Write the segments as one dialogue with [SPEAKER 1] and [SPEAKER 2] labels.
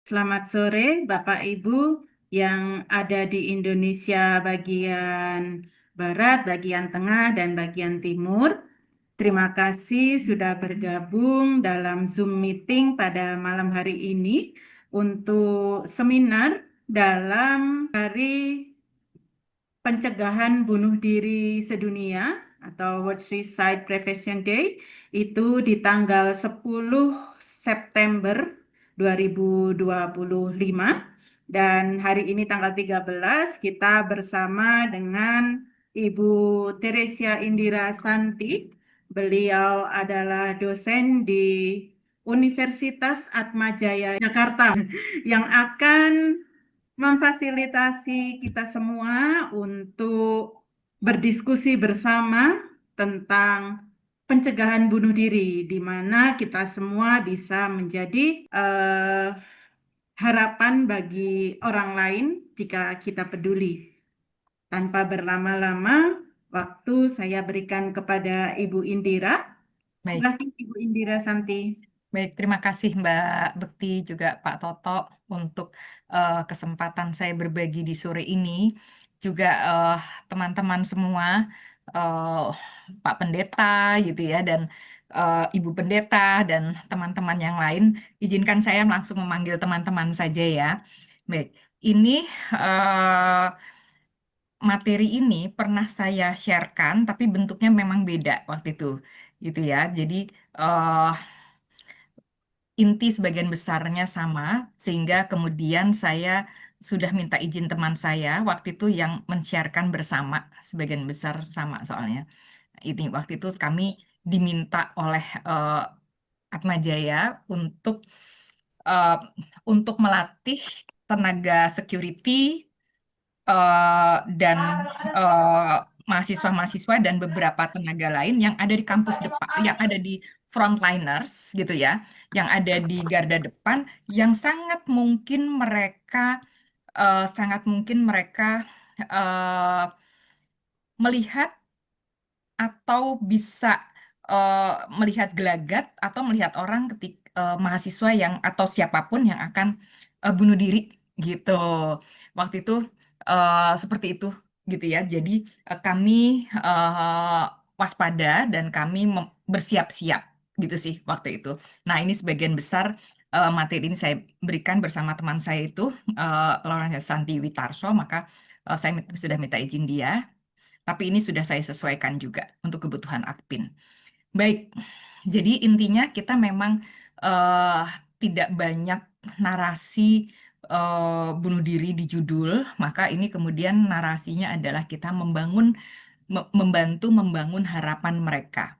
[SPEAKER 1] Selamat sore, Bapak Ibu yang ada di Indonesia bagian Barat, bagian Tengah, dan bagian Timur. Terima kasih sudah bergabung dalam Zoom meeting pada malam hari ini untuk seminar dalam Hari Pencegahan Bunuh Diri Sedunia atau World Suicide Prevention Day itu di tanggal 10 September 2025 dan hari ini tanggal 13 kita bersama dengan Ibu Teresia Indira Santi. Beliau adalah dosen di Universitas Atmajaya Jakarta yang akan memfasilitasi kita semua untuk berdiskusi bersama tentang pencegahan bunuh diri, di mana kita semua bisa menjadi harapan bagi orang lain jika kita peduli. Tanpa berlama-lama, waktu saya berikan kepada Ibu Indira.
[SPEAKER 2] Baik,
[SPEAKER 1] Silakan Ibu Indira Santi.
[SPEAKER 2] baik. Terima kasih Mbak Bekti juga Pak Toto untuk kesempatan saya berbagi di sore ini. Juga teman-teman semua, eh, Pak Pendeta gitu ya, dan Ibu Pendeta dan teman-teman yang lain. Izinkan saya langsung memanggil teman-teman saja ya. Baik, ini eh, materi ini pernah saya sharekan, tapi bentuknya memang beda waktu itu, gitu ya. Jadi eh, inti sebagian besarnya sama, sehingga kemudian saya sudah minta izin teman saya waktu itu yang men-sharekan bersama, sebagian besar sama soalnya. Ini waktu itu kami diminta oleh Atmajaya untuk eh, untuk melatih tenaga security dan eh, mahasiswa-mahasiswa dan beberapa tenaga lain yang ada di kampus depan, yang ada di frontliners gitu ya, yang ada di garda depan, yang sangat mungkin mereka eh, melihat atau bisa eh, melihat gelagat atau melihat orang mahasiswa yang atau siapapun yang akan bunuh diri gitu. Waktu itu seperti itu gitu ya. Jadi kami eh, waspada dan kami bersiap-siap gitu sih waktu itu. Nah, ini sebagian besar materi ini saya berikan bersama teman saya itu Lawrence Santi Witarso, maka saya sudah minta izin dia. Tapi ini sudah saya sesuaikan juga untuk kebutuhan Akpin. Baik, jadi intinya kita memang eh, tidak banyak narasi bunuh diri di judul, maka ini kemudian narasinya adalah kita membantu membangun harapan mereka.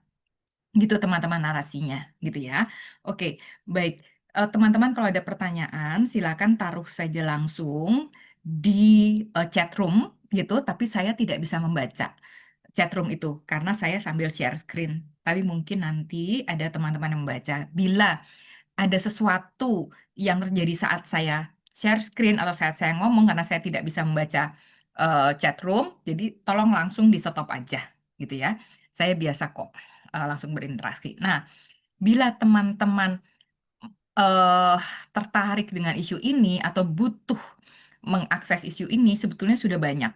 [SPEAKER 2] Gitu teman-teman narasinya, gitu ya. Oke, baik. Teman-teman kalau ada pertanyaan silakan taruh saja langsung di chat room gitu, tapi saya tidak bisa membaca chat room itu karena saya sambil share screen. Tapi mungkin nanti ada teman-teman yang membaca. Bila ada sesuatu yang terjadi saat saya share screen atau saat saya ngomong karena saya tidak bisa membaca chat room, jadi tolong langsung di stop aja gitu ya. Saya biasa kok langsung berinteraksi. Nah, bila teman-teman eh, tertarik dengan isu ini atau butuh mengakses isu ini, sebetulnya sudah banyak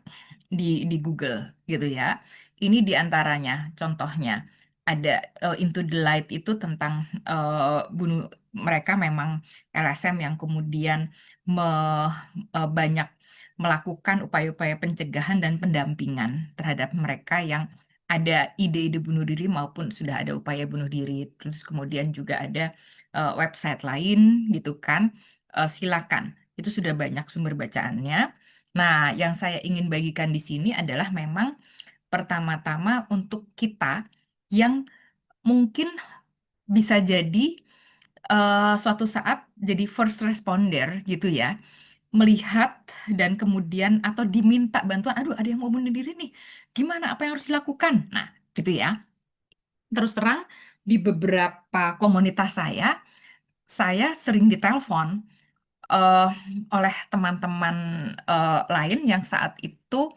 [SPEAKER 2] di Google gitu ya. Ini diantaranya, contohnya ada Into the Light itu tentang bunuh mereka memang LSM yang kemudian banyak melakukan upaya-upaya pencegahan dan pendampingan terhadap mereka yang ada ide-ide bunuh diri maupun sudah ada upaya bunuh diri. Terus kemudian juga ada website lain gitu kan. Silakan. Itu sudah banyak sumber bacaannya. Nah, yang saya ingin bagikan di sini adalah memang pertama-tama untuk kita yang mungkin bisa jadi suatu saat jadi first responder gitu ya, melihat dan kemudian atau diminta bantuan, aduh ada yang mau bunuh diri nih, gimana apa yang harus dilakukan? Nah, gitu ya. Terus terang di beberapa komunitas saya sering ditelepon eh, oleh teman-teman lain yang saat itu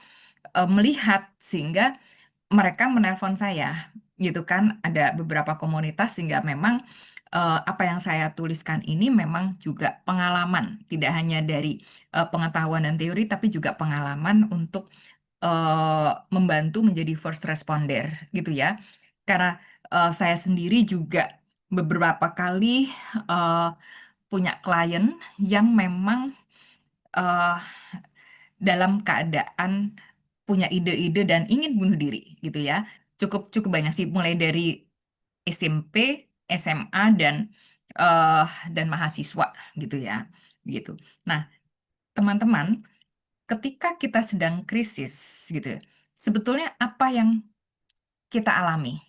[SPEAKER 2] melihat sehingga mereka menelpon saya. gitu kan. Ada beberapa komunitas sehingga memang apa yang saya tuliskan ini memang juga pengalaman, tidak hanya dari pengetahuan dan teori, tapi juga pengalaman untuk membantu menjadi first responder gitu ya. Karena saya sendiri juga beberapa kali eh, punya klien yang memang eh, dalam keadaan punya ide-ide dan ingin bunuh diri gitu ya. Cukup cukup banyak sih, mulai dari SMP, SMA eh, dan mahasiswa gitu ya. Gitu. Nah, teman-teman, ketika kita sedang krisis gitu, sebetulnya apa yang kita alami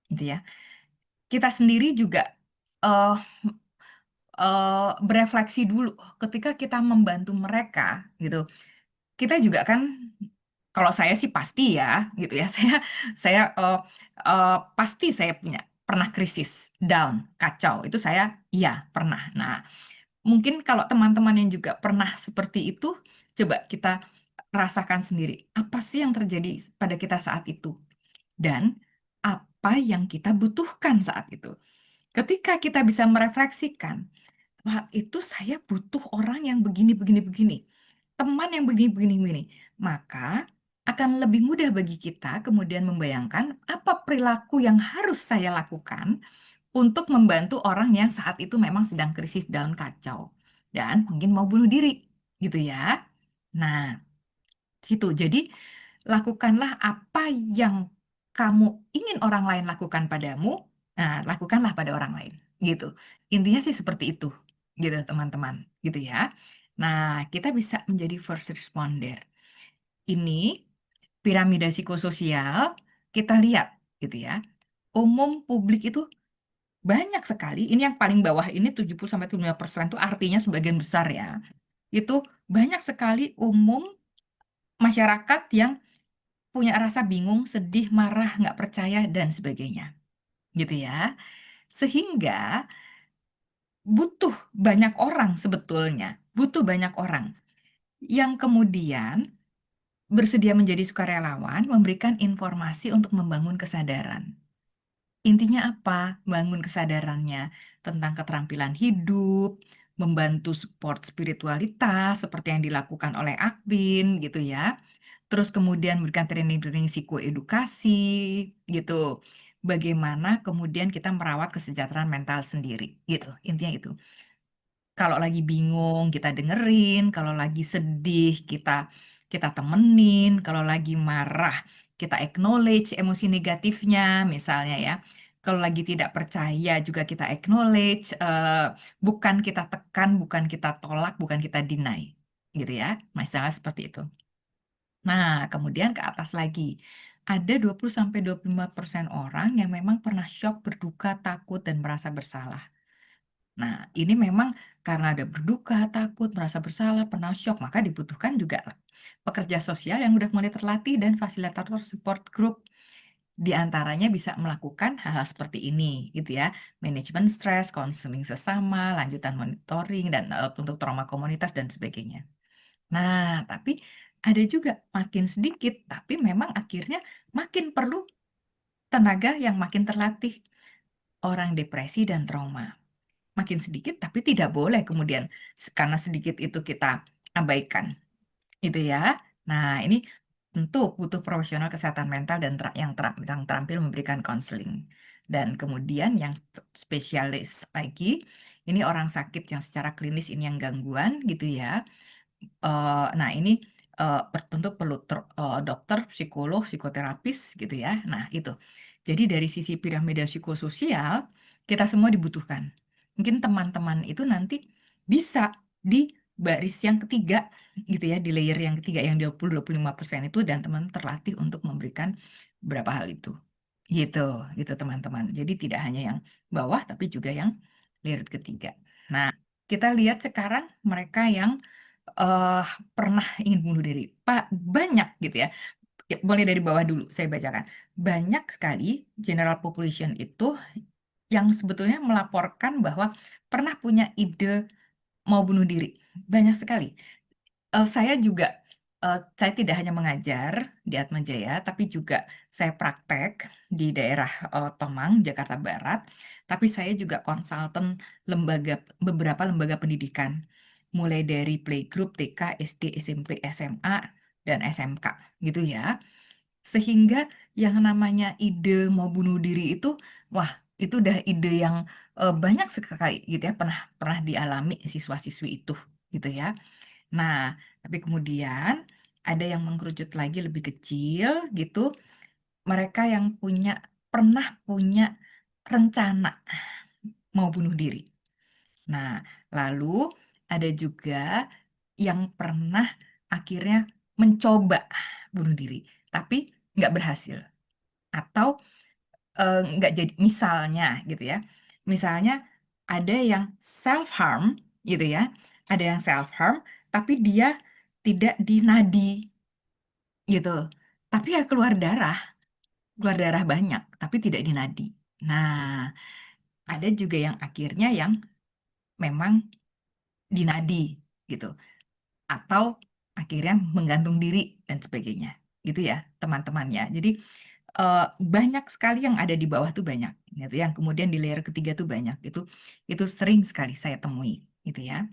[SPEAKER 2] gitu ya. Kita sendiri juga eh berefleksi dulu ketika kita membantu mereka gitu. Kita juga kan, kalau saya sih pasti ya gitu ya. Saya pasti saya punya pernah krisis, down, kacau. Itu saya iya pernah. Nah, mungkin kalau teman-teman yang juga pernah seperti itu, coba kita rasakan sendiri. Apa sih yang terjadi pada kita saat itu? Dan apa yang kita butuhkan saat itu? Ketika kita bisa merefleksikan, wah, itu saya butuh orang yang begini, begini, begini. Teman yang begini, begini, begini. Maka akan lebih mudah bagi kita kemudian membayangkan apa perilaku yang harus saya lakukan untuk membantu orang yang saat itu memang sedang krisis dan kacau. Dan mungkin mau bunuh diri. Gitu ya. Nah, situ. Jadi, lakukanlah apa yang kamu ingin orang lain lakukan padamu. Nah, lakukanlah pada orang lain. Gitu. Intinya sih seperti itu. Gitu, teman-teman. Gitu ya. Nah, kita bisa menjadi first responder. Ini piramida psikososial kita lihat gitu ya. Umum publik itu banyak sekali. Ini yang paling bawah ini 70-75% itu artinya sebagian besar ya. Itu banyak sekali umum masyarakat yang punya rasa bingung, sedih, marah, nggak percaya, dan sebagainya. Gitu ya. Sehingga butuh banyak orang sebetulnya. Butuh banyak orang yang kemudian bersedia menjadi sukarelawan, memberikan informasi untuk membangun kesadaran. Intinya apa? Bangun kesadarannya tentang keterampilan hidup, membantu support spiritualitas seperti yang dilakukan oleh Akbin gitu ya. Terus kemudian memberikan training-training psikoedukasi gitu. Bagaimana kemudian kita merawat kesejahteraan mental sendiri gitu. Intinya itu. Kalau lagi bingung kita dengerin, kalau lagi sedih kita kita temenin, kalau lagi marah kita acknowledge emosi negatifnya misalnya ya. Kalau lagi tidak percaya juga kita acknowledge, bukan kita tekan, bukan kita tolak, bukan kita deny, gitu ya. Misalnya seperti itu. Nah, kemudian ke atas lagi. Ada 20-25% orang yang memang pernah shock, berduka, takut, dan merasa bersalah. Nah, ini memang karena ada berduka, takut, merasa bersalah, pernah shock, maka dibutuhkan juga pekerja sosial yang udah mulai terlatih dan fasilitator support group. Di antaranya bisa melakukan hal-hal seperti ini, gitu ya. Manajemen stres, konseling sesama, lanjutan monitoring, dan untuk trauma komunitas, dan sebagainya. Nah, tapi ada juga makin sedikit, tapi memang akhirnya makin perlu tenaga yang makin terlatih. Orang depresi dan trauma. Makin sedikit, tapi tidak boleh kemudian karena sedikit itu kita abaikan. Itu ya. Nah, ini tentu butuh profesional kesehatan mental dan yang terampil memberikan konseling. Dan kemudian yang spesialis lagi, ini orang sakit yang secara klinis ini yang gangguan gitu ya. Nah, ini tentu perlu dokter, psikolog, psikoterapis gitu ya. Nah, itu. Jadi dari sisi piramida psikososial, kita semua dibutuhkan. Mungkin teman-teman itu nanti bisa di baris yang ketiga gitu ya, di layer yang ketiga yang 20-25% itu dan teman terlatih untuk memberikan beberapa hal itu. Gitu, gitu teman-teman. Jadi tidak hanya yang bawah tapi juga yang layer ketiga. Nah, kita lihat sekarang mereka yang eh pernah ingin bunuh diri. Pak, banyak gitu ya. Ya, boleh dari bawah dulu saya bacakan. Banyak sekali general population itu yang sebetulnya melaporkan bahwa pernah punya ide mau bunuh diri. Banyak sekali. Saya juga saya tidak hanya mengajar di Atmajaya, tapi juga saya praktek di daerah Tomang, Jakarta Barat. Tapi saya juga konsultan beberapa lembaga pendidikan, mulai dari playgroup, TK, SD, SMP, SMA, dan SMK, gitu ya. Sehingga yang namanya ide mau bunuh diri itu, wah, itu udah ide yang banyak sekali gitu ya, pernah pernah dialami siswa-siswi itu, gitu ya. Nah, tapi kemudian ada yang mengkerucut lagi lebih kecil gitu, mereka yang pernah punya rencana mau bunuh diri. Nah, lalu ada juga yang pernah akhirnya mencoba bunuh diri, tapi nggak berhasil. Atau nggak jadi, misalnya gitu ya. Misalnya ada yang self harm gitu ya. Ada yang self harm tapi dia tidak dinadi gitu. Tapi ya keluar darah banyak tapi tidak dinadi. Nah, ada juga yang akhirnya yang memang dinadi gitu atau akhirnya menggantung diri dan sebagainya. Gitu ya, teman-temannya. Jadi banyak sekali yang ada di bawah tuh banyak gitu, yang kemudian di layer ketiga tuh banyak, itu sering sekali saya temui gitu ya.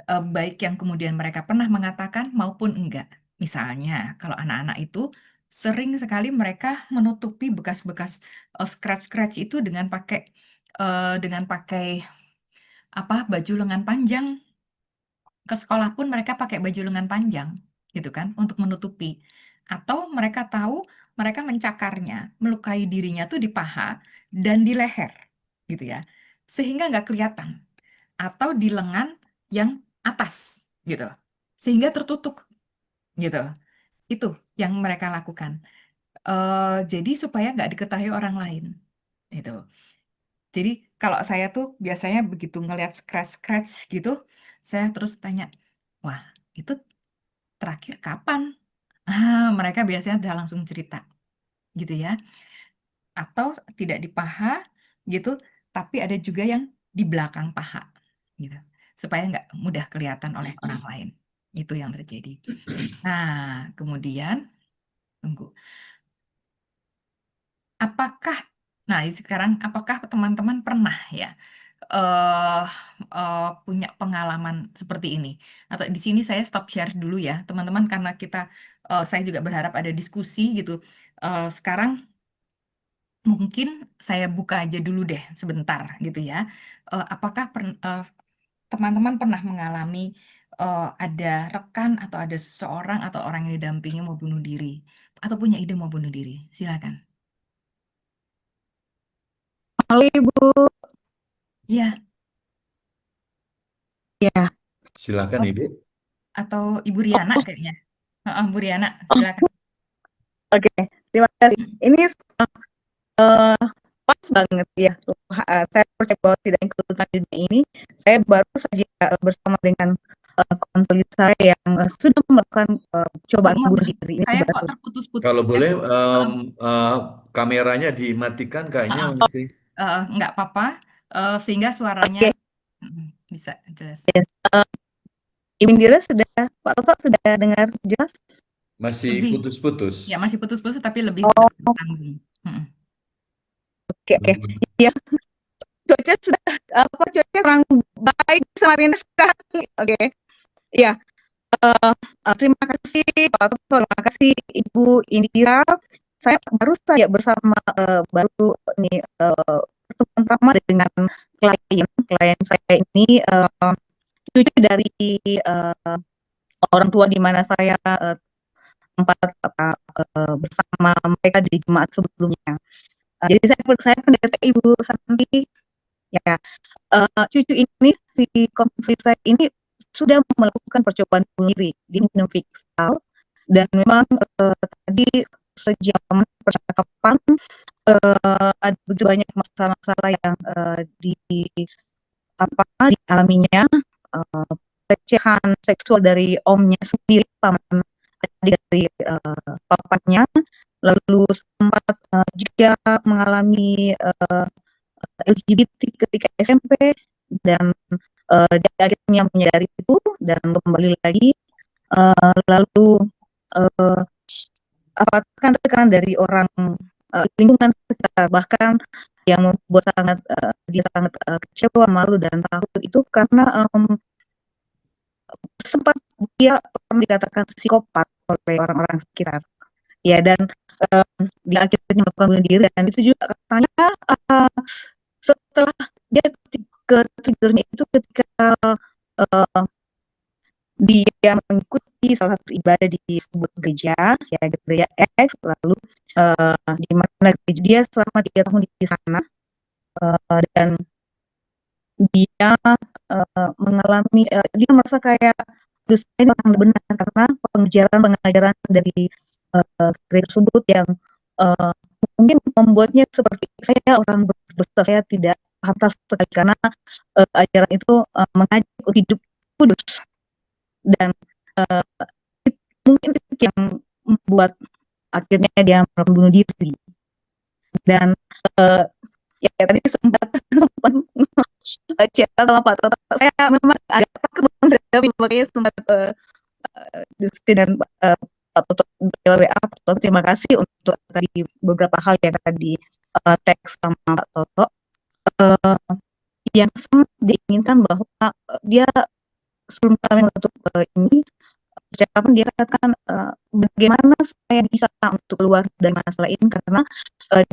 [SPEAKER 2] Baik yang kemudian mereka pernah mengatakan maupun enggak. Misalnya kalau anak-anak itu sering sekali mereka menutupi bekas-bekas scratch-scratch itu dengan pakai apa, baju lengan panjang. Ke sekolah pun mereka pakai baju lengan panjang, gitu kan, untuk menutupi. Atau mereka tahu mereka mencakarnya, melukai dirinya tuh di paha dan di leher, gitu ya. Sehingga nggak kelihatan. Atau di lengan yang atas, gitu. Sehingga tertutup, gitu. Itu yang mereka lakukan. Jadi supaya nggak diketahui orang lain, gitu. Jadi kalau saya tuh biasanya begitu ngelihat scratch-scratch gitu, saya terus tanya, wah, itu terakhir kapan? Mereka biasanya udah langsung cerita gitu ya. Atau tidak di paha gitu, tapi ada juga yang di belakang paha gitu. Supaya nggak mudah kelihatan oleh orang lain. Itu yang terjadi. Nah, kemudian tunggu. Apakah Nah, sekarang apakah teman-teman pernah ya eh punya pengalaman seperti ini? Atau di sini saya stop share dulu ya, teman-teman, karena saya juga berharap ada diskusi gitu. Sekarang mungkin saya buka aja dulu deh sebentar gitu ya. Apakah teman-teman pernah mengalami ada rekan atau ada seseorang atau orang yang didampingi mau bunuh diri atau punya ide mau bunuh diri? Silakan.
[SPEAKER 3] Halo Ibu,
[SPEAKER 2] Iya,
[SPEAKER 3] ya,
[SPEAKER 4] Silakan
[SPEAKER 2] oh,
[SPEAKER 4] Ibu.
[SPEAKER 2] atau Ibu Riana kayaknya. Heeh, Bu Riana, silakan.
[SPEAKER 3] oke, terima kasih. Ini eh, pas banget ya. Saya percaya bahwa tidak ikutan dunia ini. Saya baru saja bersama dengan konseling saya yang sudah melakukan cobaan
[SPEAKER 2] Maaf,
[SPEAKER 3] bunuh diri. Ini
[SPEAKER 2] saya kok
[SPEAKER 3] baru.
[SPEAKER 2] terputus-putus
[SPEAKER 4] Kalau
[SPEAKER 2] ya.
[SPEAKER 4] boleh
[SPEAKER 2] Heeh,
[SPEAKER 4] eh, kameranya dimatikan kayaknya
[SPEAKER 2] heeh,
[SPEAKER 4] mesti.
[SPEAKER 2] nggak apa-apa, sehingga suaranya
[SPEAKER 3] Oke,
[SPEAKER 2] bisa jelas.
[SPEAKER 3] yes. Ibu Indira sudah, Pak Toto sudah dengar jelas?
[SPEAKER 4] Masih
[SPEAKER 2] Lebih,
[SPEAKER 4] putus-putus.
[SPEAKER 2] ya masih putus-putus tapi lebih
[SPEAKER 3] Oh,
[SPEAKER 2] bertanggung. Heeh.
[SPEAKER 3] oke, oke. Ya, cuaca sudah cuaca kurang baik sama Rina sekarang. Oke, ya. Terima kasih Pak Toto, terima kasih Ibu Indira. Saya baru saja bersama baru ini pertemuan pertama dengan klien saya ini cucu dari uh, orang tua di mana saya tempat bersama mereka di jemaat sebelumnya. Jadi saya pendeta Ibu Santi ya. Cucu ini si konflik saya ini sudah melakukan percobaan bunuh diri di minum fiksal dan memang tadi sejak percakapan ada begitu banyak masalah-masalah yang di apa dialaminya, pelecehan seksual dari omnya sendiri, paman adik dari papanya, lalu sempat juga mengalami LGBT ketika SMP dan dia akhirnya menyadari itu dan kembali lagi lalu eh, apa tekanan dari orang lingkungan sekitar, bahkan yang membuat dia sangat kecewa, malu dan takut itu karena sempat dia pernah dikatakan psikopat oleh orang-orang sekitar. Ya, dan dia akhirnya melakukan bunuh diri, dan itu juga katanya setelah dia tidurnya itu ketika uh, dia mengikuti salah satu ibadah di sebuah gereja, ya gereja X, lalu di mana dia selama 3 tahun di sana, dan dia dia merasa kayak dosa ini orang benar karena pengajaran dari gereja tersebut yang uh, mungkin membuatnya seperti saya orang berdosa, saya tidak pantas sekali karena ajaran itu mengajak untuk hidup kudus, dan uh, mungkin itu yang membuat akhirnya dia bunuh diri. Dan ya tadi sempat chat sama Pak Toto, saya memang agak takut menghadapi, makanya sempat diskusi dan Pak Toto WA. Pak Toto, terima kasih untuk tadi beberapa hal yang tadi teks sama Pak Toto, yang sangat diinginkan bahwa dia sebelum kami menutup ini percakapan, dia katakan bagaimana saya bisa untuk keluar dari masalah ini karena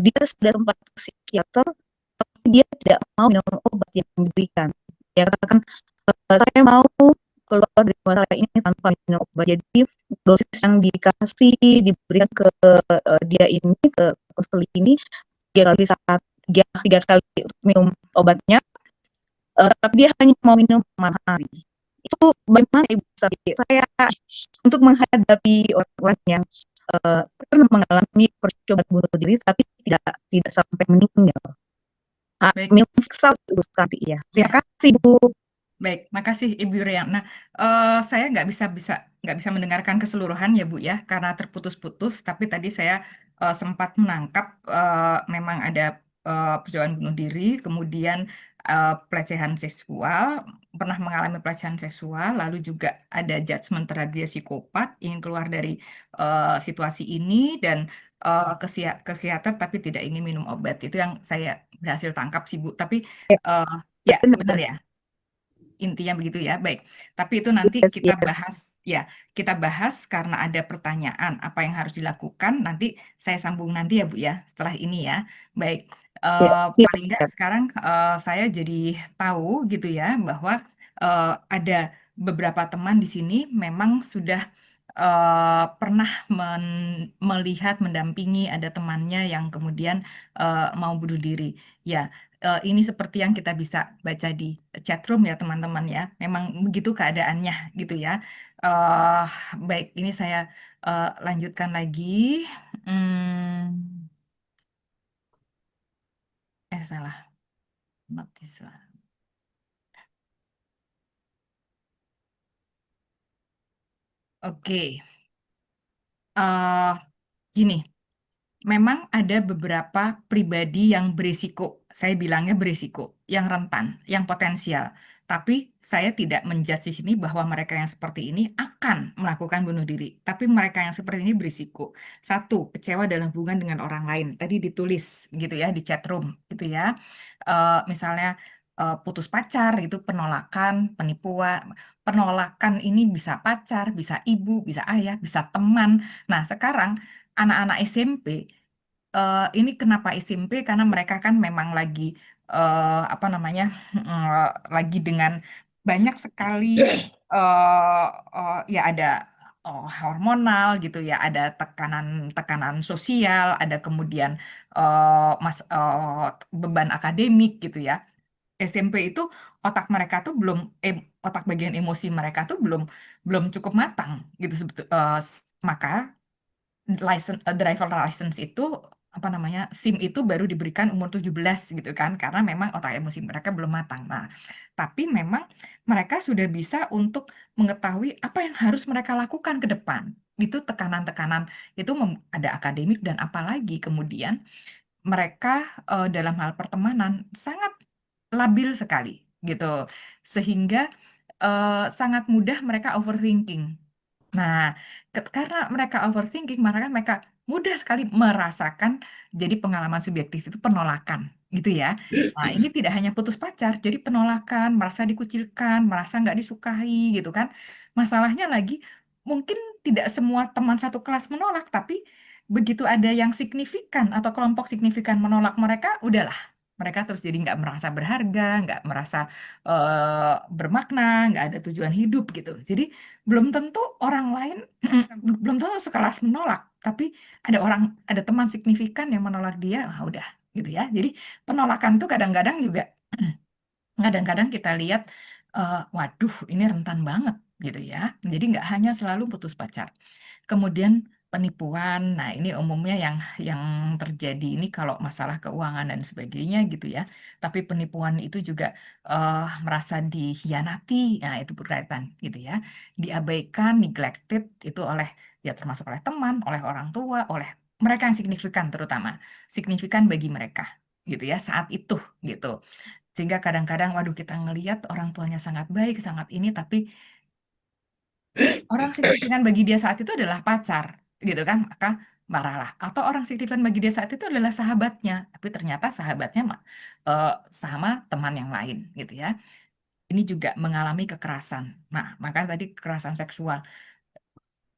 [SPEAKER 3] dia sudah sempat ke psikiater tapi dia tidak mau minum obat yang diberikan. Dia katakan saya mau keluar dari masalah ini tanpa minum obat. Jadi dosis yang dikasih diberikan ke dia ini, ke konseling ini, 3 kali minum obatnya, tapi dia hanya mau minum malam hari. Itu bagaimana Ibu Sari? Saya untuk menghadapi orang-orang yang pernah mengalami percobaan bunuh diri tapi tidak sampai meninggal.
[SPEAKER 2] Baik,
[SPEAKER 3] Milksal Ibu Santi, ya. Terima
[SPEAKER 2] ya.
[SPEAKER 3] kasih Bu.
[SPEAKER 2] Baik, makasih Ibu Rian. Nah, saya nggak bisa mendengarkan keseluruhan ya Bu ya, karena terputus-putus. Tapi tadi saya sempat menangkap memang ada percobaan bunuh diri, kemudian pelecehan seksual, pernah mengalami pelecehan seksual, lalu juga ada judgement terhadap dia psikopat, ingin keluar dari situasi ini dan ke psikiater tapi tidak ingin minum obat. Itu yang saya berhasil tangkap sih Bu. Tapi ya benar
[SPEAKER 3] Benar.
[SPEAKER 2] ya. Intinya begitu ya, baik. Tapi itu nanti
[SPEAKER 3] Yes,
[SPEAKER 2] kita
[SPEAKER 3] yes.
[SPEAKER 2] bahas, ya, kita bahas karena ada pertanyaan apa yang harus dilakukan. Nanti saya sambung nanti ya Bu ya, setelah ini ya. Baik,
[SPEAKER 3] Ya, siap,
[SPEAKER 2] paling nggak
[SPEAKER 3] siap.
[SPEAKER 2] sekarang saya jadi tahu gitu ya bahwa ada beberapa teman di sini memang sudah pernah melihat, mendampingi ada temannya yang kemudian mau bunuh diri. Ya, ini seperti yang kita bisa baca di chat room ya teman-teman ya. Memang begitu keadaannya gitu ya. Eh baik, ini saya lanjutkan lagi. Hmm, salah. Notice. Oke. eh Gini. Memang ada beberapa pribadi yang berisiko, saya bilangnya berisiko, yang rentan, yang potensial. Tapi saya tidak menjudge di sini bahwa mereka yang seperti ini akan melakukan bunuh diri. Tapi mereka yang seperti ini berisiko. Satu, kecewa dalam hubungan dengan orang lain. Tadi ditulis gitu ya di chat room gitu ya. Misalnya putus pacar itu penolakan, penipuan. Penolakan ini bisa pacar, bisa ibu, bisa ayah, bisa teman. Nah, sekarang anak-anak SMP ini kenapa SMP? Karena mereka kan memang lagi apa namanya lagi dengan banyak sekali ya ada hormonal gitu ya, ada tekanan sosial, ada kemudian beban akademik gitu ya. SMP itu otak mereka tuh belum otak bagian emosi mereka tuh belum belum cukup matang gitu maka driver license itu apa namanya SIM itu baru diberikan umur 17 gitu kan karena memang otak emosi mereka belum matang. Nah, tapi memang mereka sudah bisa untuk mengetahui apa yang harus mereka lakukan ke depan. Itu tekanan-tekanan itu ada akademik dan apalagi kemudian mereka dalam hal pertemanan sangat labil sekali gitu. Sehingga sangat mudah mereka overthinking Nah, karena mereka overthinking, maka mereka mudah sekali merasakan jadi pengalaman subjektif itu penolakan, gitu ya. Nah, ini tidak hanya putus pacar, jadi penolakan, merasa dikucilkan, merasa nggak disukai, gitu kan. Masalahnya lagi, mungkin tidak semua teman satu kelas menolak, tapi begitu ada yang signifikan atau kelompok signifikan menolak mereka, udahlah. Mereka terus jadi nggak merasa berharga, nggak merasa bermakna, nggak ada tujuan hidup gitu. Jadi belum tentu orang lain belum tentu sekelas menolak, tapi ada teman signifikan yang menolak dia, ah udah gitu ya. Jadi penolakan itu kadang-kadang juga kadang-kadang kita lihat, waduh ini rentan banget gitu ya. Jadi nggak hanya selalu putus pacar. Kemudian penipuan, nah ini umumnya yang terjadi ini kalau masalah keuangan dan sebagainya gitu ya. Tapi penipuan itu juga merasa dikhianati, nah itu berkaitan gitu ya. Diabaikan, neglected itu ya termasuk oleh teman, oleh orang tua, oleh mereka yang signifikan terutama, signifikan bagi mereka gitu ya saat itu gitu. Sehingga kadang-kadang waduh kita ngelihat orang tuanya sangat baik, sangat ini tapi orang signifikan bagi dia saat itu adalah pacar, gitu kan? Maka marahlah. Atau orang signifikan bagi dia saat itu adalah sahabatnya, tapi ternyata sahabatnya sama teman yang lain, gitu ya. Ini juga mengalami kekerasan. Nah, maka tadi kekerasan seksual,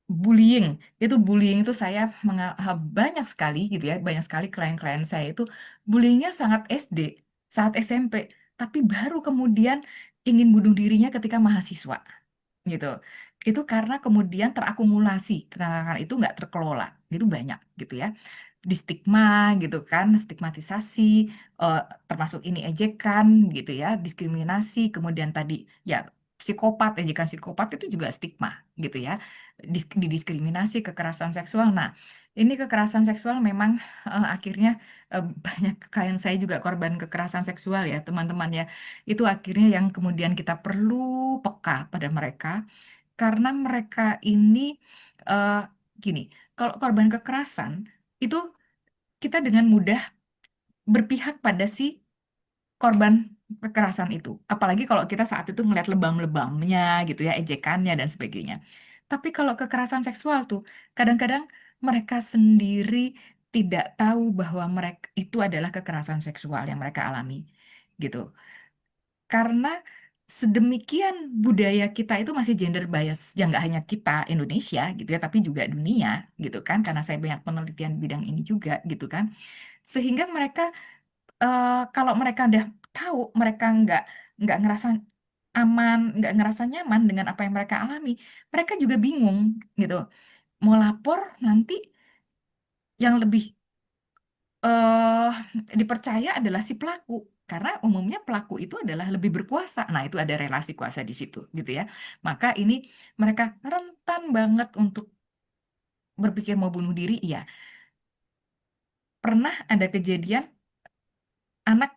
[SPEAKER 2] bullying, bullying itu saya banyak sekali gitu ya, banyak sekali klien-klien saya itu bullyingnya sangat SD, saat SMP, tapi baru kemudian ingin bunuh dirinya ketika mahasiswa gitu. Itu karena kemudian terakumulasi, kenangan itu nggak terkelola, itu banyak gitu ya. Di stigma gitu kan, stigmatisasi, eh, termasuk ini ejekan gitu ya, diskriminasi, kemudian tadi ya psikopat, ejekan psikopat itu juga stigma gitu ya, didiskriminasi, kekerasan seksual. Nah, ini kekerasan seksual memang akhirnya banyak klien saya juga korban kekerasan seksual ya teman-teman ya. Itu akhirnya yang kemudian kita perlu peka pada mereka karena mereka ini eh, gini, kalau korban kekerasan itu kita dengan mudah berpihak pada si korban kekerasan itu. Apalagi kalau kita saat itu ngeliat lebam-lebamnya gitu ya, ejekannya dan sebagainya. Tapi kalau kekerasan seksual tuh kadang-kadang mereka sendiri tidak tahu bahwa mereka itu adalah kekerasan seksual yang mereka alami gitu. Karena sedemikian budaya kita itu masih gender bias, yang nggak hanya kita Indonesia gitu ya, tapi juga dunia gitu kan, karena saya banyak penelitian bidang ini juga gitu kan, sehingga mereka kalau mereka udah tahu mereka nggak ngerasa aman, nggak ngerasa nyaman dengan apa yang mereka alami, mereka juga bingung gitu, mau lapor nanti yang lebih eh dipercaya adalah si pelaku karena umumnya pelaku itu adalah lebih berkuasa. Nah, itu ada relasi kuasa di situ gitu ya. Maka ini mereka rentan banget untuk berpikir mau bunuh diri. Iya, pernah ada kejadian anak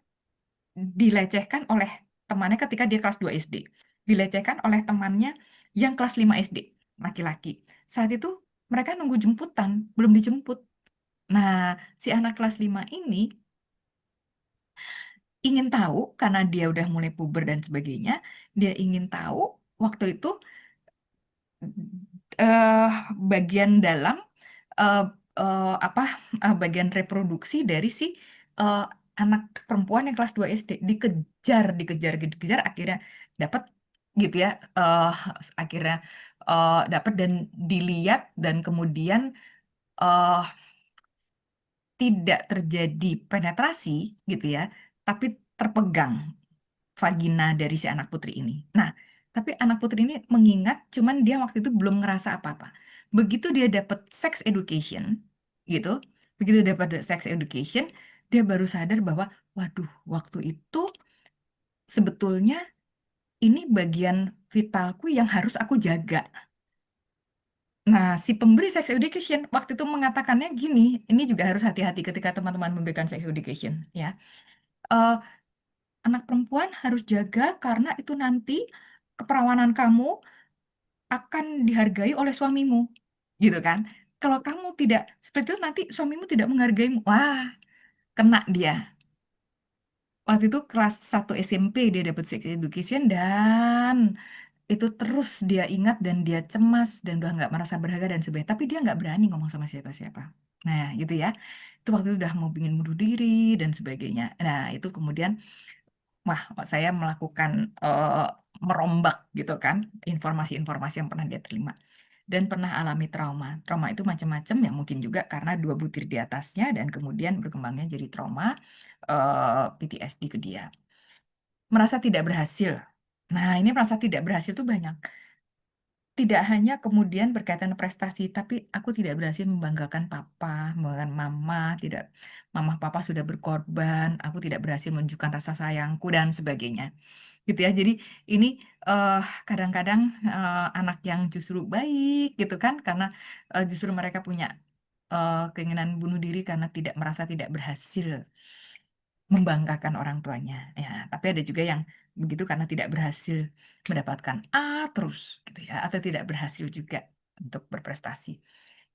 [SPEAKER 2] dilecehkan oleh temannya ketika dia kelas 2 SD. Dilecehkan oleh temannya yang kelas 5 SD, laki-laki. Saat itu mereka nunggu jemputan, belum dijemput. Nah, si anak kelas 5 ini ingin tahu karena dia udah mulai puber dan sebagainya, dia ingin tahu waktu itu eh bagian dalam eh apa bagian reproduksi dari si eh, anak perempuan yang kelas 2 SD dikejar akhirnya dapat gitu ya akhirnya dapat dan dilihat dan kemudian eh tidak terjadi penetrasi gitu ya, tapi terpegang vagina dari si anak putri ini. Nah, tapi anak putri ini mengingat, cuman dia waktu itu belum ngerasa apa-apa. Begitu dia dapat sex education, gitu, begitu dapat sex education, dia baru sadar bahwa, waduh, waktu itu sebetulnya ini bagian vitalku yang harus aku jaga. Nah, si pemberi sex education waktu itu mengatakannya gini, ini juga harus hati-hati ketika teman-teman memberikan sex education, ya. Eh, Anak perempuan harus jaga karena itu nanti keperawanan kamu akan dihargai oleh suamimu, gitu kan? Kalau kamu tidak seperti itu nanti suamimu tidak menghargaimu. Wah, kena dia. Waktu itu kelas 1 SMP dia dapat sex education dan itu terus dia ingat dan dia cemas dan udah nggak merasa berharga dan sebagainya, tapi dia nggak berani ngomong sama siapa-siapa. Nah, gitu ya. Itu waktu itu udah mau bikin bunuh diri dan sebagainya. Nah, itu kemudian, wah, saya melakukan merombak gitu kan informasi-informasi yang pernah dia terima dan pernah alami trauma. Trauma itu macam-macam ya, mungkin juga karena 2 butir di atasnya dan kemudian berkembangnya jadi trauma PTSD ke dia. Merasa tidak berhasil. Nah, ini merasa tidak berhasil tuh banyak. Tidak hanya kemudian berkaitan prestasi, tapi aku tidak berhasil membanggakan papa, membanggakan mama, tidak, mama papa sudah berkorban, aku tidak berhasil menunjukkan rasa sayangku dan sebagainya. Gitu ya. Jadi ini eh, kadang-kadang anak yang justru baik gitu kan, karena justru mereka punya keinginan bunuh diri karena tidak merasa tidak berhasil membanggakan orang tuanya. Ya, tapi ada juga yang begitu karena tidak berhasil mendapatkan A terus gitu ya, atau tidak berhasil juga untuk berprestasi.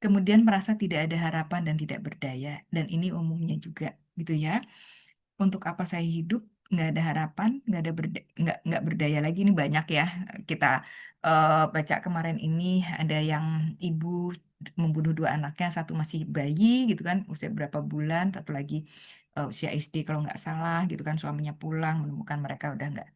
[SPEAKER 2] Kemudian merasa tidak ada harapan dan tidak berdaya, dan ini umumnya juga gitu ya. Untuk apa saya hidup? Nggak ada harapan, nggak berdaya lagi. Ini banyak ya. Kita baca kemarin ini ada yang ibu membunuh 2 anaknya, satu masih bayi gitu kan, usia berapa bulan, satu lagi usia SD kalau nggak salah gitu kan, suaminya pulang menemukan mereka udah nggak,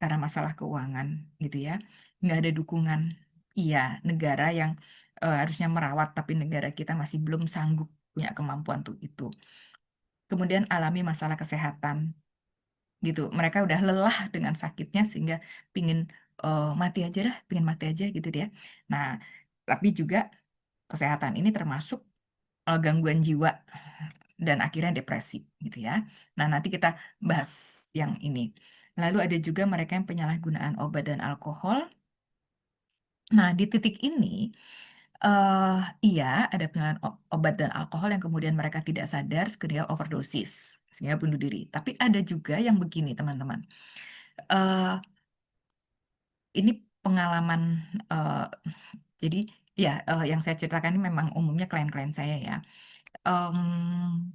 [SPEAKER 2] karena masalah keuangan gitu ya, nggak ada dukungan. Iya, negara yang harusnya merawat, tapi negara kita masih belum sanggup punya kemampuan untuk itu. Kemudian alami masalah kesehatan gitu. Mereka udah lelah dengan sakitnya sehingga pingin mati aja dah, pingin mati aja gitu dia. Nah, tapi juga kesehatan ini termasuk gangguan jiwa dan akhirnya depresi gitu ya. Nah, nanti kita bahas yang ini. Lalu ada juga mereka yang penyalahgunaan obat dan alkohol. Nah, di titik ini, iya ada penggunaan obat dan alkohol yang kemudian mereka tidak sadar sehingga overdosis, sehingga bunuh diri. Tapi ada juga yang begini, teman-teman. Eh, ini pengalaman, eh, jadi ya yang saya ceritakan ini memang umumnya klien-klien saya ya. Em,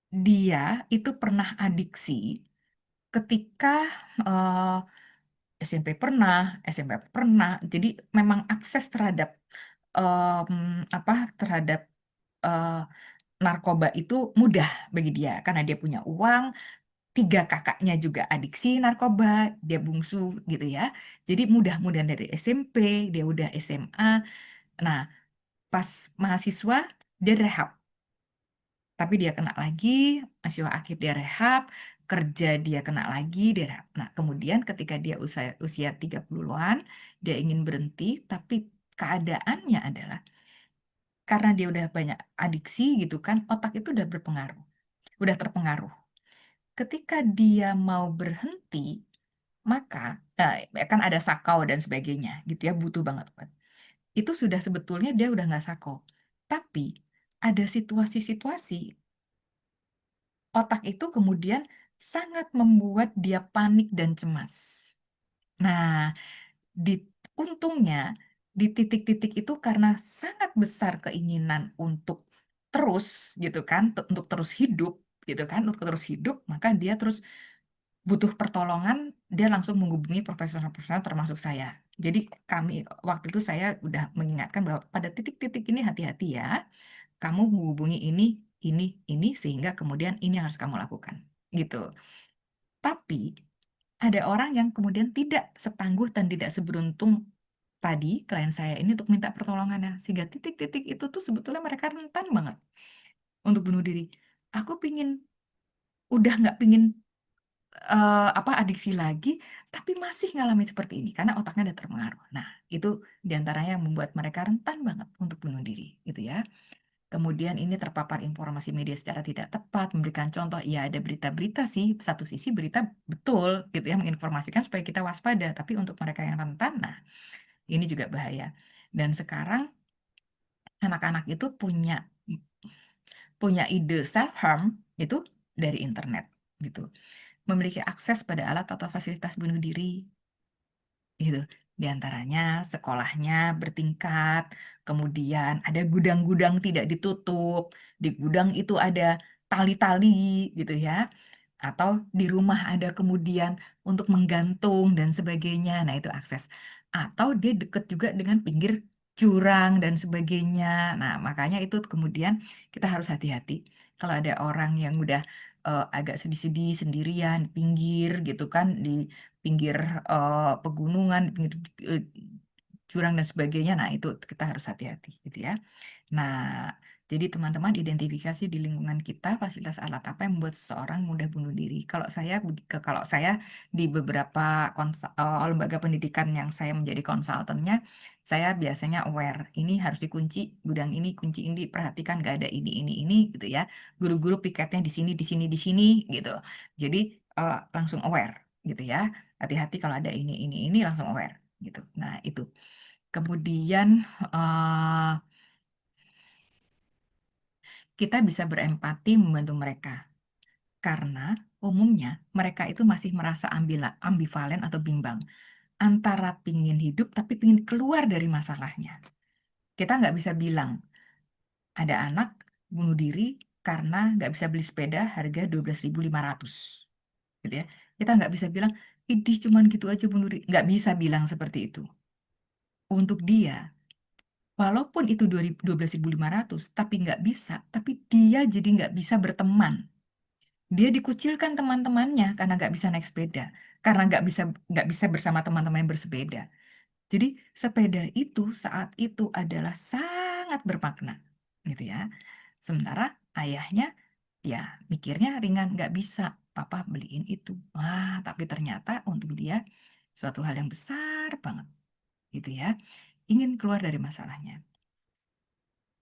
[SPEAKER 2] dia itu pernah adiksi ketika eh, SMP pernah, SMP pernah. Jadi memang akses terhadap apa terhadap eh, narkoba itu mudah bagi dia karena dia punya uang, 3 kakaknya juga adiksi narkoba, dia bungsu gitu ya. Jadi mudah-mudahan dari SMP, dia udah SMA. Nah, pas mahasiswa dia rehab, tapi dia kena lagi, mahasiswa akhir dia rehab, kerja dia kena lagi, dia rehab. Nah, kemudian ketika dia usia 30-an, dia ingin berhenti, tapi keadaannya adalah karena dia udah banyak adiksi gitu kan, otak itu udah berpengaruh, udah terpengaruh. Ketika dia mau berhenti, maka kan ada sakau dan sebagainya gitu ya, butuh banget obat. Itu sudah sebetulnya dia udah nggak sakau. Tapi ada situasi-situasi otak itu kemudian sangat membuat dia panik dan cemas. Nah, di untungnya di titik-titik itu karena sangat besar keinginan untuk terus gitu kan, untuk terus hidup gitu kan, untuk terus hidup, maka dia terus butuh pertolongan, dia langsung menghubungi profesional-profesional termasuk saya. Jadi kami waktu itu saya udah mengingatkan bahwa pada titik-titik ini hati-hati ya, kamu menghubungi ini sehingga kemudian ini yang harus kamu lakukan gitu. Tapi ada orang yang kemudian tidak setangguh dan tidak seberuntung tadi klien saya ini untuk minta pertolongannya sehingga titik-titik itu tuh sebetulnya mereka rentan banget untuk bunuh diri. Aku udah nggak pingin apa adiksi lagi, tapi masih ngalamin seperti ini karena otaknya udah terpengaruh. Nah, itu diantaranya yang membuat mereka rentan banget untuk bunuh diri, gitu ya. Kemudian ini terpapar informasi media secara tidak tepat, memberikan contoh, ya ada berita-berita sih, satu sisi berita betul gitu ya, menginformasikan supaya kita waspada, tapi untuk mereka yang rentan, nah ini juga bahaya. Dan sekarang anak-anak itu punya ide self-harm itu dari internet gitu. Memiliki akses pada alat atau fasilitas bunuh diri gitu. Di antaranya sekolahnya bertingkat, kemudian ada gudang-gudang tidak ditutup, di gudang itu ada tali-tali gitu ya. Atau di rumah ada kemudian untuk menggantung dan sebagainya. Nah, itu akses. Atau dia deket juga dengan pinggir jurang dan sebagainya. Nah, makanya itu kemudian kita harus hati-hati. Kalau ada orang yang udah agak sedih-sedih sendirian di pinggir gitu kan, di pinggir pegunungan, di pinggir eh, jurang dan sebagainya. Nah, itu kita harus hati-hati gitu ya. Nah, jadi teman-teman identifikasi di lingkungan kita fasilitas alat apa yang membuat seseorang mudah bunuh diri. Kalau saya di beberapa lembaga pendidikan yang saya menjadi konsultannya, saya biasanya aware ini harus dikunci, gudang ini kunci ini, perhatikan gak ada ini gitu ya. Guru-guru piketnya di sini di sini di sini gitu. Jadi langsung aware gitu ya. Hati-hati kalau ada ini langsung aware gitu. Nah, itu. Kemudian eh, kita bisa berempati membantu mereka. Karena umumnya mereka itu masih merasa ambivalen atau bimbang. Antara pingin hidup tapi pingin keluar dari masalahnya. Kita nggak bisa bilang ada anak bunuh diri karena nggak bisa beli sepeda harga 12.500. Gitu ya. Kita nggak bisa bilang, idih cuman gitu aja bunuh diri. Nggak bisa bilang seperti itu. Untuk dia, walaupun itu 12.500, tapi nggak bisa, tapi dia jadi nggak bisa berteman. Dia dikucilkan teman-temannya karena nggak bisa naik sepeda, karena nggak bisa bersama teman-teman yang bersepeda. Jadi sepeda itu saat itu adalah sangat bermakna, gitu ya. Sementara ayahnya ya mikirnya ringan, nggak bisa, papa beliin itu. Wah, tapi ternyata untuk dia suatu hal yang besar banget, gitu ya. Ingin keluar dari masalahnya.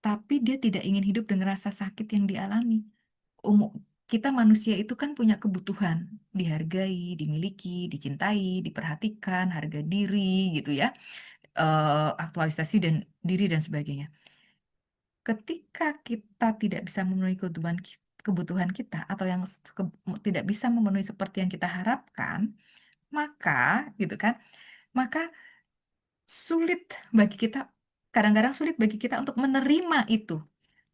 [SPEAKER 2] Tapi dia tidak ingin hidup dengan rasa sakit yang dialami. Umum, kita manusia itu kan punya kebutuhan, dihargai, dimiliki, dicintai, diperhatikan, harga diri gitu ya, aktualisasi dan diri dan sebagainya. Ketika kita tidak bisa memenuhi kebutuhan kita atau yang tidak bisa memenuhi seperti yang kita harapkan, maka gitu kan, maka sulit bagi kita, kadang-kadang sulit bagi kita untuk menerima itu.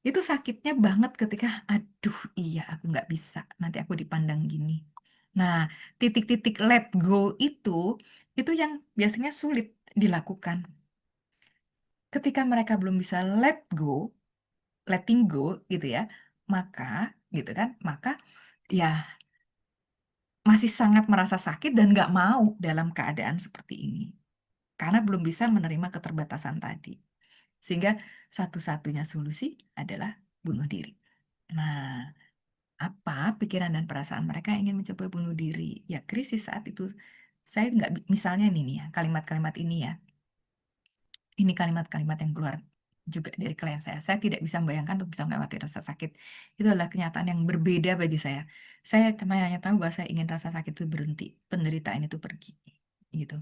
[SPEAKER 2] Itu sakitnya banget ketika, aduh iya aku nggak bisa, nanti aku dipandang gini. Nah, titik-titik let go itu yang biasanya sulit dilakukan. Ketika mereka belum bisa letting go gitu ya, maka gitu kan, maka ya masih sangat merasa sakit dan nggak mau dalam keadaan seperti ini. Karena belum bisa menerima keterbatasan tadi. Sehingga satu-satunya solusi adalah bunuh diri. Nah, apa pikiran dan perasaan mereka yang ingin mencoba bunuh diri? Ya, krisis saat itu. Saya nggak, misalnya ini nih ya, kalimat-kalimat ini ya. Ini kalimat-kalimat yang keluar juga dari klien saya. Saya tidak bisa membayangkan untuk bisa melewati rasa sakit. Itu adalah kenyataan yang berbeda bagi saya. Saya cuma hanya tahu bahwa saya ingin rasa sakit itu berhenti, penderitaan itu pergi. Gitu.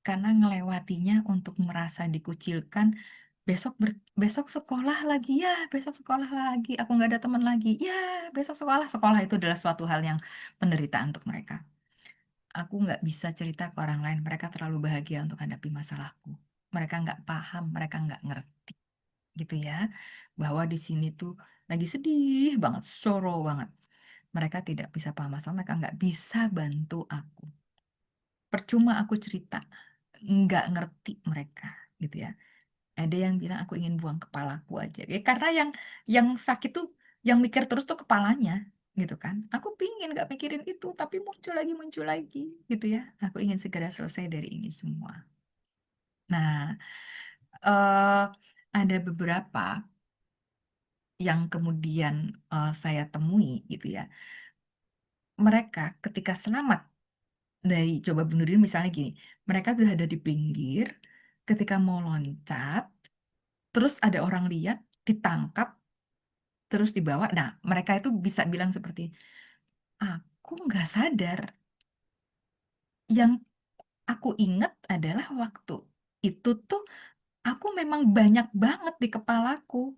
[SPEAKER 2] Karena ngelewatinya untuk merasa dikucilkan, besok sekolah lagi ya, besok sekolah lagi, aku nggak ada teman lagi ya, besok sekolah itu adalah suatu hal yang penderitaan untuk mereka. Aku nggak bisa cerita ke orang lain, mereka terlalu bahagia untuk hadapi masalahku. Mereka nggak paham, mereka nggak ngerti gitu ya, bahwa di sini tuh lagi sedih banget, sorrow banget. Mereka tidak bisa paham masalah, mereka nggak bisa bantu aku. Percuma aku cerita, nggak ngerti mereka gitu ya. Ada yang bilang aku ingin buang kepalaku aja. Ya, karena yang sakit tuh, yang mikir terus tuh kepalanya, gitu kan. Aku pingin nggak mikirin itu, tapi muncul lagi, gitu ya. Aku ingin segera selesai dari ini semua. Nah, eh, ada beberapa yang kemudian saya temui, gitu ya. Mereka ketika selamat dari coba bunuh diri, misalnya gini, mereka tuh ada di pinggir, ketika mau loncat, terus ada orang lihat, ditangkap, terus dibawa. Nah, mereka itu bisa bilang seperti, aku nggak sadar. Yang aku ingat adalah waktu itu tuh aku memang banyak banget di kepalaku.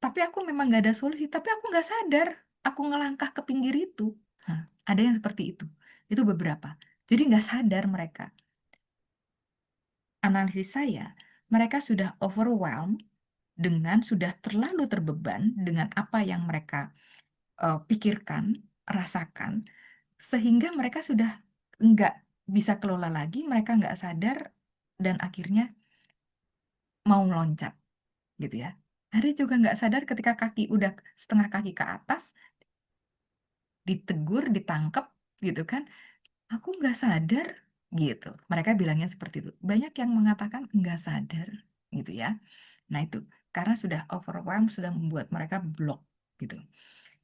[SPEAKER 2] Tapi aku memang nggak ada solusi. Tapi aku nggak sadar. Aku ngelangkah ke pinggir itu. Hah, ada yang seperti itu. Itu beberapa. Jadi nggak sadar mereka. Analisis saya, mereka sudah overwhelmed sudah terlalu terbeban dengan apa yang mereka pikirkan rasakan sehingga mereka sudah nggak bisa kelola lagi, mereka nggak sadar dan akhirnya mau loncat gitu ya. Ada juga nggak sadar ketika kaki udah setengah kaki ke atas, ditegur, ditangkep gitu kan. Aku nggak sadar gitu. Mereka bilangnya seperti itu. Banyak yang mengatakan nggak sadar gitu ya. Nah itu karena sudah overwhelmed, sudah membuat mereka blok gitu.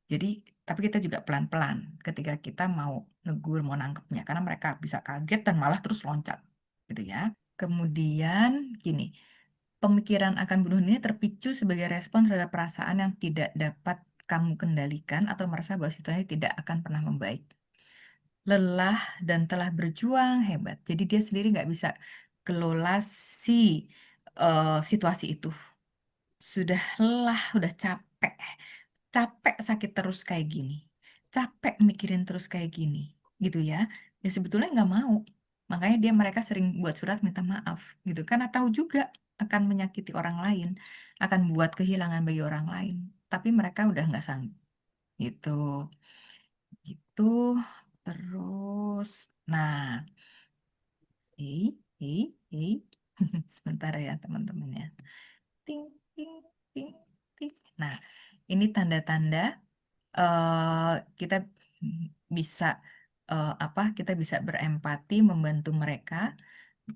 [SPEAKER 2] Jadi, tapi kita juga pelan-pelan ketika kita mau negur, mau nangkepnya. Karena mereka bisa kaget dan malah terus loncat gitu ya. Kemudian gini, pemikiran akan bunuh diri terpicu sebagai respon terhadap perasaan yang tidak dapat kamu kendalikan atau merasa bahwa situasi tidak akan pernah membaik. Lelah dan telah berjuang hebat. Jadi dia sendiri nggak bisa kelola situasi itu. Sudah lelah, udah capek. Capek sakit terus kayak gini. Capek mikirin terus kayak gini. Gitu ya. Ya sebetulnya nggak mau. Makanya mereka sering buat surat minta maaf. Gitu. Karena tahu juga akan menyakiti orang lain. Akan buat kehilangan bagi orang lain. Tapi mereka udah nggak sanggup. Gitu. Gitu. Terus. Nah. Hei. Sebentar ya teman-teman ya. Ting, ting, ting, ting. Nah, ini tanda-tanda eh, kita bisa apa? Kita bisa berempati, membantu mereka.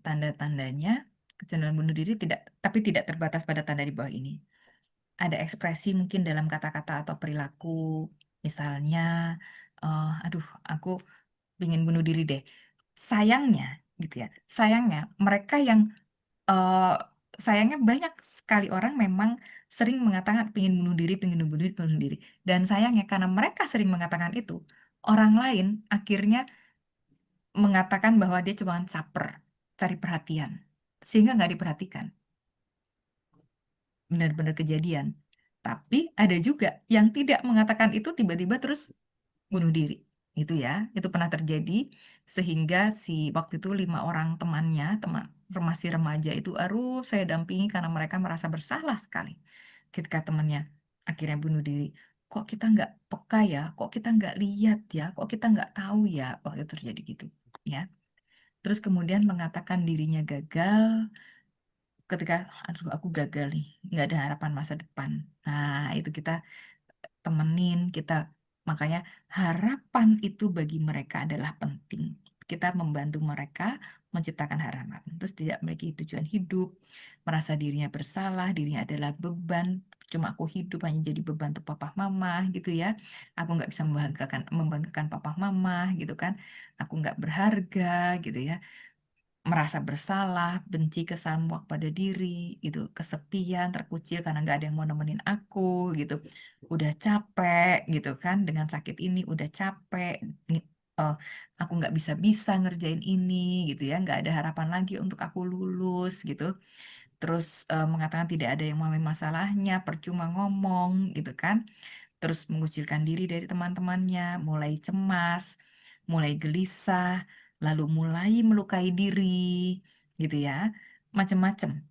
[SPEAKER 2] Tanda-tandanya kecenderungan bunuh diri tidak, tapi tidak terbatas pada tanda di bawah ini. Ada ekspresi mungkin dalam kata-kata atau perilaku, misalnya, aduh, aku ingin bunuh diri deh. Sayangnya, gitu ya. Sayangnya mereka yang eh, sayangnya banyak sekali orang memang sering mengatakan pengen bunuh diri, pengen bunuh diri, bunuh diri. Dan sayangnya karena mereka sering mengatakan itu, orang lain akhirnya mengatakan bahwa dia cuma caper, cari perhatian, sehingga nggak diperhatikan. Benar-benar kejadian. Tapi ada juga yang tidak mengatakan itu tiba-tiba terus bunuh diri. Itu ya, itu pernah terjadi sehingga si waktu itu 5 orang temannya, teman masih remaja itu harus saya dampingi karena mereka merasa bersalah sekali ketika temannya akhirnya bunuh diri. Kok kita nggak peka ya? Kok kita nggak lihat ya? Kok kita nggak tahu ya waktu itu terjadi gitu ya? Terus kemudian mengatakan dirinya gagal ketika aduh aku gagal nih, nggak ada harapan masa depan. Nah, itu kita temenin kita. Makanya harapan itu bagi mereka adalah penting. Kita membantu mereka menciptakan harapan. Terus tidak memiliki tujuan hidup, merasa dirinya bersalah, dirinya adalah beban. Cuma aku hidup hanya jadi beban untuk papa mama gitu ya. Aku nggak bisa membanggakan papa mama gitu kan. Aku nggak berharga gitu ya, merasa bersalah, benci, kesal, muak pada diri, gitu, kesepian, terkucil karena nggak ada yang mau nemenin aku, gitu, udah capek, gitu kan, dengan sakit ini udah capek, eh, aku nggak bisa ngerjain ini, gitu ya, nggak ada harapan lagi untuk aku lulus, gitu, terus mengatakan tidak ada yang memahami masalahnya, percuma ngomong, gitu kan, terus mengucilkan diri dari teman-temannya, mulai cemas, mulai gelisah, lalu mulai melukai diri, gitu ya, macem-macem.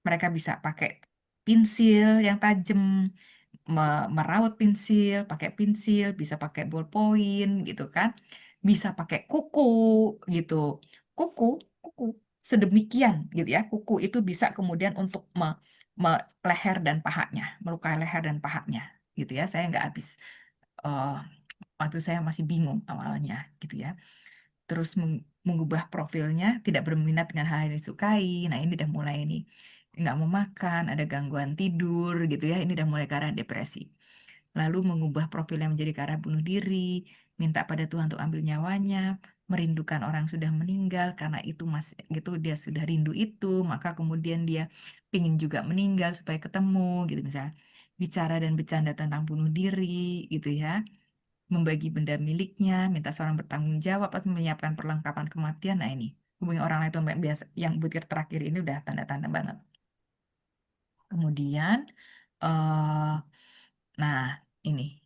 [SPEAKER 2] Mereka bisa pakai pensil yang tajam, meraut pensil, pakai pensil, bisa pakai ballpoint, gitu kan, bisa pakai kuku, gitu, kuku, kuku sedemikian, gitu ya, kuku itu bisa kemudian untuk leher dan pahanya, melukai leher dan pahanya, gitu ya. Saya nggak habis eh, waktu saya masih bingung awalnya, gitu ya. Terus mengubah profilnya, tidak berminat dengan hal yang disukai. Nah, ini udah mulai nih. Nggak mau makan, ada gangguan tidur gitu ya. Ini udah mulai ke arah depresi. Lalu mengubah profilnya menjadi ke arah bunuh diri, minta pada Tuhan untuk ambil nyawanya, merindukan orang sudah meninggal karena itu masih gitu dia sudah rindu itu, maka kemudian dia pingin juga meninggal supaya ketemu gitu misalnya. Bicara dan bercanda tentang bunuh diri gitu ya, membagi benda miliknya, minta seorang bertanggung jawab atau menyiapkan perlengkapan kematian. Nah ini, hubungi orang lain itu biasa yang butir terakhir ini udah tanda-tanda banget. Kemudian, eh nah ini,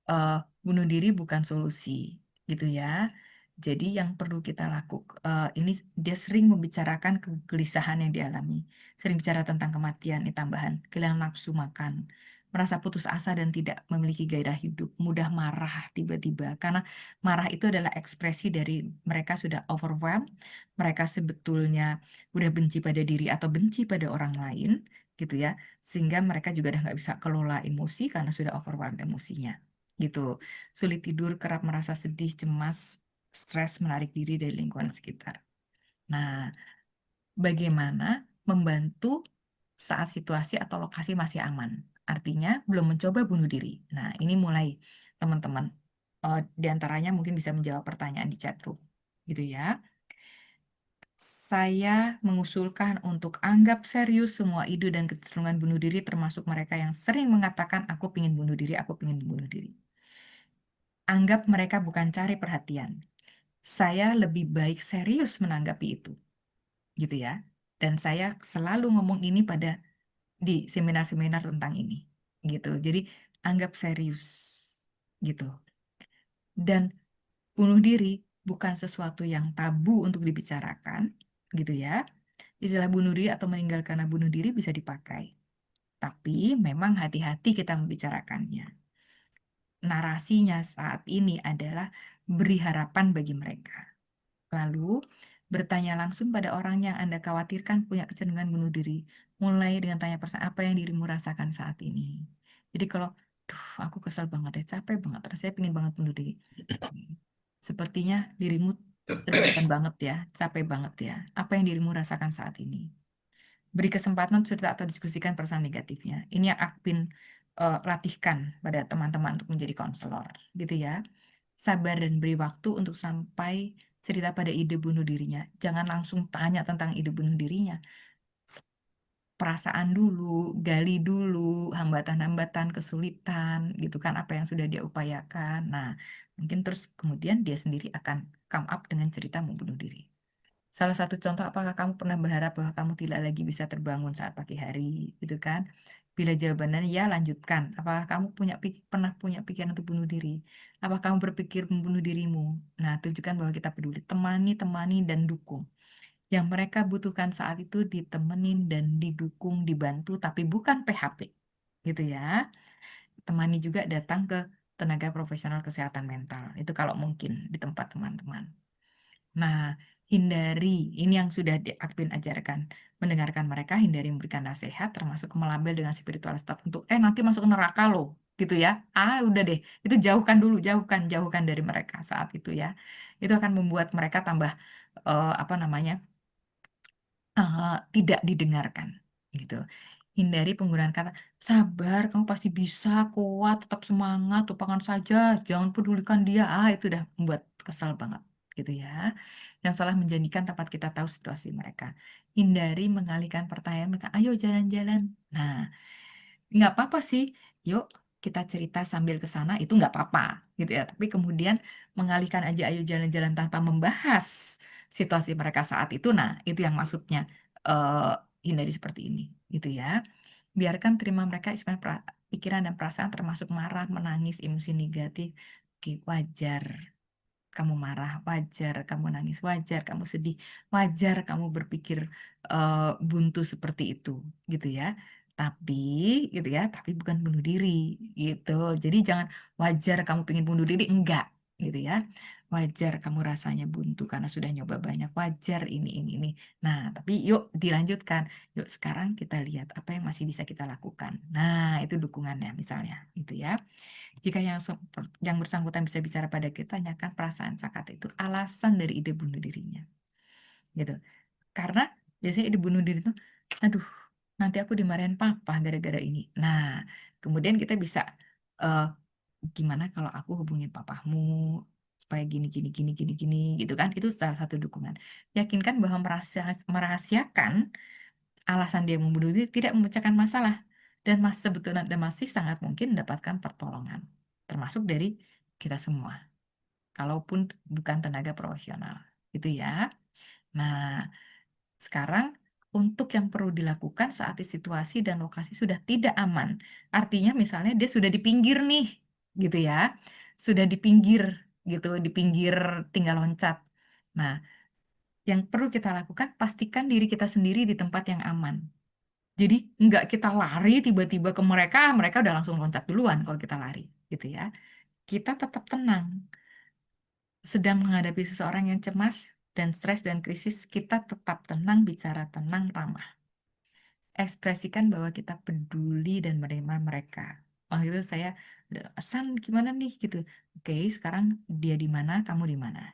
[SPEAKER 2] eh bunuh diri bukan solusi, gitu ya. Jadi yang perlu kita lakukan, ini dia sering membicarakan kegelisahan yang dialami, sering bicara tentang kematian, ini tambahan, kehilangan nafsu makan, merasa putus asa dan tidak memiliki gairah hidup, mudah marah tiba-tiba. Karena marah itu adalah ekspresi dari mereka sudah overwhelmed, mereka sebetulnya udah benci pada diri atau benci pada orang lain, gitu ya. Sehingga mereka juga udah nggak bisa kelola emosi karena sudah overwhelmed emosinya, gitu. Sulit tidur, kerap merasa sedih, cemas, stres, menarik diri dari lingkungan sekitar. Nah, bagaimana membantu saat situasi atau lokasi masih aman? Artinya belum mencoba bunuh diri. Nah, ini mulai teman-teman. Di antaranya mungkin bisa menjawab pertanyaan di chat room, gitu ya. Saya mengusulkan untuk anggap serius semua ide dan kecenderungan bunuh diri, termasuk mereka yang sering mengatakan aku ingin bunuh diri, aku ingin bunuh diri. Anggap mereka bukan cari perhatian. Saya lebih baik serius menanggapi itu, gitu ya. Dan saya selalu ngomong ini di seminar-seminar tentang ini, gitu. Jadi anggap serius, gitu. Dan bunuh diri bukan sesuatu yang tabu untuk dibicarakan, gitu ya. Istilah bunuh diri atau meninggal karena bunuh diri bisa dipakai. Tapi memang hati-hati kita membicarakannya. Narasinya saat ini adalah beri harapan bagi mereka. Lalu, bertanya langsung pada orang yang Anda khawatirkan punya kecenderungan bunuh diri. Mulai dengan tanya persen apa yang dirimu rasakan saat ini. Jadi kalau, duh, aku kesel banget ya, capek banget, rasanya pengen banget bunuh diri. Sepertinya dirimu tertekan banget ya, capek banget ya. Apa yang dirimu rasakan saat ini? Beri kesempatan cerita atau diskusikan perasaan negatifnya. Ini yang Akpin latihkan pada teman-teman untuk menjadi konselor, gitu ya. Sabar dan beri waktu untuk sampai cerita pada ide bunuh dirinya. Jangan langsung tanya tentang ide bunuh dirinya. Perasaan dulu, gali dulu, hambatan-hambatan, kesulitan, gitu kan, apa yang sudah dia upayakan. Nah, mungkin terus kemudian dia sendiri akan come up dengan cerita mau bunuh diri. Salah satu contoh, apakah kamu pernah berharap bahwa kamu tidak lagi bisa terbangun saat pagi hari, gitu kan? Bila jawabannya ya, lanjutkan. Apakah kamu pernah punya pikiran untuk bunuh diri? Apakah kamu berpikir membunuh dirimu? Nah, tunjukkan bahwa kita peduli. Temani, dan dukung. Yang mereka butuhkan saat itu ditemenin dan didukung, dibantu, tapi bukan PHP, gitu ya. Temani juga datang ke tenaga profesional kesehatan mental. Itu kalau mungkin di tempat teman-teman. Nah, hindari, ini yang sudah Akpin ajarkan, mendengarkan mereka, hindari memberikan nasihat, termasuk melabel dengan spiritualitas tertentu. Nanti masuk neraka loh, gitu ya. Udah deh, itu jauhkan dari mereka saat itu ya. Itu akan membuat mereka tambah, apa namanya, tidak didengarkan, gitu. Hindari penggunaan kata, sabar, kamu pasti bisa, kuat, tetap semangat, lupakan saja, jangan pedulikan dia. Itu udah membuat kesal banget, gitu ya. Yang salah menjanjikan tempat kita tahu situasi mereka. Hindari mengalihkan pertanyaan mereka, ayo jalan-jalan. Nah, nggak apa-apa sih, yuk kita cerita sambil ke sana, itu nggak apa-apa, gitu ya. Tapi kemudian mengalihkan aja, ayo jalan-jalan tanpa membahas situasi mereka saat itu, nah itu yang maksudnya eh, hindari seperti ini, gitu ya. Biarkan terima mereka pikiran dan perasaan termasuk marah, menangis, emosi negatif. Oke, wajar kamu marah, wajar kamu nangis, wajar kamu sedih, wajar kamu berpikir buntu seperti itu, gitu ya. Tapi, gitu ya, tapi bukan bunuh diri, gitu. Jadi jangan wajar kamu pengen bunuh diri, enggak, gitu ya. Wajar kamu rasanya buntu karena sudah nyoba banyak, wajar ini. Nah, tapi yuk dilanjutkan. Yuk sekarang kita lihat apa yang masih bisa kita lakukan. Nah, itu dukungannya misalnya, gitu ya. Jika yang bersangkutan bisa bicara pada kita, tanyakan perasaan saat itu, alasan dari ide bunuh dirinya. Gitu. Karena biasanya ide bunuh diri itu, aduh, nanti aku dimarahin papa gara-gara ini. Nah, kemudian kita bisa, eh, gimana kalau aku hubungin papamu supaya gini, gitu kan? Itu salah satu dukungan. Yakinkan bahwa merahasiakan alasan dia membunuh diri tidak memecahkan masalah dan sebetulnya dan masih sangat mungkin mendapatkan pertolongan, termasuk dari kita semua, kalaupun bukan tenaga profesional, gitu ya. Nah, sekarang untuk yang perlu dilakukan saat situasi dan lokasi sudah tidak aman, artinya misalnya dia sudah di pinggir nih, gitu ya, sudah di pinggir, gitu, di pinggir tinggal loncat. Nah, yang perlu kita lakukan, pastikan diri kita sendiri di tempat yang aman. Jadi nggak kita lari tiba-tiba ke mereka, mereka udah langsung loncat duluan kalau kita lari, gitu ya. Kita tetap tenang. Sedang menghadapi seseorang yang cemas dan stres dan krisis, kita tetap tenang, bicara tenang, ramah. Ekspresikan bahwa kita peduli dan menerima mereka. Waktu itu saya, San gimana nih gitu. Oke, sekarang dia di mana, kamu di mana?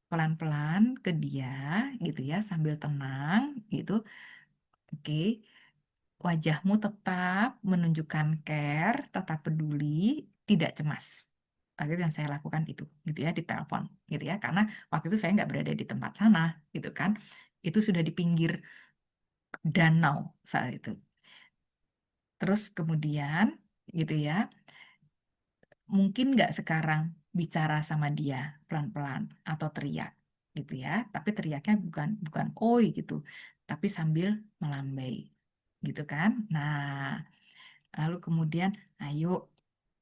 [SPEAKER 2] Pelan-pelan ke dia gitu ya, sambil tenang gitu. Oke, wajahmu tetap menunjukkan care, tetap peduli, tidak cemas. Waktu itu yang saya lakukan itu, gitu ya, di telepon, gitu ya. Karena waktu itu saya nggak berada di tempat sana, gitu kan. Itu sudah di pinggir danau saat itu. Terus kemudian, gitu ya, mungkin nggak sekarang bicara sama dia pelan-pelan atau teriak, gitu ya. Tapi teriaknya bukan bukan oi gitu, tapi sambil melambai, gitu kan. Nah, lalu kemudian, ayo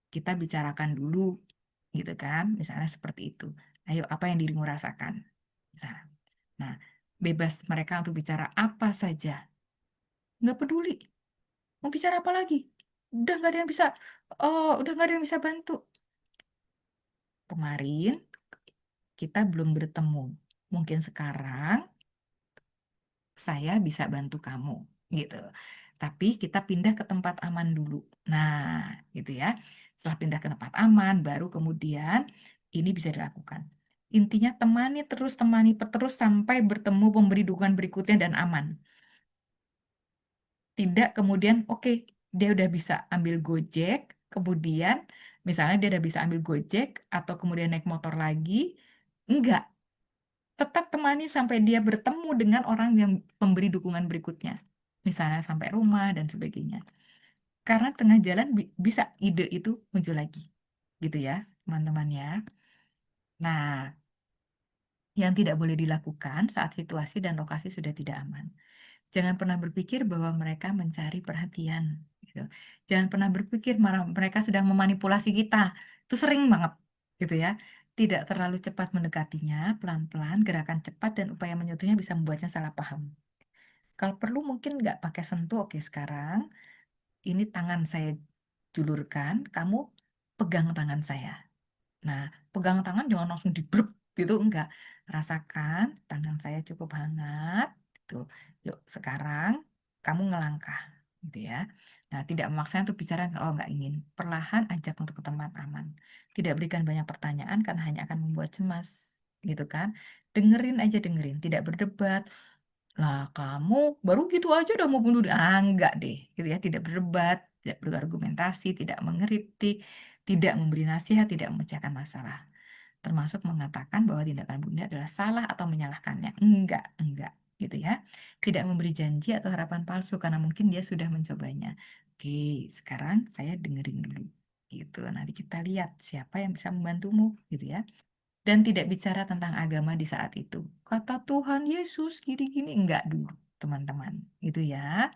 [SPEAKER 2] kita bicarakan dulu, gitu kan. Misalnya seperti itu. Ayo, apa yang dirimu rasakan? Misalnya. Nah, bebas mereka untuk bicara apa saja. Nggak peduli. Mau bicara apa lagi? Udah nggak ada yang bisa, udah nggak ada yang bisa bantu. Kemarin kita belum bertemu. Mungkin sekarang saya bisa bantu kamu, gitu. Tapi kita pindah ke tempat aman dulu. Nah, gitu ya. Setelah pindah ke tempat aman, baru kemudian ini bisa dilakukan. Intinya temani terus sampai bertemu pemberi dukungan berikutnya dan aman. Tidak kemudian, oke, dia udah bisa ambil Gojek, kemudian misalnya dia udah bisa ambil Gojek atau kemudian naik motor lagi. Enggak, tetap temani sampai dia bertemu dengan orang yang pemberi dukungan berikutnya. Misalnya sampai rumah dan sebagainya. Karena tengah jalan bisa ide itu muncul lagi. Gitu ya, teman-teman ya. Nah, yang tidak boleh dilakukan saat situasi dan lokasi sudah tidak aman. Jangan pernah berpikir bahwa mereka mencari perhatian. Gitu. Jangan pernah berpikir mereka sedang memanipulasi kita. Itu sering banget, gitu ya. Tidak terlalu cepat mendekatinya, pelan-pelan, gerakan cepat dan upaya menyentuhnya bisa membuatnya salah paham. Kalau perlu mungkin nggak pakai sentuh, oke sekarang ini tangan saya julurkan, kamu pegang tangan saya. Nah, pegang tangan jangan langsung dibruk gitu, enggak. Rasakan tangan saya cukup hangat, gitu. Yuk, sekarang kamu ngelangkah, gitu ya. Nah, tidak memaksa untuk bicara kalau nggak ingin. Perlahan ajak untuk ke tempat aman. Tidak berikan banyak pertanyaan karena hanya akan membuat cemas, gitu kan. Dengerin aja dengerin, tidak berdebat. Lah, kamu baru gitu aja udah mau bunuh diri. Ah, enggak deh, gitu ya. Tidak berdebat, tidak berargumentasi, tidak mengkritik, tidak memberi nasihat, tidak memecahkan masalah. Termasuk mengatakan bahwa tindakan Bunda adalah salah atau menyalahkannya. Enggak, gitu ya. Tidak memberi janji atau harapan palsu karena mungkin dia sudah mencobanya. Oke, sekarang saya dengerin dulu. Gitu. Nanti kita lihat siapa yang bisa membantumu, gitu ya. Dan tidak bicara tentang agama di saat itu. Kata Tuhan Yesus gini-gini enggak dulu, teman-teman. Gitu ya.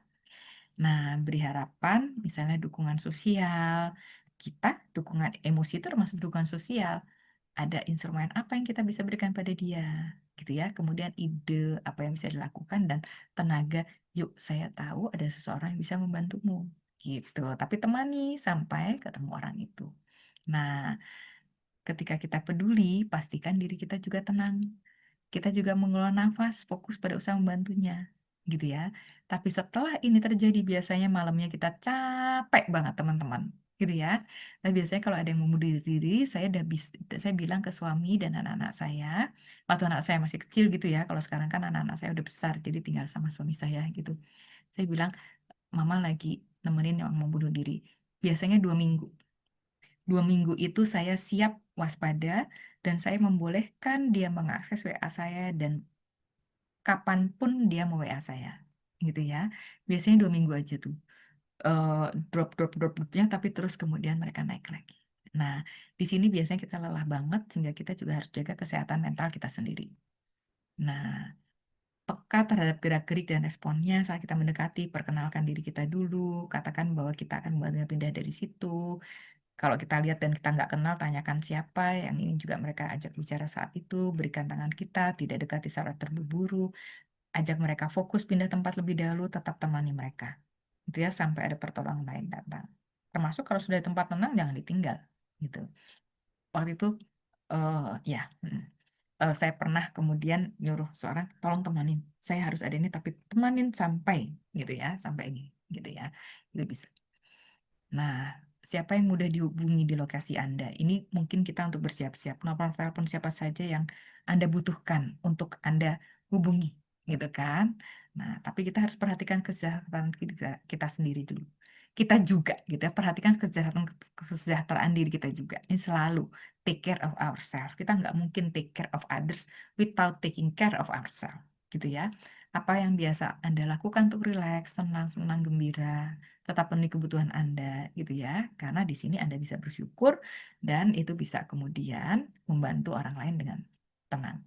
[SPEAKER 2] Nah, beri harapan, misalnya dukungan sosial. Kita, dukungan emosi itu termasuk dukungan sosial. Ada instrumen apa yang kita bisa berikan pada dia, gitu ya. Kemudian ide apa yang bisa dilakukan dan tenaga, yuk saya tahu ada seseorang yang bisa membantumu, gitu. Tapi temani sampai ketemu orang itu. Nah, ketika kita peduli, pastikan diri kita juga tenang. Kita juga mengelola nafas, fokus pada usaha membantunya, gitu ya. Tapi setelah ini terjadi, biasanya malamnya kita capek banget, teman-teman, gitu ya. Nah, biasanya kalau ada yang mau bunuh diri, saya bilang ke suami dan anak-anak saya, waktu anak saya masih kecil gitu ya. Kalau sekarang kan anak-anak saya udah besar, jadi tinggal sama suami saya gitu. Saya bilang, Mama lagi nemenin yang mau bunuh diri. Biasanya 2 minggu. 2 minggu itu saya siap waspada dan saya membolehkan dia mengakses WA saya dan kapanpun dia mau WA saya, gitu ya. Biasanya 2 minggu aja tuh. Eh, dropnya, tapi terus kemudian mereka naik lagi. Nah, di sini biasanya kita lelah banget sehingga kita juga harus jaga kesehatan mental kita sendiri. Nah, peka terhadap gerak-gerik dan responnya saat kita mendekati, perkenalkan diri kita dulu, katakan bahwa kita akan membantu pindah dari situ. Kalau kita lihat dan kita nggak kenal, tanyakan siapa yang ini juga mereka ajak bicara saat itu, berikan tangan kita, tidak dekati secara terburu-buru. ajak mereka fokus pindah tempat lebih dahulu, tetap temani mereka. Gitu ya, sampai ada pertolongan lain datang. Termasuk kalau sudah di tempat tenang, jangan ditinggal. Gitu. Waktu itu, ya, saya pernah kemudian nyuruh seorang, tolong temanin. Saya harus ada ini, tapi temanin sampai, gitu ya, sampai ini, gitu ya. Itu bisa. Nah, siapa yang mudah dihubungi di lokasi Anda? Ini mungkin kita untuk bersiap-siap. Nomor telepon siapa saja yang Anda butuhkan untuk Anda hubungi, gitu kan? Nah, tapi kita harus perhatikan kesejahteraan kita sendiri dulu. Kita juga, gitu ya, perhatikan kesejahteraan diri kita juga. Ini selalu take care of ourselves. Kita nggak mungkin take care of others without taking care of ourselves, gitu ya. Apa yang biasa Anda lakukan untuk rileks, tenang, senang, gembira, tetap penuhi kebutuhan Anda gitu ya. Karena di sini Anda bisa bersyukur dan itu bisa kemudian membantu orang lain dengan tenang,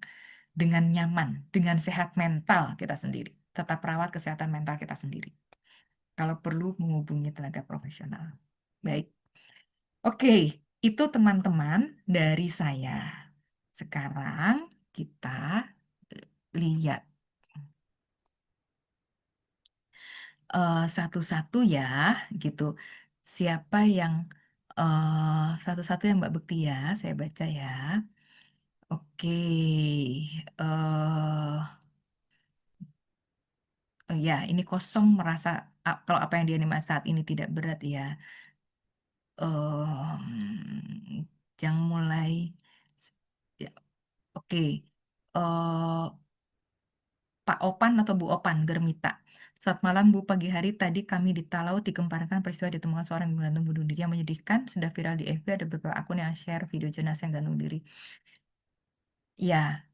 [SPEAKER 2] dengan nyaman, dengan sehat mental kita sendiri. Tetap rawat kesehatan mental kita sendiri. Kalau perlu menghubungi tenaga profesional. Baik. Oke, itu teman-teman dari saya. Sekarang kita lihat satu-satu ya, gitu. Siapa yang satu-satu yang Mbak Bekti ya, saya baca ya. Oke, ya ini kosong merasa kalau apa yang dianima saat ini tidak berat ya. Yang mulai, ya, oke. eh Pak Opan atau Bu Opan, Germita. Saat malam Bu, pagi hari tadi kami di Talaut digemparkan peristiwa ditemukan seorang yang menggantung bunuh diri yang menyedihkan. Sudah viral di FB, ada beberapa akun yang share video jenazah yang gantung diri. Ya,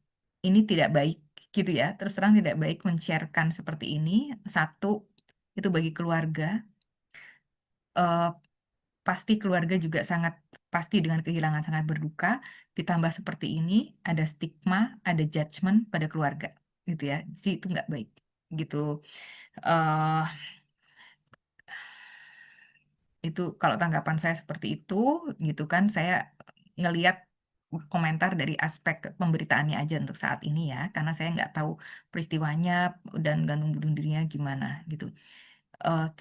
[SPEAKER 2] ini tidak baik gitu ya. Terus terang tidak baik men-sharekan seperti ini. Satu, itu bagi keluarga. eh, Pasti keluarga juga sangat, pasti dengan kehilangan sangat berduka. Ditambah seperti ini, ada stigma, ada judgement pada keluarga gitu ya. Jadi itu nggak baik gitu. eh itu kalau tanggapan saya seperti itu gitu kan, saya ngelihat komentar dari aspek pemberitaannya aja untuk saat ini ya, karena saya nggak tahu peristiwanya dan gantung bunuh dirinya gimana gitu.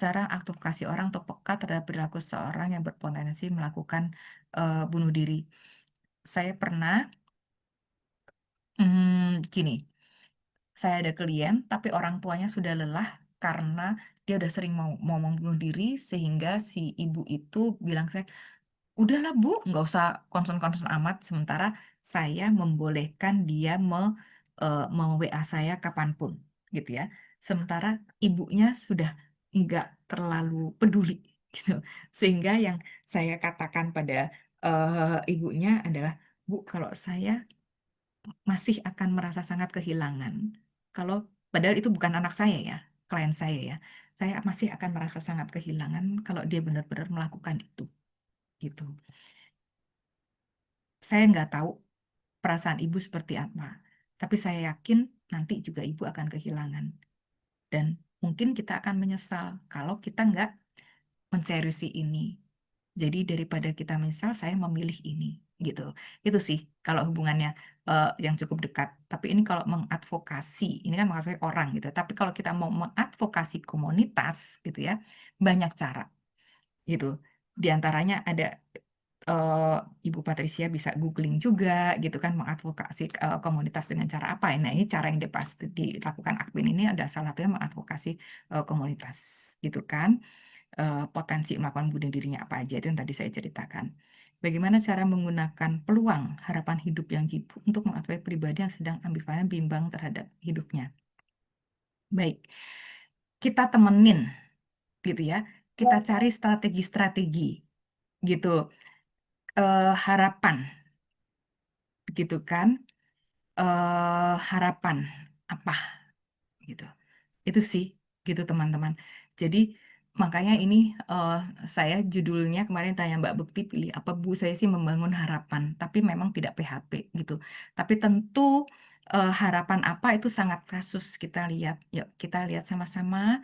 [SPEAKER 2] Cara advokasi orang untuk peka terhadap perilaku seorang yang berpotensi melakukan bunuh diri. Saya pernah gini, saya ada klien tapi orang tuanya sudah lelah karena dia udah sering mau membunuh diri sehingga si ibu itu bilang saya, udahlah Bu, nggak usah concern-concern amat. Sementara saya membolehkan dia WA saya kapanpun, gitu ya. Sementara ibunya sudah nggak terlalu peduli, gitu. Sehingga yang saya katakan pada ibunya adalah, Bu, kalau saya masih akan merasa sangat kehilangan. Kalau padahal itu bukan anak saya ya, klien saya ya. Saya masih akan merasa sangat kehilangan kalau dia benar-benar melakukan itu, gitu. Saya nggak tahu perasaan ibu seperti apa, tapi saya yakin nanti juga ibu akan kehilangan. Dan mungkin kita akan menyesal kalau kita nggak menseriusi ini. Jadi daripada kita menyesal, saya memilih ini, gitu. Itu sih kalau hubungannya yang cukup dekat. Tapi ini kalau mengadvokasi, ini kan mengadvokasi orang gitu. Tapi kalau kita mau mengadvokasi komunitas, gitu ya, banyak cara, gitu. Di antaranya ada eh, Ibu Patricia bisa googling juga gitu kan, mengadvokasi komunitas dengan cara apa. Nah, ini cara yang dilakukan Akbin ini ada salah satunya mengadvokasi komunitas gitu kan. Potensi melakukan bunuh dirinya apa aja itu yang tadi saya ceritakan. Bagaimana cara menggunakan peluang harapan hidup yang jitu untuk mengadvokasi pribadi yang sedang ambivalen bimbang terhadap hidupnya. Baik, kita temenin gitu ya. Kita cari strategi-strategi gitu. Harapan gitu kan, harapan apa gitu. Itu sih gitu teman-teman. Jadi makanya ini eh, saya judulnya kemarin tanya Mbak Bekti pilih apa Bu, saya sih membangun harapan, tapi memang tidak PHP gitu. Tapi tentu harapan apa itu sangat kasus, kita lihat. Yuk kita lihat sama-sama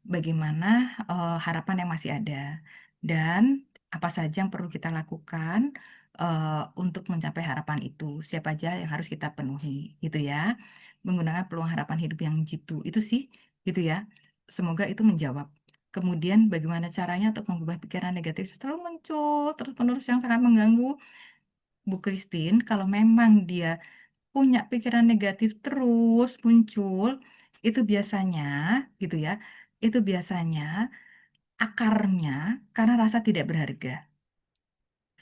[SPEAKER 2] bagaimana harapan yang masih ada dan apa saja yang perlu kita lakukan untuk mencapai harapan itu. Siapa aja yang harus kita penuhi, gitu ya. Menggunakan peluang harapan hidup yang jitu. Itu sih, gitu ya. Semoga itu menjawab. Kemudian bagaimana caranya untuk mengubah pikiran negatif selalu muncul terus-menerus yang sangat mengganggu. Bu Christine, kalau memang dia punya pikiran negatif terus muncul, itu biasanya, gitu ya, itu biasanya akarnya karena rasa tidak berharga.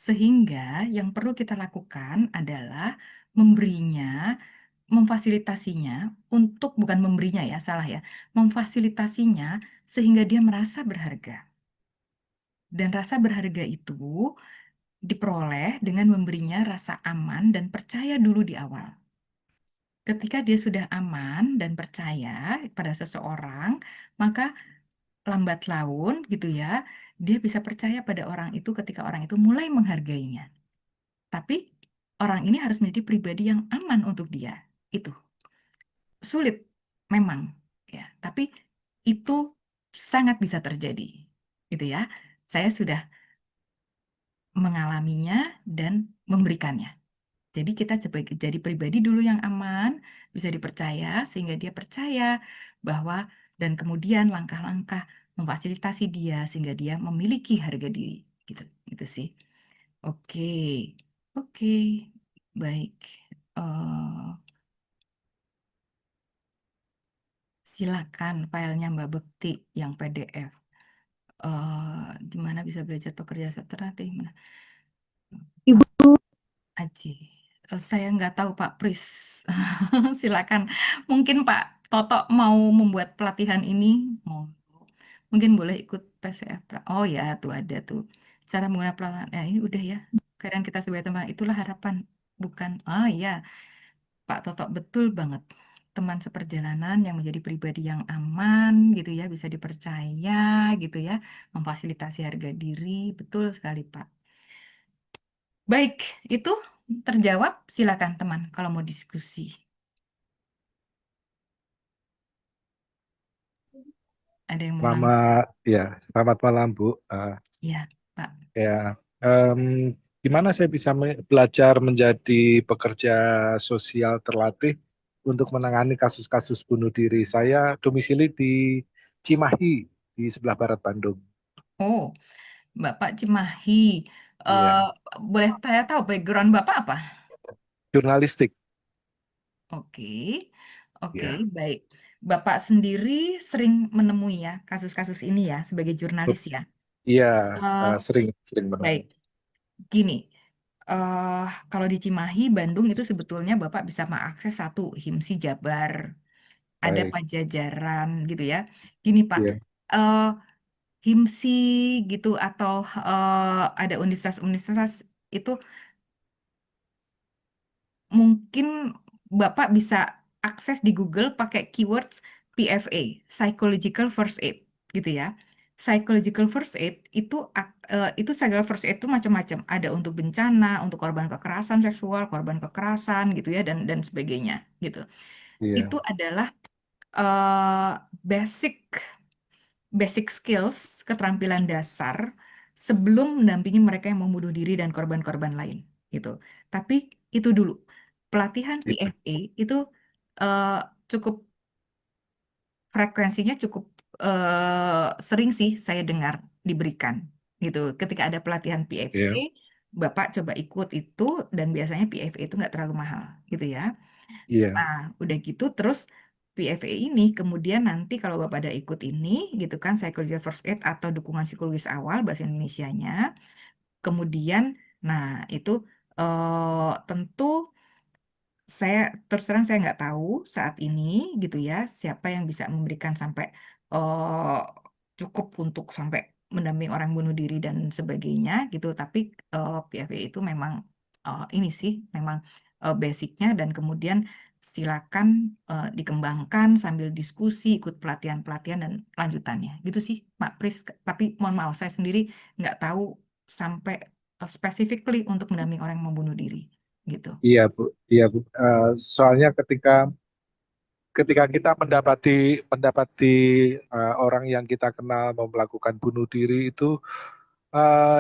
[SPEAKER 2] Sehingga yang perlu kita lakukan adalah memberinya, memfasilitasinya untuk, bukan memberinya ya, salah ya, memfasilitasinya sehingga dia merasa berharga. Dan rasa berharga itu diperoleh dengan memberinya rasa aman dan percaya dulu di awal. Ketika dia sudah aman dan percaya pada seseorang, maka lambat laun gitu ya, dia bisa percaya pada orang itu ketika orang itu mulai menghargainya. Tapi orang ini harus menjadi pribadi yang aman untuk dia. Itu sulit memang ya, tapi itu sangat bisa terjadi. Gitu ya. Saya sudah mengalaminya dan memberikannya. Jadi kita sebagai jadi pribadi dulu yang aman, bisa dipercaya sehingga dia percaya bahwa dan kemudian langkah-langkah memfasilitasi dia sehingga dia memiliki harga diri gitu. Gitu sih. Oke. Oke. Baik. Eh, silakan filenya Mbak Bekti yang PDF. Di mana bisa belajar pekerja alternatif? Mana? Pak
[SPEAKER 3] Ibu,
[SPEAKER 2] Aji. Saya nggak tahu Pak Pris. Silakan. Mungkin Pak Toto mau membuat pelatihan ini. Mau. Mungkin boleh ikut PCF. Oh ya, tuh ada tuh. Cara menggunakan pelatihan. Ya, ini udah ya. Kadang kita sebagai teman, itulah harapan. Bukan. Oh iya, Pak Toto betul banget. Teman seperjalanan yang menjadi pribadi yang aman gitu ya, bisa dipercaya gitu ya, memfasilitasi harga diri. Betul sekali Pak. Baik, itu terjawab. Silakan teman kalau mau diskusi. Ada yang mau nanya?
[SPEAKER 5] Selamat malam Bu.
[SPEAKER 2] Ya, Pak.
[SPEAKER 5] Ya, em, gimana saya bisa belajar menjadi pekerja sosial terlatih untuk menangani kasus-kasus bunuh diri? Saya domisili di Cimahi, di sebelah barat Bandung.
[SPEAKER 2] Oh, Bapak Cimahi. Eh,
[SPEAKER 5] Iya,
[SPEAKER 2] boleh saya tahu background Bapak apa?
[SPEAKER 5] jurnalistik.
[SPEAKER 2] Oke, oke,
[SPEAKER 5] Ya,
[SPEAKER 2] baik. Bapak sendiri sering menemui ya kasus-kasus ini ya sebagai jurnalis ya.
[SPEAKER 5] iya,
[SPEAKER 2] Eh,
[SPEAKER 5] sering sering
[SPEAKER 2] baik,
[SPEAKER 5] menemui.
[SPEAKER 2] gini. eh kalau di Cimahi, Bandung itu sebetulnya Bapak bisa mengakses satu HIMSI Jabar, ada
[SPEAKER 5] Baik,
[SPEAKER 2] Pajajaran gitu ya. Gini Pak,
[SPEAKER 5] iya,
[SPEAKER 2] eh HIMSI gitu atau ada universitas-universitas itu mungkin Bapak bisa akses di Google pakai keywords PFA, Psychological First Aid, gitu ya. Psychological First Aid itu psychological first aid itu macam-macam. Ada untuk bencana, untuk korban kekerasan seksual, korban kekerasan gitu ya dan sebagainya gitu. Itu
[SPEAKER 5] iya,
[SPEAKER 2] adalah eh, basic basic skills, keterampilan dasar sebelum mendampingi mereka yang mau bunuh diri dan korban-korban lain gitu. Tapi itu dulu. Pelatihan
[SPEAKER 5] iya,
[SPEAKER 2] PFA itu eh, cukup frekuensinya cukup sering sih saya dengar diberikan gitu. Ketika ada pelatihan PFA,
[SPEAKER 5] iya,
[SPEAKER 2] Bapak coba ikut itu dan biasanya PFA itu nggak terlalu mahal gitu ya.
[SPEAKER 5] iya,
[SPEAKER 2] Nah, udah gitu terus PFA ini kemudian nanti kalau Bapak ada ikut ini gitu kan psychological first aid atau dukungan psikologis awal bahasa Indonesianya. Kemudian nah itu tentu saya terus terang saya nggak tahu saat ini gitu ya siapa yang bisa memberikan sampai eh, cukup untuk sampai mendampingi orang bunuh diri dan sebagainya gitu. Tapi PFA itu memang ini sih memang basicnya dan kemudian silakan dikembangkan sambil diskusi ikut pelatihan-pelatihan dan lanjutannya gitu sih Pak Pris. Tapi mohon maaf saya sendiri nggak tahu sampai specifically untuk mendampingi orang yang membunuh diri gitu.
[SPEAKER 5] iya Bu, iya Bu. Soalnya ketika ketika kita mendapati orang yang kita kenal mau melakukan bunuh diri itu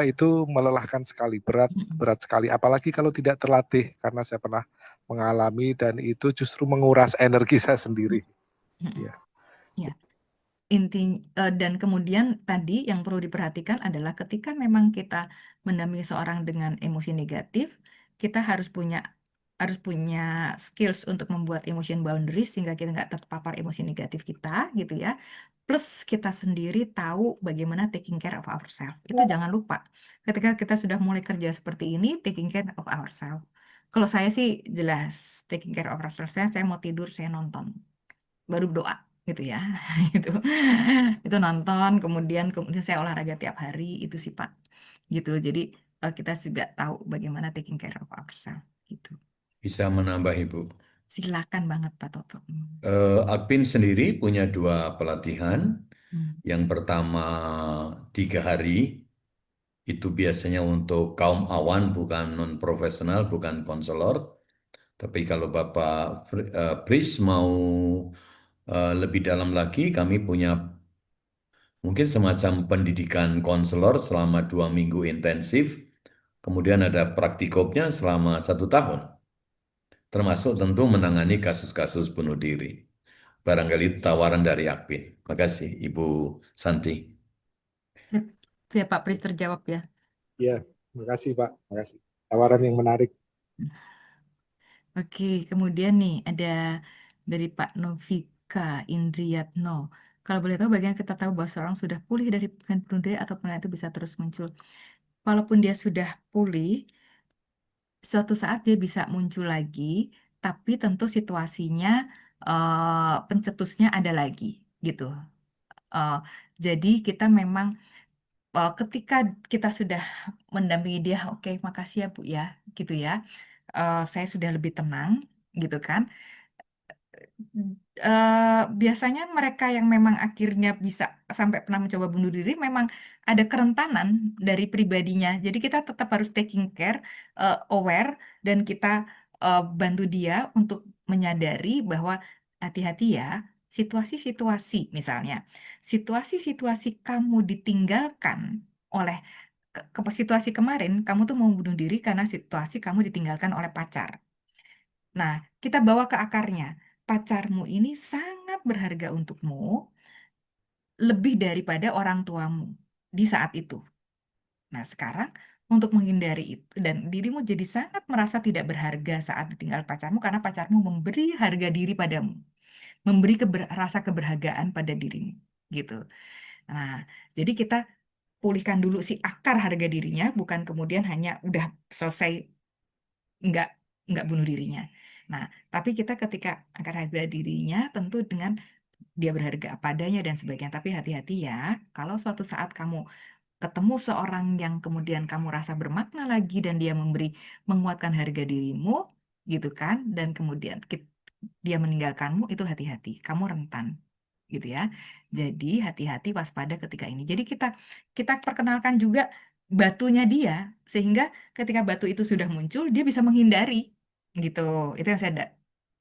[SPEAKER 5] Itu melelahkan sekali, berat sekali. Apalagi kalau tidak terlatih, karena saya pernah mengalami dan itu justru menguras energi saya sendiri. Ya.
[SPEAKER 2] Ya. Dan kemudian tadi yang perlu diperhatikan adalah ketika memang kita mendampingi seorang dengan emosi negatif, kita harus punya skills untuk membuat emotion boundaries sehingga kita nggak terpapar emosi negatif kita gitu ya. Plus kita sendiri tahu bagaimana taking care of ourselves. Itu jangan lupa. Ketika kita sudah mulai kerja seperti ini, taking care of ourselves. Kalau saya sih jelas taking care of ourselves. Saya mau tidur, saya nonton, baru doa gitu ya. Itu itu nonton, kemudian saya olahraga tiap hari itu sih Pak. Gitu. Jadi kita juga tahu bagaimana taking care of ourselves gitu.
[SPEAKER 4] Bisa menambah Ibu.
[SPEAKER 2] Silakan banget Pak Toto.
[SPEAKER 4] Akpin sendiri punya 2 pelatihan.
[SPEAKER 2] Hmm.
[SPEAKER 4] Yang pertama 3 hari, itu biasanya untuk kaum awan, bukan non-profesional, bukan konselor. Tapi kalau Bapak Pris mau lebih dalam lagi, kami punya mungkin semacam pendidikan konselor selama 2 minggu intensif. Kemudian ada praktikumnya selama 1 tahun. Termasuk tentu menangani kasus-kasus bunuh diri. Barangkali tawaran dari Akpin. Makasih Ibu Santi.
[SPEAKER 2] Siap Pak Pris terjawab ya.
[SPEAKER 5] Ya, makasih Pak, makasih. Tawaran yang menarik.
[SPEAKER 2] Oke, kemudian nih ada dari Pak Novika Indriyatno. Kalau boleh tahu, bagaimana kita tahu bahwa seorang sudah pulih dari bunuh diri atau pernah itu bisa terus muncul? Walaupun dia sudah pulih, suatu saat dia bisa muncul lagi, tapi tentu situasinya pencetusnya ada lagi, gitu. Eh, jadi kita memang ketika kita sudah mendampingi dia, oke, makasih ya Bu ya, gitu ya. Saya sudah lebih tenang, gitu kan. Biasanya mereka yang memang akhirnya bisa sampai pernah mencoba bunuh diri memang ada kerentanan dari pribadinya. Jadi kita tetap harus taking care, aware, dan kita bantu dia untuk menyadari bahwa hati-hati ya, situasi-situasi misalnya, situasi-situasi kamu ditinggalkan oleh situasi kemarin, kamu tuh mau bunuh diri karena situasi kamu ditinggalkan oleh pacar. Nah, kita bawa ke akarnya. Pacarmu ini sangat berharga untukmu, lebih daripada orang tuamu di saat itu. Nah, sekarang untuk menghindari itu dan dirimu jadi sangat merasa tidak berharga saat ditinggal pacarmu karena pacarmu memberi harga diri padamu, memberi rasa keberhargaan pada dirimu, gitu. Nah, jadi kita pulihkan dulu si akar harga dirinya, bukan kemudian hanya udah selesai nggak nggak bunuh dirinya. Nah, tapi kita ketika akar harga dirinya tentu dengan dia berharga apa adanya dan sebagainya. Tapi hati-hati ya, kalau suatu saat kamu ketemu seorang yang kemudian kamu rasa bermakna lagi dan dia menguatkan harga dirimu, gitu kan, dan kemudian dia meninggalkanmu, itu hati-hati, kamu rentan, gitu ya. Jadi hati-hati, waspada ketika ini. Jadi kita perkenalkan juga batunya dia, sehingga ketika batu itu sudah muncul, dia bisa menghindari, gitu. Itu yang saya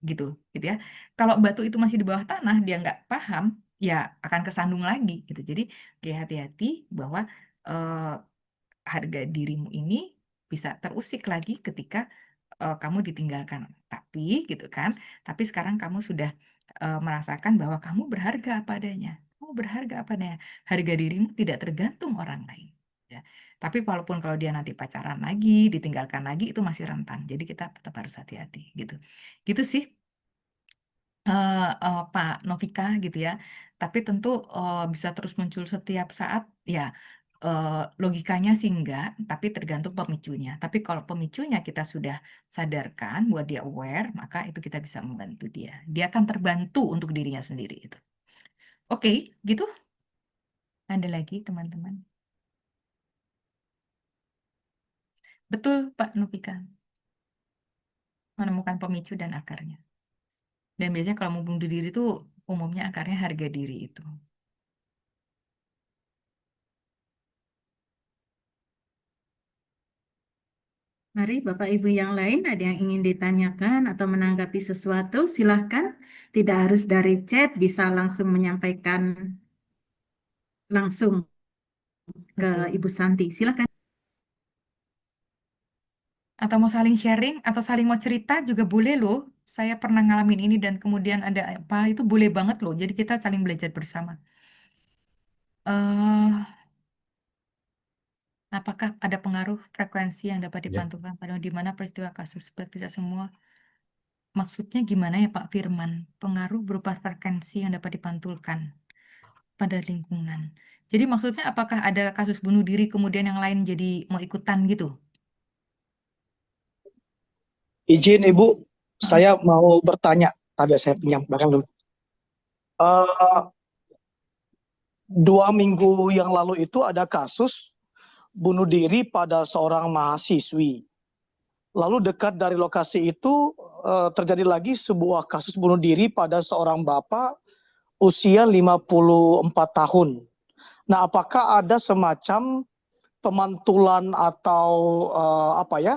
[SPEAKER 2] gitu ya. Kalau batu itu masih di bawah tanah, dia nggak paham, ya akan kesandung lagi, gitu. Jadi kayak hati-hati bahwa eh, harga dirimu ini bisa terusik lagi ketika kamu ditinggalkan. Tapi gitu kan, tapi sekarang kamu sudah merasakan bahwa kamu berharga apa adanya. Kamu berharga apa adanya. Harga dirimu tidak tergantung orang lain. Ya. Tapi walaupun kalau dia nanti pacaran lagi, ditinggalkan lagi, itu masih rentan. Jadi kita tetap harus hati-hati gitu. Gitu sih Pak Novika gitu ya. Tapi tentu bisa terus muncul setiap saat ya, logikanya sih enggak, tapi tergantung pemicunya. Tapi kalau pemicunya kita sudah sadarkan buat dia aware, maka itu kita bisa membantu dia. Dia akan terbantu untuk dirinya sendiri itu. Oke, gitu. Ada lagi teman-teman? Betul Pak Novika, menemukan pemicu dan akarnya. Dan biasanya kalau mau bunuh diri itu umumnya akarnya harga diri itu.
[SPEAKER 1] Mari Bapak Ibu yang lain ada yang ingin ditanyakan atau menanggapi sesuatu, silahkan. Tidak harus dari chat, bisa langsung menyampaikan langsung ke
[SPEAKER 2] betul.
[SPEAKER 1] Ibu Santi. Silakan.
[SPEAKER 2] Atau mau saling sharing atau saling mau cerita juga boleh loh. Saya pernah ngalamin ini dan kemudian ada apa, itu boleh banget loh. Jadi kita saling belajar bersama. eh Apakah ada pengaruh frekuensi yang dapat
[SPEAKER 4] Ya.
[SPEAKER 2] dipantulkan pada di mana peristiwa kasus seperti tidak semua? Maksudnya gimana ya Pak Firman? Pengaruh berupa frekuensi yang dapat dipantulkan pada lingkungan. Jadi maksudnya apakah ada kasus bunuh diri kemudian yang lain jadi mau ikutan gitu?
[SPEAKER 6] Izin Ibu,
[SPEAKER 2] Heeh.
[SPEAKER 6] saya mau bertanya. Tapi saya pinjam belakang dulu. Eh, 2 minggu yang lalu itu ada kasus bunuh diri pada seorang mahasiswi. Lalu dekat dari lokasi itu terjadi lagi sebuah kasus bunuh diri pada seorang bapak usia 54 tahun. Nah, apakah ada semacam pemantulan atau apa ya?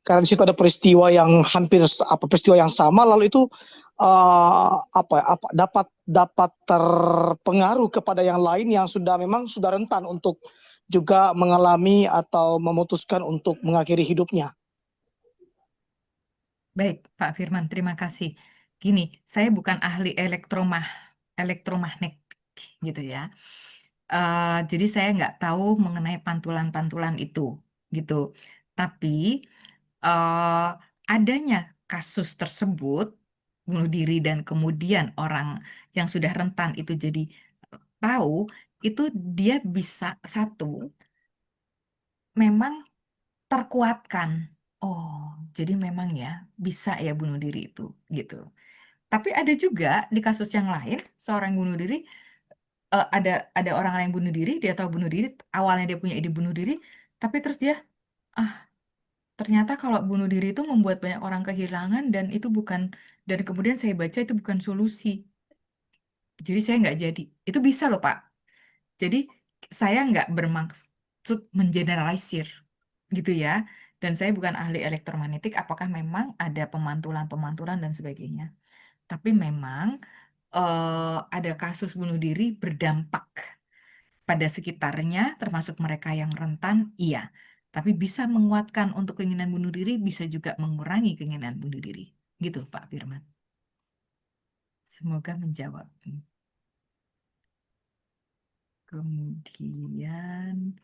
[SPEAKER 6] Karena di situ ada peristiwa yang hampir peristiwa yang sama, lalu itu dapat terpengaruh kepada yang lain yang memang sudah rentan untuk juga mengalami atau memutuskan untuk mengakhiri hidupnya.
[SPEAKER 2] Baik, Pak Firman, terima kasih. Gini, saya bukan ahli elektromagnetik gitu ya. Jadi saya nggak tahu mengenai pantulan-pantulan itu gitu. Tapi eh, adanya kasus tersebut bunuh diri dan kemudian orang yang sudah rentan itu jadi tahu itu dia bisa satu memang terkuatkan. Oh, jadi memang ya bisa ya bunuh diri itu gitu. Tapi ada juga di kasus yang lain seorang bunuh diri ada orang yang bunuh diri, dia tahu bunuh diri, awalnya dia punya ide bunuh diri, tapi terus dia ah ternyata kalau bunuh diri itu membuat banyak orang kehilangan dan kemudian saya baca itu bukan solusi. Jadi saya nggak jadi. Itu bisa loh Pak. Jadi saya nggak bermaksud mengeneralisir gitu ya. Dan saya bukan ahli elektromagnetik, apakah memang ada pemantulan-pemantulan dan sebagainya. Tapi memang ada kasus bunuh diri berdampak pada sekitarnya, termasuk mereka yang rentan, iya. Tapi bisa menguatkan untuk keinginan bunuh diri, bisa juga mengurangi keinginan bunuh diri. Gitu, Pak Firman. Semoga menjawab. Kemudian,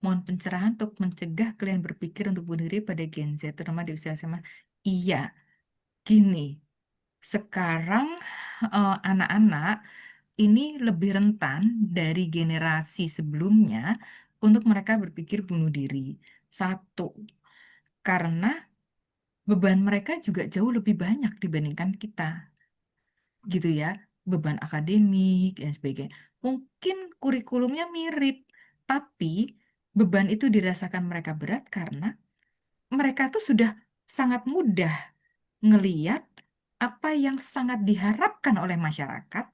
[SPEAKER 2] mohon pencerahan untuk mencegah kalian berpikir untuk bunuh diri pada Gen Z, terutama di usia SMA. Iya, gini. Sekarang anak-anak ini lebih rentan dari generasi sebelumnya untuk mereka berpikir bunuh diri. Satu, karena beban mereka juga jauh lebih banyak dibandingkan kita, gitu ya. Beban akademik dan sebagainya. Mungkin kurikulumnya mirip, tapi beban itu dirasakan mereka berat karena mereka tuh sudah sangat mudah ngeliat apa yang sangat diharapkan oleh masyarakat,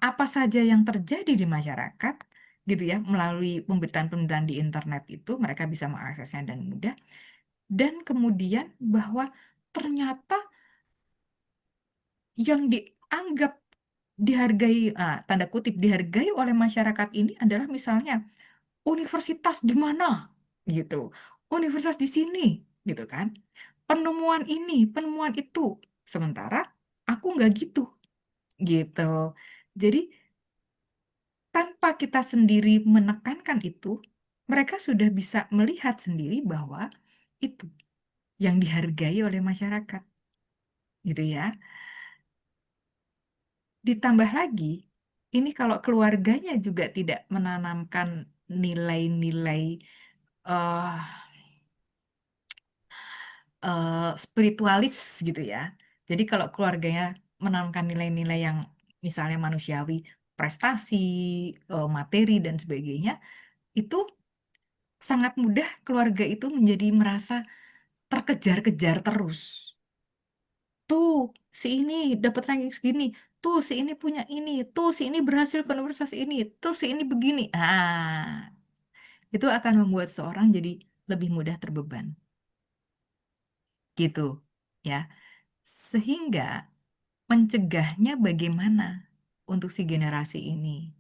[SPEAKER 2] apa saja yang terjadi di masyarakat, gitu ya, melalui pemberitaan-pemberitaan di internet itu mereka bisa mengaksesnya dan mudah. Dan kemudian bahwa ternyata yang dianggap dihargai, tanda kutip dihargai oleh masyarakat ini adalah misalnya universitas di mana, gitu, universitas di sini, gitu kan, penemuan ini, penemuan itu. Sementara aku nggak gitu, gitu. Jadi tanpa kita sendiri menekankan itu, mereka sudah bisa melihat sendiri bahwa itu yang dihargai oleh masyarakat, gitu ya. Ditambah lagi, ini kalau keluarganya juga tidak menanamkan nilai-nilai eh spiritualis gitu ya. Jadi kalau keluarganya menanamkan nilai-nilai yang misalnya manusiawi, prestasi, materi dan sebagainya, itu sangat mudah keluarga itu menjadi merasa terkejar-kejar terus. Tuh, si ini dapat ranking segini. Tuh, si ini punya ini. Tuh, si ini berhasil ke universitas ini. Tuh, si ini begini. Itu akan membuat seorang jadi lebih mudah terbeban. Gitu, ya. Sehingga mencegahnya bagaimana untuk si generasi ini?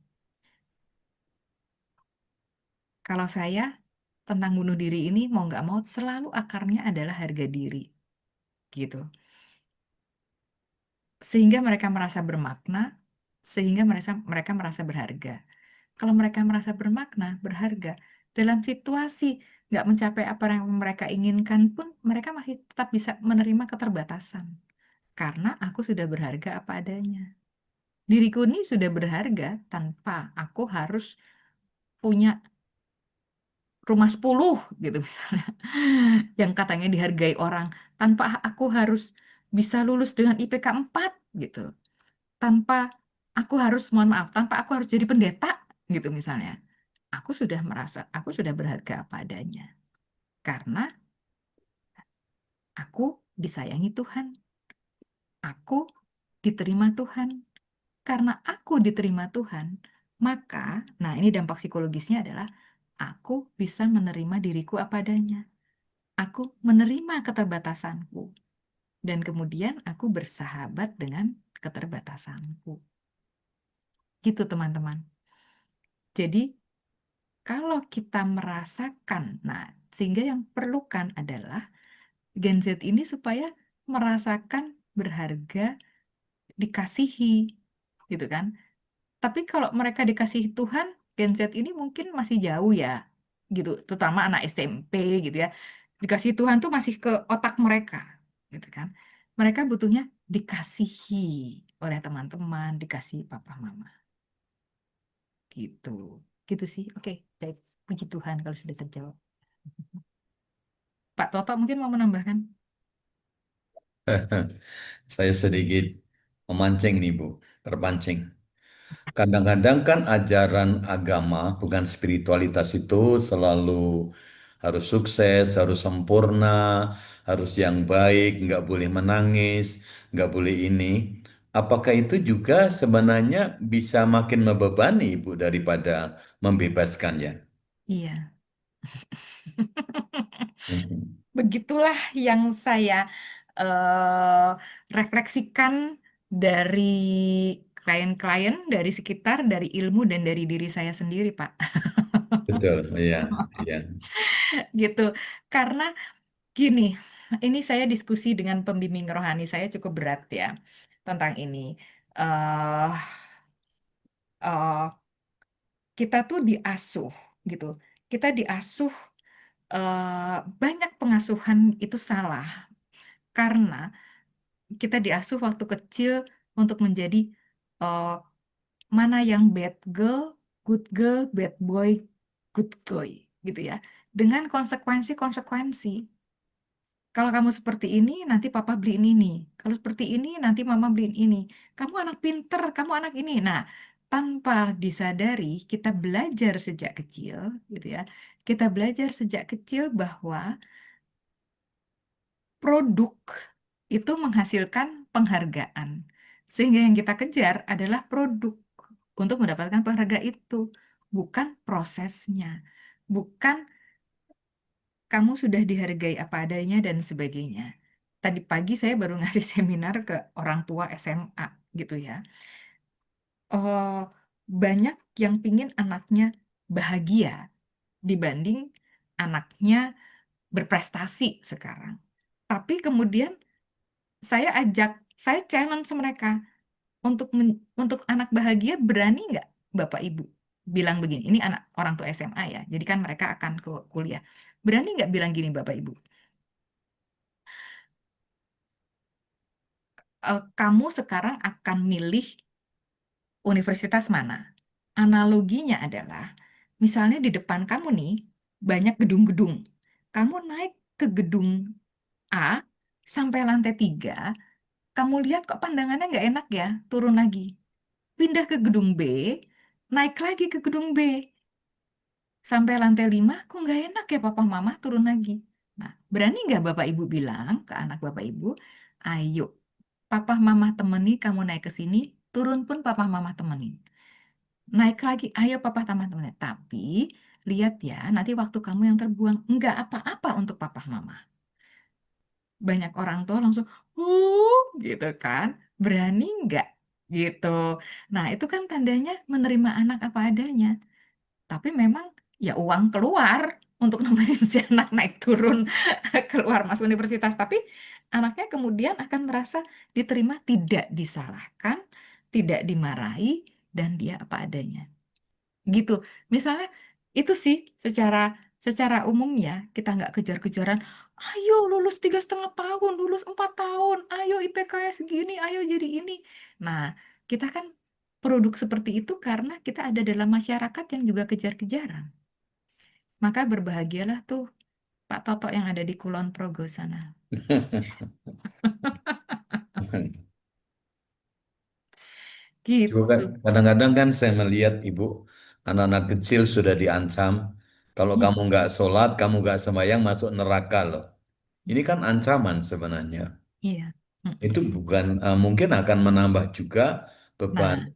[SPEAKER 2] Kalau saya tentang bunuh diri ini mau nggak mau selalu akarnya adalah harga diri, gitu. Sehingga mereka merasa bermakna, sehingga mereka merasa berharga. Kalau mereka merasa bermakna, berharga, dalam situasi nggak mencapai apa yang mereka inginkan pun, mereka masih tetap bisa menerima keterbatasan. Karena aku sudah berharga apa adanya. Diriku ini sudah berharga tanpa aku harus punya rumah 10 gitu misalnya. Yang katanya dihargai orang. Tanpa aku harus bisa lulus dengan IPK 4 gitu. Tanpa aku harus, mohon maaf, tanpa aku harus jadi pendeta gitu misalnya. Aku sudah merasa, aku sudah berharga apa adanya. Karena aku disayangi Tuhan. Aku diterima Tuhan. Karena aku diterima Tuhan, maka, nah ini dampak psikologisnya adalah aku bisa menerima diriku apa adanya. Aku menerima keterbatasanku. Dan kemudian aku bersahabat dengan keterbatasanku. Gitu teman-teman. Jadi kalau kita merasakan, nah sehingga yang perlukan adalah Gen Z ini supaya merasakan berharga, dikasihi, gitu kan. Tapi kalau mereka dikasihi Tuhan, Gen Z ini mungkin masih jauh ya, gitu. Terutama anak SMP gitu ya. Dikasihi Tuhan tuh masih ke otak mereka, gitu kan. Mereka butuhnya dikasihi oleh teman-teman, dikasihi papa mama, gitu. Gitu sih. Oke, baik. Puji Tuhan kalau sudah terjawab. Pak Toto mungkin mau menambahkan?
[SPEAKER 4] Saya sedikit memancing nih Bu, terpancing. Kadang-kadang kan ajaran agama, bukan spiritualitas itu selalu harus sukses, harus sempurna, harus yang baik, nggak boleh menangis, nggak boleh ini. Apakah itu juga sebenarnya bisa makin membebani Ibu daripada membebaskan ya?
[SPEAKER 2] Iya.
[SPEAKER 4] Mhm.
[SPEAKER 2] Begitulah yang saya eh, refleksikan dari klien-klien, dari sekitar, dari ilmu, dan dari diri saya sendiri, Pak.
[SPEAKER 4] Betul, iya, iya.
[SPEAKER 2] Gitu. Karena gini, ini saya diskusi dengan pembimbing rohani saya cukup berat ya tentang ini. eh eh, kita tuh diasuh gitu. Kita diasuh, banyak pengasuhan itu salah karena kita diasuh waktu kecil untuk menjadi eh, mana yang bad boy, good boy gitu ya. Dengan konsekuensi-konsekuensi. Kalau kamu seperti ini, nanti papa beliin ini. Kalau seperti ini, nanti mama beliin ini. Kamu anak pinter, kamu anak ini. Nah, tanpa disadari, kita belajar sejak kecil, gitu ya. Kita belajar sejak kecil bahwa produk itu menghasilkan penghargaan. Sehingga yang kita kejar adalah produk untuk mendapatkan penghargaan itu, bukan prosesnya. Bukan kamu sudah dihargai apa adanya dan sebagainya. Tadi pagi saya baru ngasih seminar ke orang tua SMA gitu ya. Oh, banyak yang pingin anaknya bahagia dibanding anaknya berprestasi sekarang. Tapi kemudian saya ajak, saya challenge mereka untuk anak bahagia berani nggak Bapak Ibu bilang begini, ini anak orang tua SMA ya, jadi kan mereka akan ke kuliah. Berani nggak bilang gini Bapak Ibu, kamu sekarang akan milih universitas mana? Analoginya adalah, misalnya di depan kamu nih, banyak gedung-gedung. Kamu naik ke gedung A sampai lantai 3, kamu lihat kok pandangannya nggak enak ya, turun lagi. Pindah ke gedung B, naik lagi ke gedung B. Sampai lantai 5, kok nggak enak ya papa mama, turun lagi. Nah, berani nggak Bapak Ibu bilang ke anak Bapak Ibu, ayo, papa mama temani kamu naik ke sini, turun pun papa mama temenin. Naik lagi, ayo papa teman-teman. Tapi lihat ya, nanti waktu kamu yang terbuang, nggak apa-apa untuk papa mama. Banyak orang tua langsung, gitu kan, berani nggak? Gitu. Nah, itu kan tandanya menerima anak apa adanya. Tapi memang ya uang keluar untuk nemenin si anak naik turun keluar masuk universitas. Tapi anaknya kemudian akan merasa diterima, tidak disalahkan, tidak dimarahi, dan dia apa adanya. Gitu. Misalnya itu sih secara umum ya, kita nggak kejar-kejaran, ayo lulus 3,5 tahun, lulus 4 tahun, ayo IPK-nya segini, ayo jadi ini. Nah, kita kan produk seperti itu karena kita ada dalam masyarakat yang juga kejar-kejaran. Maka berbahagialah tuh Pak Toto yang ada di Kulon Progo sana.
[SPEAKER 4] Juga
[SPEAKER 2] Gitu.
[SPEAKER 4] kadang-kadang kan saya melihat ibu, anak-anak kecil sudah diancam, kalau
[SPEAKER 2] Iya,
[SPEAKER 4] kamu nggak sholat, kamu nggak sembahyang, masuk neraka loh. Ini kan ancaman sebenarnya.
[SPEAKER 2] iya.
[SPEAKER 4] Itu
[SPEAKER 2] Mm-mm.
[SPEAKER 4] bukan, mungkin akan menambah juga beban
[SPEAKER 2] Nah,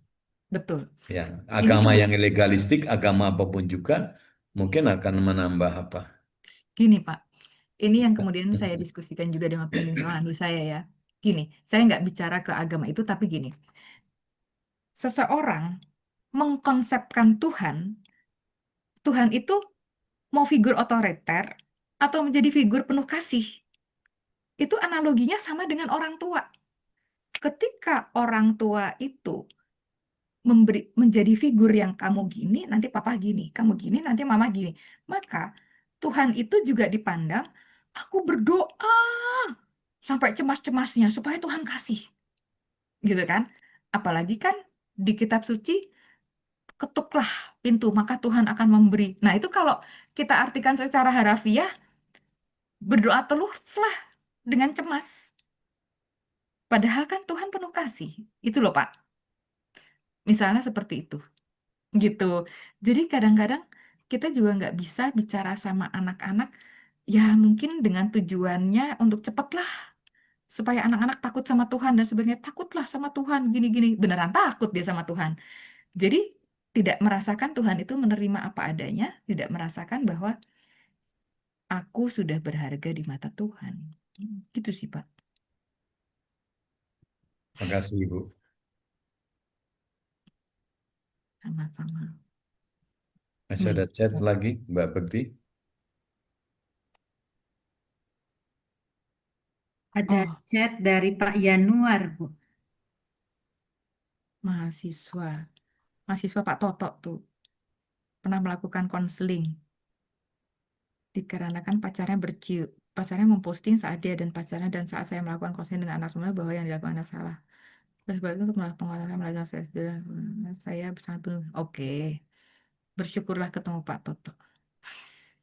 [SPEAKER 2] betul.
[SPEAKER 4] ya.
[SPEAKER 2] Ini
[SPEAKER 4] Agama
[SPEAKER 2] yang
[SPEAKER 4] yang ilegalistik, agama apapun juga mungkin akan menambah apa?
[SPEAKER 2] gini, Pak. Ini yang kemudian saya diskusikan juga dengan pembimbing rohani saya ya. Gini, saya nggak bicara ke agama itu, tapi gini. Seseorang mengkonsepkan Tuhan itu mau figur otoriter atau menjadi figur penuh kasih. Itu analoginya sama dengan orang tua. Ketika orang tua itu menjadi figur yang kamu gini, nanti papa gini, kamu gini, nanti mama gini. Maka Tuhan itu juga dipandang, aku berdoa sampai cemas-cemasnya supaya Tuhan kasih. Gitu kan? Apalagi kan di kitab suci, ketuklah pintu, maka Tuhan akan memberi. Nah, itu kalau kita artikan secara harafiah, berdoa teruslah dengan cemas. Padahal kan Tuhan penuh kasih. Itu loh, Pak. Misalnya seperti itu. Gitu. Jadi kadang-kadang kita juga nggak bisa bicara sama anak-anak, ya mungkin dengan tujuannya untuk cepatlah supaya anak-anak takut sama Tuhan dan sebagainya. Takutlah sama Tuhan, gini-gini. Beneran takut dia sama Tuhan. Jadi tidak merasakan Tuhan itu menerima apa adanya, tidak merasakan bahwa aku sudah berharga di mata Tuhan. Gitu sih, Pak.
[SPEAKER 4] Makasih ibu.
[SPEAKER 2] Sama-sama.
[SPEAKER 4] Masih ada
[SPEAKER 2] Baik.
[SPEAKER 4] chat lagi, Mbak Bekti?
[SPEAKER 1] Ada
[SPEAKER 2] Oh,
[SPEAKER 1] chat dari Pak Yanuar, Bu.
[SPEAKER 2] mahasiswa. Mahasiswa Pak Toto tuh pernah melakukan konseling dikarenakan pacarnya memposting saat dia dan pacarnya dan saat saya melakukan konseling dengan anak semuanya bahwa yang dilakukan anak salah. Terus sebab itu untuk melakukan penguatan saya melakukan saya sangat penuh. Oke, bersyukurlah ketemu Pak Toto.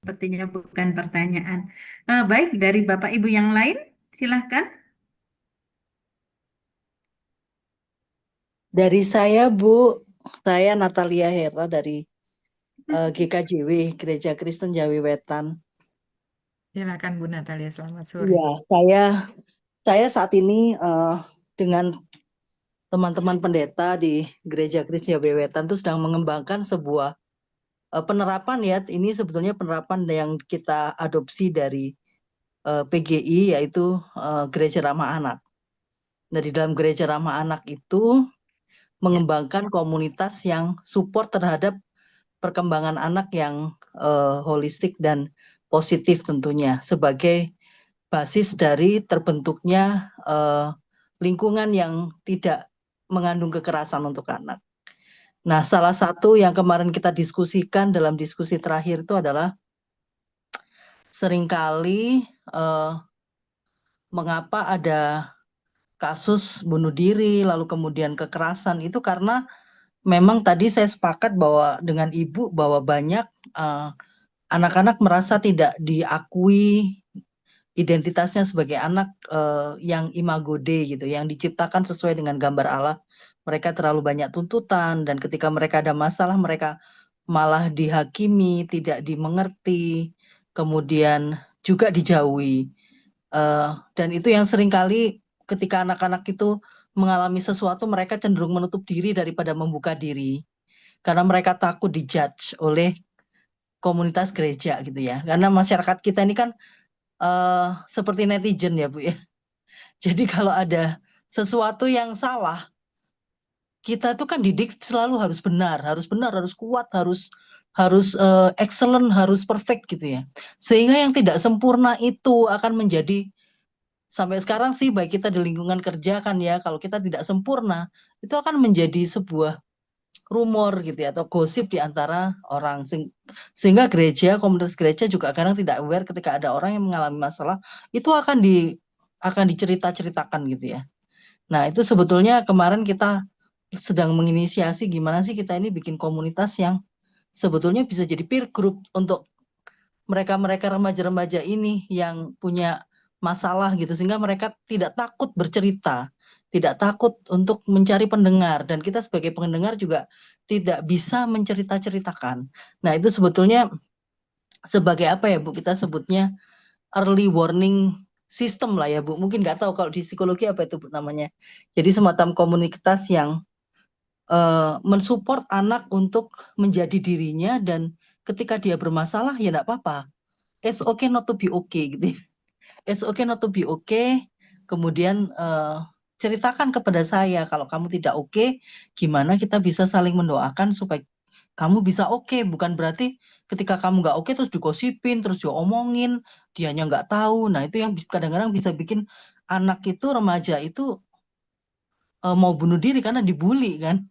[SPEAKER 1] Sepertinya bukan pertanyaan. Baik, dari Bapak Ibu yang lain, silahkan.
[SPEAKER 7] Dari saya, Bu, saya Natalia Hera dari GKJW, Gereja Kristen Jawi Wetan.
[SPEAKER 2] Silakan Bu Natalia, selamat sore.
[SPEAKER 7] Iya, saya saat ini dengan teman-teman pendeta di Gereja Kristen Jawi Wetan itu sedang mengembangkan sebuah penerapan ya. Ini sebetulnya penerapan yang kita adopsi dari PGI, yaitu Gereja Ramah Anak. Nah, di dalam Gereja Ramah Anak itu mengembangkan komunitas yang support terhadap perkembangan anak yang holistik dan positif tentunya sebagai basis dari terbentuknya lingkungan yang tidak mengandung kekerasan untuk anak. Nah, salah satu yang kemarin kita diskusikan dalam diskusi terakhir itu adalah seringkali mengapa ada kasus bunuh diri lalu kemudian kekerasan itu karena memang tadi saya sepakat bahwa dengan Ibu bahwa banyak anak-anak merasa tidak diakui identitasnya sebagai anak yang imago Dei gitu, yang diciptakan sesuai dengan gambar Allah. Mereka terlalu banyak tuntutan dan ketika mereka ada masalah mereka malah dihakimi, tidak dimengerti, kemudian juga dijauhi. Dan itu yang seringkali ketika anak-anak itu mengalami sesuatu mereka cenderung menutup diri daripada membuka diri karena mereka takut dijudge oleh komunitas gereja gitu ya. Karena masyarakat kita ini kan seperti netizen ya Bu ya. Jadi kalau ada sesuatu yang salah, kita tuh kan didik selalu harus benar, harus kuat, harus excellent, harus perfect gitu ya. Sehingga yang tidak sempurna itu akan menjadi, sampai sekarang sih baik kita di lingkungan kerja kan ya, kalau kita tidak sempurna itu akan menjadi sebuah rumor gitu ya, atau gosip di antara orang. Sehingga gereja, komunitas gereja juga kadang tidak aware ketika ada orang yang mengalami masalah, itu akan dicerita-ceritakan gitu ya. Nah, itu sebetulnya kemarin kita sedang menginisiasi gimana sih kita ini bikin komunitas yang sebetulnya bisa jadi peer group untuk mereka-mereka remaja-remaja ini yang punya masalah gitu, sehingga mereka tidak takut bercerita, tidak takut untuk mencari pendengar, dan kita sebagai pendengar juga tidak bisa mencerita-ceritakan. Nah, itu sebetulnya sebagai apa ya Bu, kita sebutnya early warning system lah ya Bu. Mungkin nggak tahu kalau di psikologi apa itu Bu namanya. Jadi semacam komunitas yang mensupport anak untuk menjadi dirinya, dan ketika dia bermasalah ya nggak apa-apa. It's okay not to be okay gitu ya. It's okay not to be okay. Kemudian ceritakan kepada saya kalau kamu tidak oke, gimana kita bisa saling mendoakan supaya kamu bisa oke. Bukan berarti ketika kamu nggak oke terus digosipin, terus diomongin, dianya nggak tahu. Nah, itu yang kadang-kadang bisa bikin anak itu, remaja itu mau bunuh diri karena dibully kan.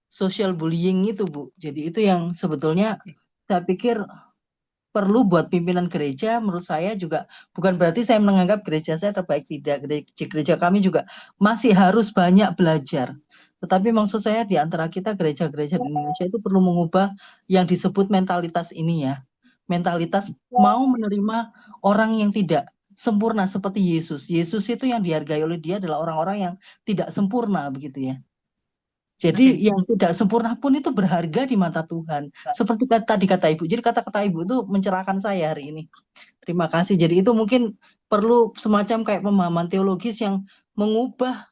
[SPEAKER 7] Social bullying itu Bu. Jadi itu yang sebetulnya saya pikir perlu buat pimpinan gereja. Menurut saya juga, bukan berarti saya menganggap gereja saya terbaik, tidak. Gereja kami juga masih harus banyak belajar. Tetapi maksud saya di antara kita gereja-gereja di Indonesia itu perlu mengubah yang disebut mentalitas ini ya. Mentalitas mau menerima orang yang tidak sempurna seperti Yesus. Yesus itu yang dihargai oleh dia adalah orang-orang yang tidak sempurna begitu ya. Jadi yang tidak sempurna pun itu berharga di mata Tuhan. Seperti tadi kata Ibu. Jadi kata-kata Ibu itu mencerahkan saya hari ini. Terima kasih. Jadi itu mungkin perlu semacam kayak pemahaman teologis yang mengubah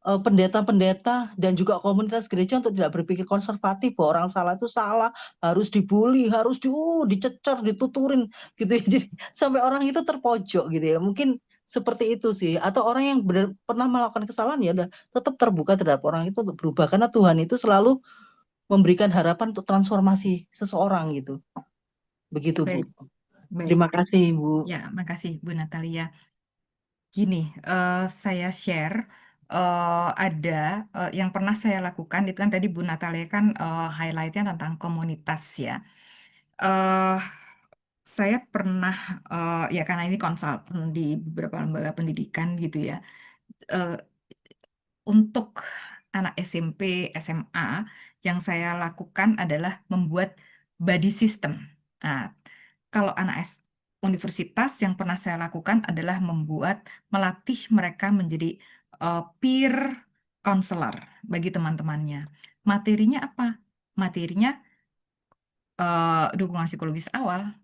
[SPEAKER 7] pendeta-pendeta dan juga komunitas gereja untuk tidak berpikir konservatif bahwa orang salah itu salah, harus dibully, harus dicecer, dituturin gitu ya. Jadi sampai orang itu terpojok gitu ya. Mungkin seperti itu sih. Atau orang yang pernah melakukan kesalahan ya udah tetap terbuka terhadap orang itu untuk berubah, karena Tuhan itu selalu memberikan harapan untuk transformasi seseorang gitu. Begitu Bu.
[SPEAKER 2] Baik, baik.
[SPEAKER 7] Terima kasih Bu.
[SPEAKER 2] Ya, makasih Bu Natalia. Gini, saya share ada yang pernah saya lakukan itu kan tadi Bu Natalia kan highlightnya tentang komunitas ya. eh saya pernah ya karena ini konsultan di beberapa lembaga pendidikan gitu ya. eh, untuk anak SMP, SMA, yang saya lakukan adalah membuat body system. Nah, kalau universitas yang pernah saya lakukan adalah melatih mereka menjadi peer counselor bagi teman-temannya. Materinya apa? Materinya dukungan psikologis awal,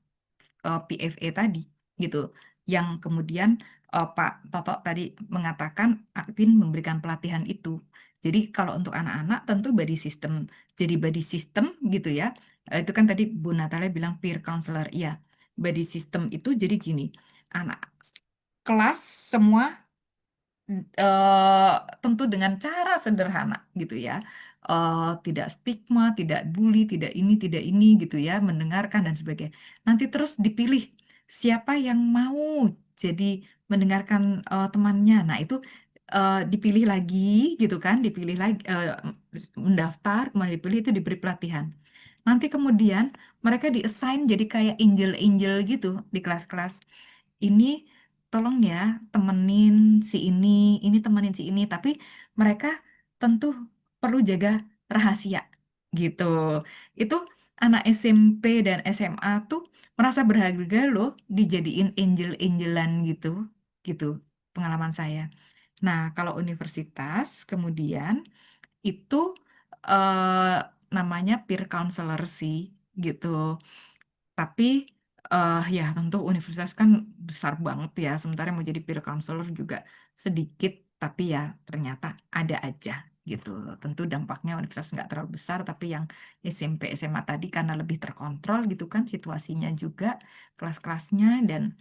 [SPEAKER 2] PFA tadi gitu. Yang kemudian Pak Toto tadi mengatakan Akpin memberikan pelatihan itu. Jadi kalau untuk anak-anak tentu body system. Jadi body system gitu ya. Itu kan tadi Bu Natalia bilang peer counselor. Iya, body system itu jadi gini. Anak kelas semua tentu dengan cara sederhana gitu ya. Tidak stigma, tidak bully, tidak ini gitu ya, mendengarkan dan sebagainya. Nanti terus dipilih siapa yang mau jadi mendengarkan temannya. Nah, itu dipilih lagi gitu kan, dipilih lagi mendaftar, kemudian dipilih itu diberi pelatihan. Nanti kemudian mereka diassign jadi kayak angel-angel gitu di kelas-kelas. Ini tolong ya temenin ini temenin si ini, tapi mereka tentu perlu jaga rahasia gitu. Itu anak SMP dan SMA tuh merasa berharga loh dijadiin angel-angelan gitu, gitu pengalaman saya. Nah, kalau universitas kemudian itu eh, namanya peer counselor sih gitu. Tapi ya tentu universitas kan besar banget ya. Sementara mau jadi peer counselor juga sedikit, tapi ya ternyata ada aja gitu. Tentu dampaknya universitas nggak terlalu besar, tapi yang SMP, SMA tadi karena lebih terkontrol gitu kan situasinya juga, kelas-kelasnya dan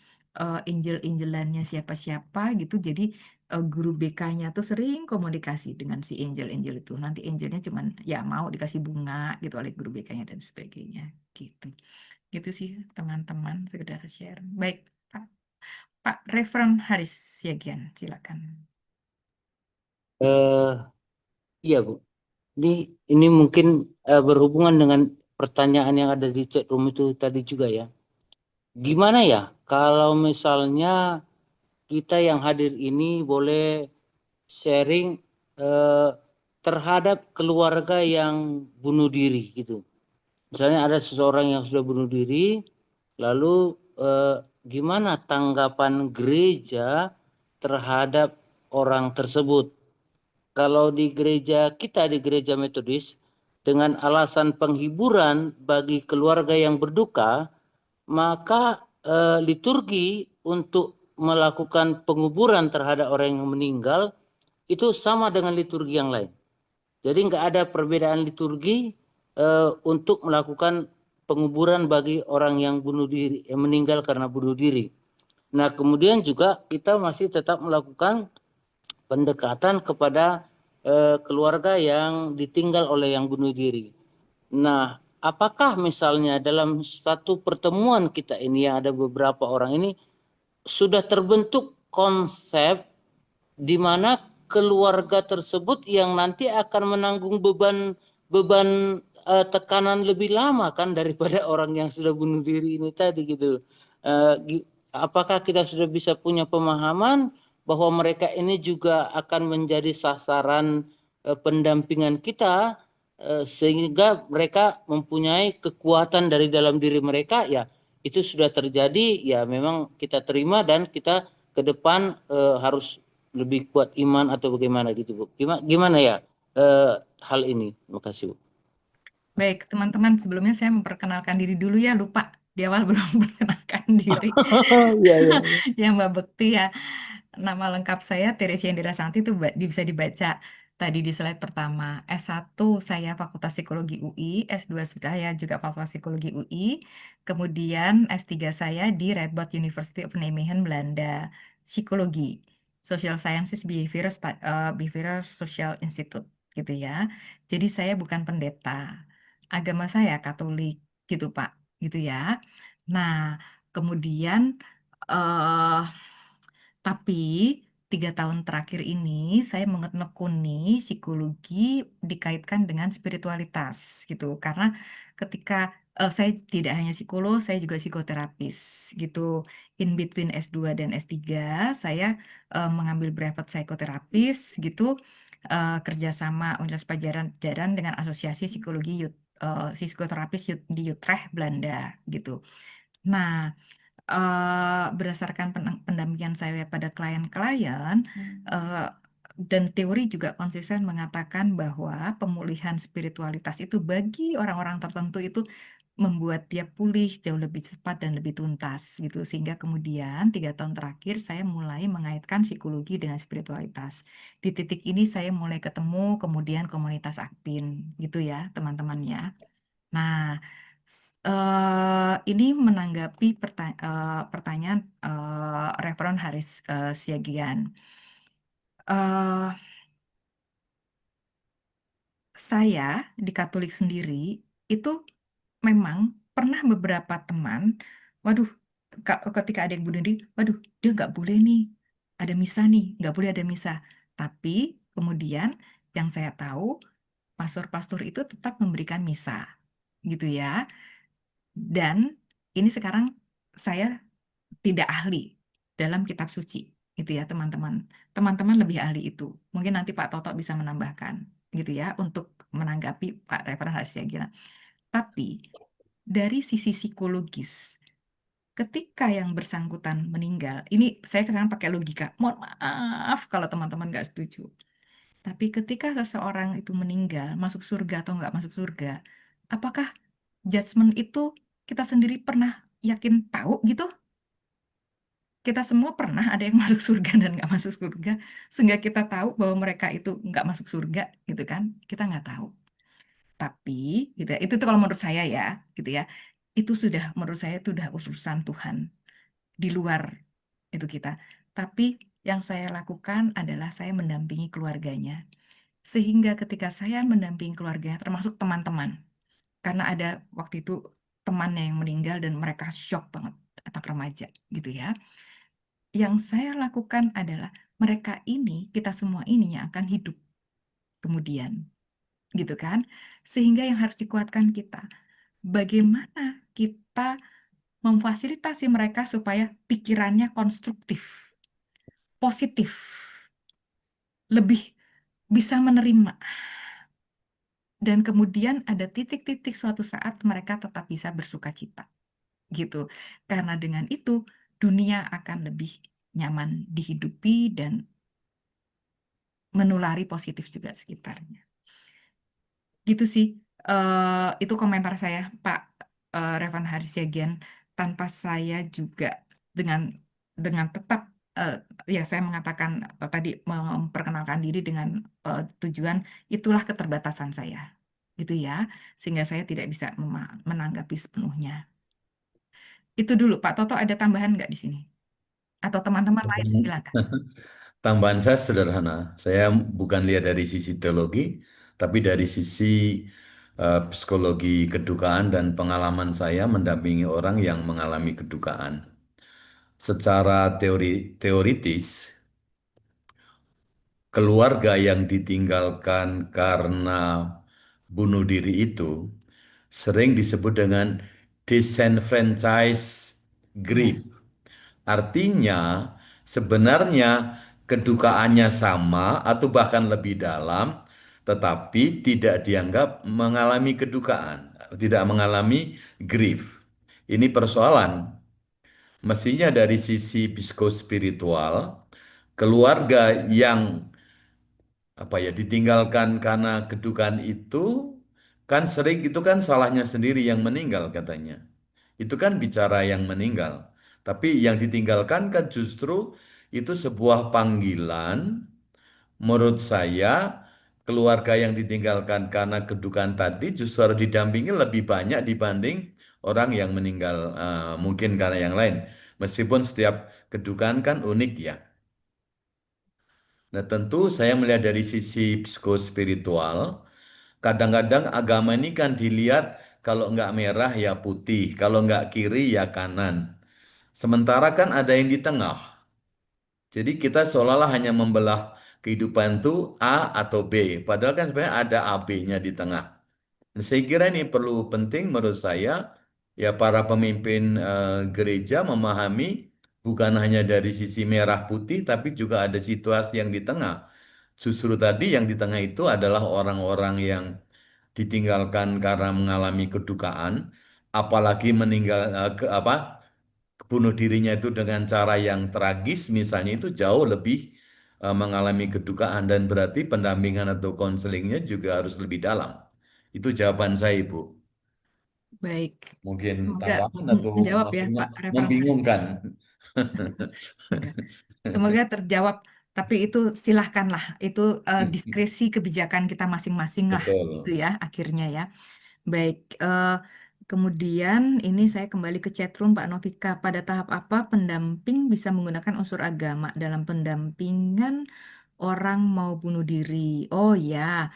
[SPEAKER 2] angel-angelannya siapa-siapa gitu. Jadi guru BK-nya tuh sering komunikasi dengan si angel-angel itu. Nanti angelnya cuman ya mau dikasih bunga gitu oleh guru BK-nya dan sebagainya gitu. Gitu sih teman-teman, sekedar share. Baik, Pak Reverend Haris Siagian, silakan.
[SPEAKER 8] Eh, iya Bu, ini mungkin berhubungan dengan pertanyaan yang ada di chat room itu tadi juga ya. Gimana ya kalau misalnya kita yang hadir ini boleh sharing terhadap keluarga yang bunuh diri gitu. Misalnya ada seseorang yang sudah bunuh diri, lalu gimana tanggapan gereja terhadap orang tersebut? Kalau di gereja kita, di gereja Metodis, dengan alasan penghiburan bagi keluarga yang berduka, maka liturgi untuk melakukan penguburan terhadap orang yang meninggal itu sama dengan liturgi yang lain. Jadi nggak ada perbedaan liturgi untuk melakukan penguburan bagi orang yang bunuh diri, yang meninggal karena bunuh diri. Nah, kemudian juga kita masih tetap melakukan pendekatan kepada keluarga yang ditinggal oleh yang bunuh diri. Nah, apakah misalnya dalam satu pertemuan kita ini yang ada beberapa orang ini sudah terbentuk konsep di mana keluarga tersebut yang nanti akan menanggung beban tekanan lebih lama kan daripada orang yang sudah bunuh diri ini tadi gitu. Apakah kita sudah bisa punya pemahaman bahwa mereka ini juga akan menjadi sasaran pendampingan kita sehingga mereka mempunyai kekuatan dari dalam diri mereka, ya itu sudah terjadi, ya memang kita terima dan kita ke depan harus lebih kuat iman atau bagaimana gitu Bu. Gimana ya hal ini? Terima kasih Bu.
[SPEAKER 2] Baik, teman-teman, sebelumnya saya memperkenalkan diri dulu ya, lupa di awal belum memperkenalkan diri.
[SPEAKER 8] Iya, iya.
[SPEAKER 2] Ya Mbak Bekti ya. Nama lengkap saya Teresia Indira Santi itu bisa dibaca tadi di slide pertama. S1 saya Fakultas Psikologi UI, S2 saya juga Fakultas Psikologi UI, kemudian S3 saya di Radboud University of Nijmegen, Belanda, Psikologi, Social Sciences Behavioral Social Institute gitu ya. Jadi saya bukan pendeta. Agama saya Katolik gitu Pak, gitu ya. Nah, kemudian eh tapi 3 tahun terakhir ini saya menekuni psikologi dikaitkan dengan spiritualitas gitu. Karena ketika saya tidak hanya psikolog, saya juga psikoterapis gitu. In between S2 dan S3, saya mengambil brevet psikoterapis gitu, kerjasama Universitas Pajajaran dengan Asosiasi Psikologi Psikoterapis di Utrecht, Belanda gitu. Nah, berdasarkan pendampingan saya pada klien-klien, dan teori juga konsisten mengatakan bahwa pemulihan spiritualitas itu bagi orang-orang tertentu itu membuat dia pulih jauh lebih cepat dan lebih tuntas gitu. Sehingga kemudian 3 tahun terakhir saya mulai mengaitkan psikologi dengan spiritualitas. Di titik ini saya mulai ketemu kemudian komunitas Akpin gitu ya teman-teman ya. Nah, ini menanggapi pertanyaan Reverend Haris Siagian. Eh, saya di Katolik sendiri itu memang pernah beberapa teman, waduh, ketika ada yang bunuh diri, waduh, dia nggak boleh nih, ada misa nih, nggak boleh ada misa. Tapi kemudian yang saya tahu, pastor-pastor itu tetap memberikan misa, gitu ya. Dan ini sekarang saya tidak ahli dalam kitab suci, gitu ya teman-teman. Teman-teman lebih ahli itu. Mungkin nanti Pak Toto bisa menambahkan, gitu ya, untuk menanggapi Pak Reverend Haris Siagian. Tapi dari sisi psikologis, ketika yang bersangkutan meninggal, ini saya sekarang pakai logika. Mohon maaf kalau teman-teman nggak setuju. Tapi ketika seseorang itu meninggal, masuk surga atau nggak masuk surga, apakah judgement itu kita sendiri pernah yakin tahu gitu? kita semua pernah ada yang masuk surga dan nggak masuk surga, sehingga kita tahu bahwa mereka itu nggak masuk surga, gitu kan? Kita nggak tahu. Tapi, gitu ya, itu tuh kalau menurut saya ya, gitu ya, itu sudah menurut saya itu udah urusan Tuhan di luar itu kita. Tapi yang saya lakukan adalah saya mendampingi keluarganya. Sehingga ketika saya mendampingi keluarganya, termasuk teman-teman, karena ada waktu itu temannya yang meninggal dan mereka shock banget, atau remaja, gitu ya. Yang saya lakukan adalah mereka ini, kita semua ini yang akan hidup kemudian, gitu kan? Sehingga yang harus dikuatkan kita, bagaimana kita memfasilitasi mereka supaya pikirannya konstruktif, positif, lebih bisa menerima. Dan kemudian ada titik-titik suatu saat mereka tetap bisa bersuka cita, gitu. Karena dengan itu dunia akan lebih nyaman dihidupi dan menulari positif juga sekitarnya. Gitu sih. Itu komentar saya, Pak Revan Harisiagian. Tanpa saya juga dengan tetap ya saya mengatakan tadi memperkenalkan diri dengan tujuan itulah keterbatasan saya, gitu ya, sehingga saya tidak bisa menanggapi sepenuhnya. Itu dulu, Pak Toto, ada tambahan nggak di sini? Atau teman-teman lain silakan.
[SPEAKER 4] Tambahan saya sederhana, saya bukan lihat dari sisi teologi, tapi dari sisi psikologi kedukaan dan pengalaman saya mendampingi orang yang mengalami kedukaan. Secara teoritis, keluarga yang ditinggalkan karena bunuh diri itu sering disebut dengan disenfranchised grief. Artinya, sebenarnya kedukaannya sama atau bahkan lebih dalam, tetapi tidak dianggap mengalami kedukaan, tidak mengalami grief. Ini persoalan. Mestinya dari sisi psikospiritual, keluarga yang ditinggalkan karena kedukaan itu kan sering itu kan salahnya sendiri yang meninggal katanya. Itu kan bicara yang meninggal. Tapi yang ditinggalkan kan justru itu sebuah panggilan. Menurut saya, keluarga yang ditinggalkan karena kedukaan tadi justru harus didampingi lebih banyak dibanding orang yang meninggal mungkin karena yang lain. Meskipun setiap kedukaan kan unik ya. Nah, tentu saya melihat dari sisi psikospiritual, kadang-kadang agama ini kan dilihat kalau nggak merah ya putih, kalau nggak kiri ya kanan. Sementara kan ada yang di tengah. Jadi kita seolah-olah hanya membelah kehidupan itu A atau B. Padahal kan sebenarnya ada A, B-nya di tengah. Nah, saya kira ini perlu penting menurut saya, ya para pemimpin gereja memahami bukan hanya dari sisi merah putih, tapi juga ada situasi yang di tengah. Justru tadi yang di tengah itu adalah orang-orang yang ditinggalkan karena mengalami kedukaan, apalagi meninggal bunuh dirinya itu dengan cara yang tragis, misalnya itu jauh lebih mengalami kedukaan dan berarti pendampingan atau konselingnya juga harus lebih dalam. Itu jawaban saya, Ibu.
[SPEAKER 2] Baik.
[SPEAKER 4] Mungkin
[SPEAKER 2] Semoga
[SPEAKER 4] tambahan atau
[SPEAKER 2] menjawab ya,
[SPEAKER 4] maksudnya
[SPEAKER 2] Pak Revan
[SPEAKER 4] membingungkan.
[SPEAKER 2] Enggak. Semoga terjawab. Tapi itu silahkanlah, itu diskresi kebijakan kita masing-masing lah, gitu
[SPEAKER 4] Betul.
[SPEAKER 2] ya, akhirnya ya. Baik, kemudian ini saya kembali ke chatroom Pak Novika. Pada tahap apa pendamping bisa menggunakan unsur agama dalam pendampingan orang mau bunuh diri? Oh ya,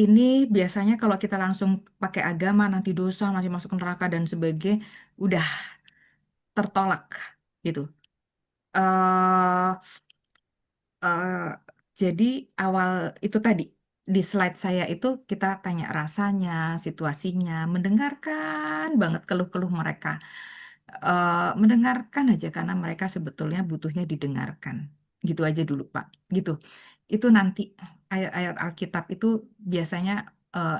[SPEAKER 2] ini biasanya kalau kita langsung pakai agama nanti dosa, nanti masuk neraka dan sebagainya, udah tertolak gitu. eh eh, jadi awal itu tadi di slide saya itu kita tanya rasanya, situasinya, mendengarkan banget keluh-keluh mereka. Mendengarkan aja karena mereka sebetulnya butuhnya didengarkan. Gitu aja dulu, Pak. Gitu. Itu nanti ayat-ayat Alkitab itu biasanya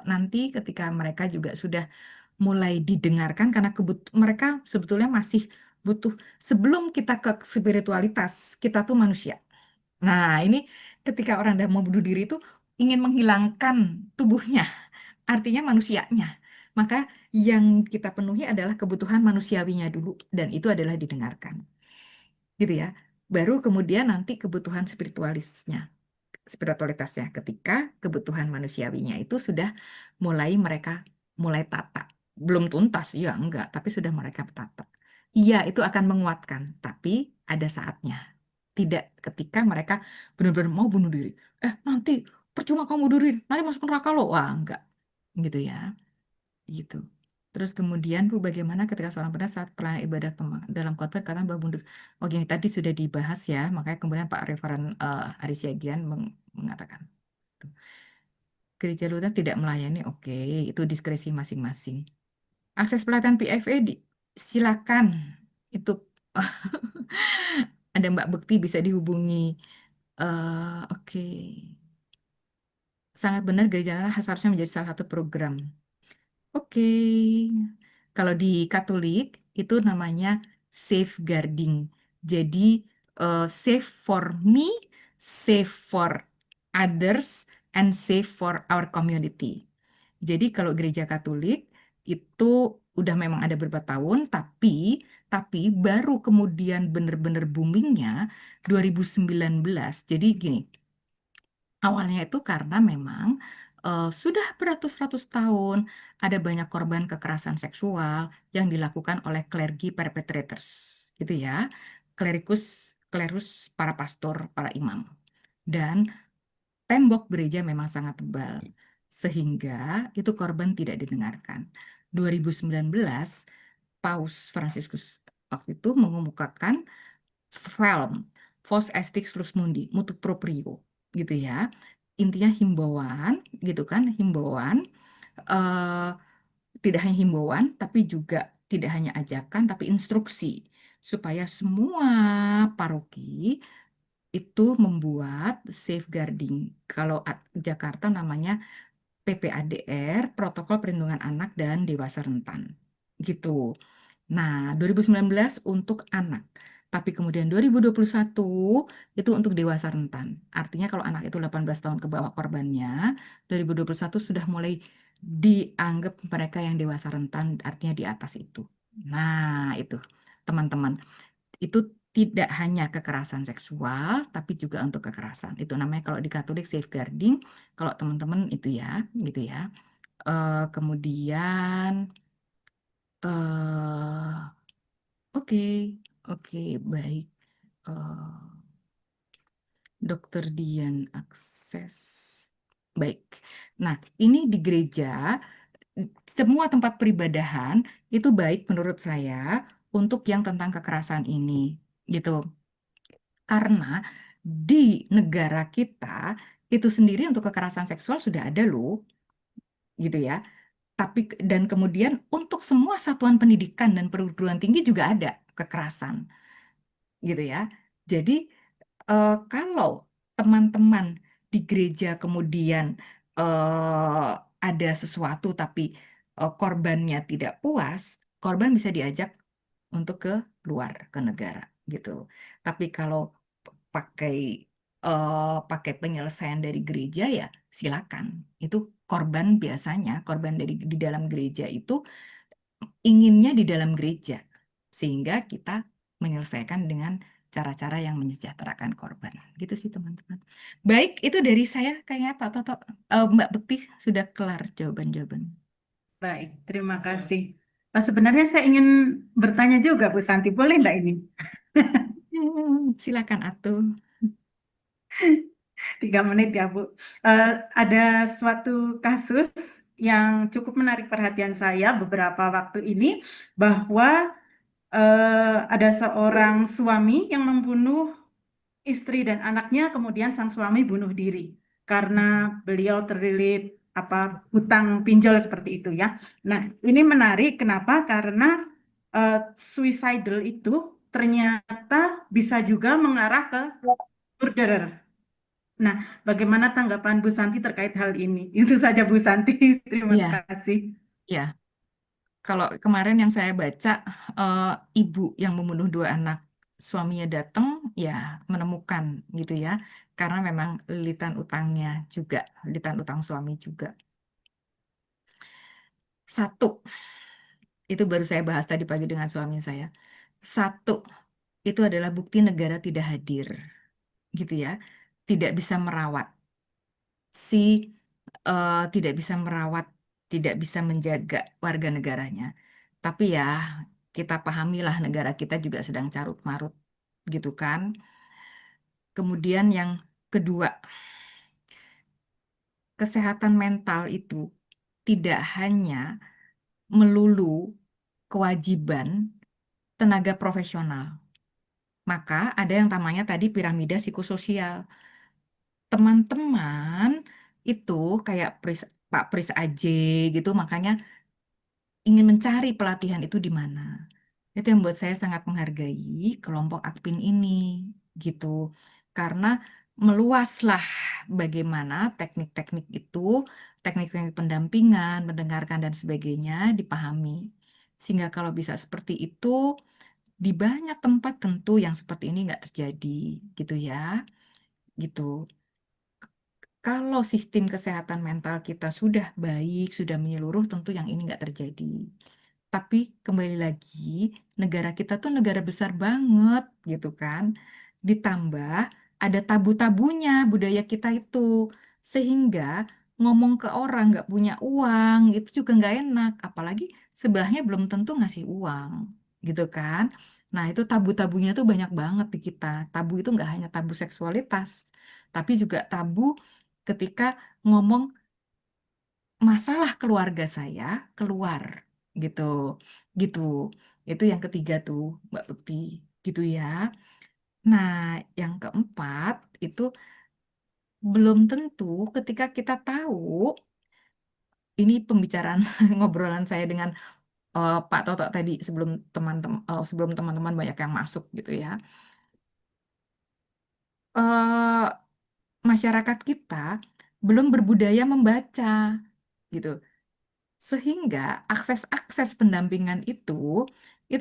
[SPEAKER 2] nanti ketika mereka juga sudah mulai didengarkan karena mereka sebetulnya masih butuh sebelum kita ke spiritualitas, kita tuh manusia. Nah, ini ketika orang udah mau bunuh diri itu ingin menghilangkan tubuhnya, artinya manusianya. Maka yang kita penuhi adalah kebutuhan manusiawinya dulu, dan itu adalah didengarkan. gitu ya. Baru kemudian nanti kebutuhan spiritualitasnya ketika kebutuhan manusiawinya itu sudah mulai tata. Belum tuntas, ya enggak, tapi sudah mereka tata. Iya, itu akan menguatkan, tapi ada saatnya. Tidak ketika mereka benar-benar mau bunuh diri. Nanti percuma kamu bunuh diri, nanti masuk neraka loh. Wah, enggak. Gitu ya. Gitu. Terus kemudian Bu, bagaimana ketika seorang pedas saat pelayanan ibadah dalam khotbah kata Mbak Mundur. Oh gini, tadi sudah dibahas ya, makanya kemudian Pak Referen Aris Yagian mengatakan. Gereja Lutheran tidak melayani, oke, itu diskresi masing-masing. Akses pelatihan PFA silakan, itu ada Mbak Bekti bisa dihubungi. Oke, sangat benar gereja seharusnya menjadi salah satu program. Oke, kalau di Katolik itu namanya safeguarding. Jadi safe for me, safe for others, and safe for our community. Jadi kalau gereja Katolik itu udah memang ada beberapa tahun, tapi baru kemudian benar-benar boomingnya 2019. Jadi gini, awalnya itu karena memang sudah beratus-ratus tahun ada banyak korban kekerasan seksual yang dilakukan oleh clergy perpetrators, gitu ya, klerus, para pastor, para imam. Dan tembok gereja memang sangat tebal, sehingga itu korban tidak didengarkan. 2019, Paus Fransiskus waktu itu mengemukakan film Vos Estis Lux Mundi, Mutu Proprio, gitu ya. Intinya himbauan, gitu kan, himbauan, eh, tidak hanya himbauan, tapi juga tidak hanya ajakan, tapi instruksi, supaya semua paroki itu membuat safeguarding. Kalau Jakarta namanya PPADR, Protokol Perlindungan Anak dan Dewasa Rentan. Gitu. Nah, 2019 untuk anak. Tapi kemudian 2021 itu untuk dewasa rentan. Artinya kalau anak itu 18 tahun ke bawah korbannya, 2021 sudah mulai dianggap mereka yang dewasa rentan, artinya di atas itu. Nah, itu teman-teman. Itu tidak hanya kekerasan seksual, tapi juga untuk kekerasan. Itu namanya kalau di Katolik safeguarding, kalau teman-teman itu ya, gitu ya. Kemudian, eh oke, oke, baik. Dokter Dian akses. Baik. Nah, ini di gereja, semua tempat peribadahan itu baik menurut saya untuk yang tentang kekerasan ini, gitu. Karena di negara kita itu sendiri untuk kekerasan seksual sudah ada loh, gitu ya. Tapi dan kemudian untuk semua satuan pendidikan dan perguruan tinggi juga ada kekerasan, gitu ya. Jadi kalau teman-teman di gereja kemudian eh, ada sesuatu tapi korbannya tidak puas, korban bisa diajak untuk ke luar ke negara gitu. Tapi kalau pakai pakai penyelesaian dari gereja ya silakan. Itu korban biasanya korban dari di dalam gereja itu inginnya di dalam gereja sehingga kita menyelesaikan dengan cara-cara yang menyejahterakan korban. Gitu sih teman-teman. Baik, itu dari saya kayaknya Pak Toto. Mbak Bekti sudah kelar jawaban-jawaban.
[SPEAKER 1] Baik, terima kasih. Sebenarnya saya ingin bertanya juga, Bu Santi, boleh enggak ini?
[SPEAKER 2] Silakan Atuh.
[SPEAKER 1] 3 menit ya, Bu. Ada suatu kasus yang cukup menarik perhatian saya beberapa waktu ini, bahwa ada seorang suami yang membunuh istri dan anaknya, kemudian sang suami bunuh diri karena beliau terlilit hutang pinjol seperti itu ya. Nah, ini menarik. Kenapa? Karena suicidal itu ternyata bisa juga mengarah ke murderer. Nah, bagaimana tanggapan Bu Santi terkait hal ini? Itu saja Bu Santi. Terima
[SPEAKER 2] Iya,
[SPEAKER 1] kasih.
[SPEAKER 2] ya. Kalau kemarin yang saya baca, ibu yang membunuh 2 anak suaminya datang, ya menemukan gitu ya, karena memang lilitan utangnya juga, lilitan utang suami juga. Satu, itu baru saya bahas tadi pagi dengan suami saya. Satu, itu adalah bukti negara tidak hadir, gitu ya. Tidak bisa merawat si tidak bisa merawat, tidak bisa menjaga warga negaranya. Tapi ya, kita pahamilah negara kita juga sedang carut marut, gitu kan. Kemudian yang kedua, kesehatan mental itu tidak hanya melulu kewajiban tenaga profesional. Maka ada yang namanya tadi piramida psikososial. Teman-teman itu kayak Pak Pris AJ gitu, makanya ingin mencari pelatihan itu di mana. Itu yang membuat saya sangat menghargai kelompok Akpin ini gitu. Karena meluaslah bagaimana teknik-teknik itu, teknik-teknik pendampingan, mendengarkan dan sebagainya dipahami. Sehingga kalau bisa seperti itu, di banyak tempat tentu yang seperti ini nggak terjadi gitu ya. Gitu. Kalau sistem kesehatan mental kita sudah baik, sudah menyeluruh, tentu yang ini nggak terjadi. Tapi kembali lagi, negara kita tuh negara besar banget gitu kan. Ditambah ada tabu-tabunya budaya kita itu. Sehingga ngomong ke orang nggak punya uang itu juga nggak enak. Apalagi sebelahnya belum tentu ngasih uang gitu kan. Nah itu tabu-tabunya tuh banyak banget di kita. Tabu itu nggak hanya tabu seksualitas, tapi juga tabu ketika ngomong masalah keluarga saya keluar gitu gitu itu yang ketiga tuh Mbak Bekti gitu ya. Nah yang keempat itu belum tentu ketika kita tahu ini pembicaraan ngobrolan saya dengan Pak Toto tadi sebelum teman-teman banyak yang masuk gitu ya. eh Masyarakat kita belum berbudaya membaca gitu. Sehingga akses-akses pendampingan itu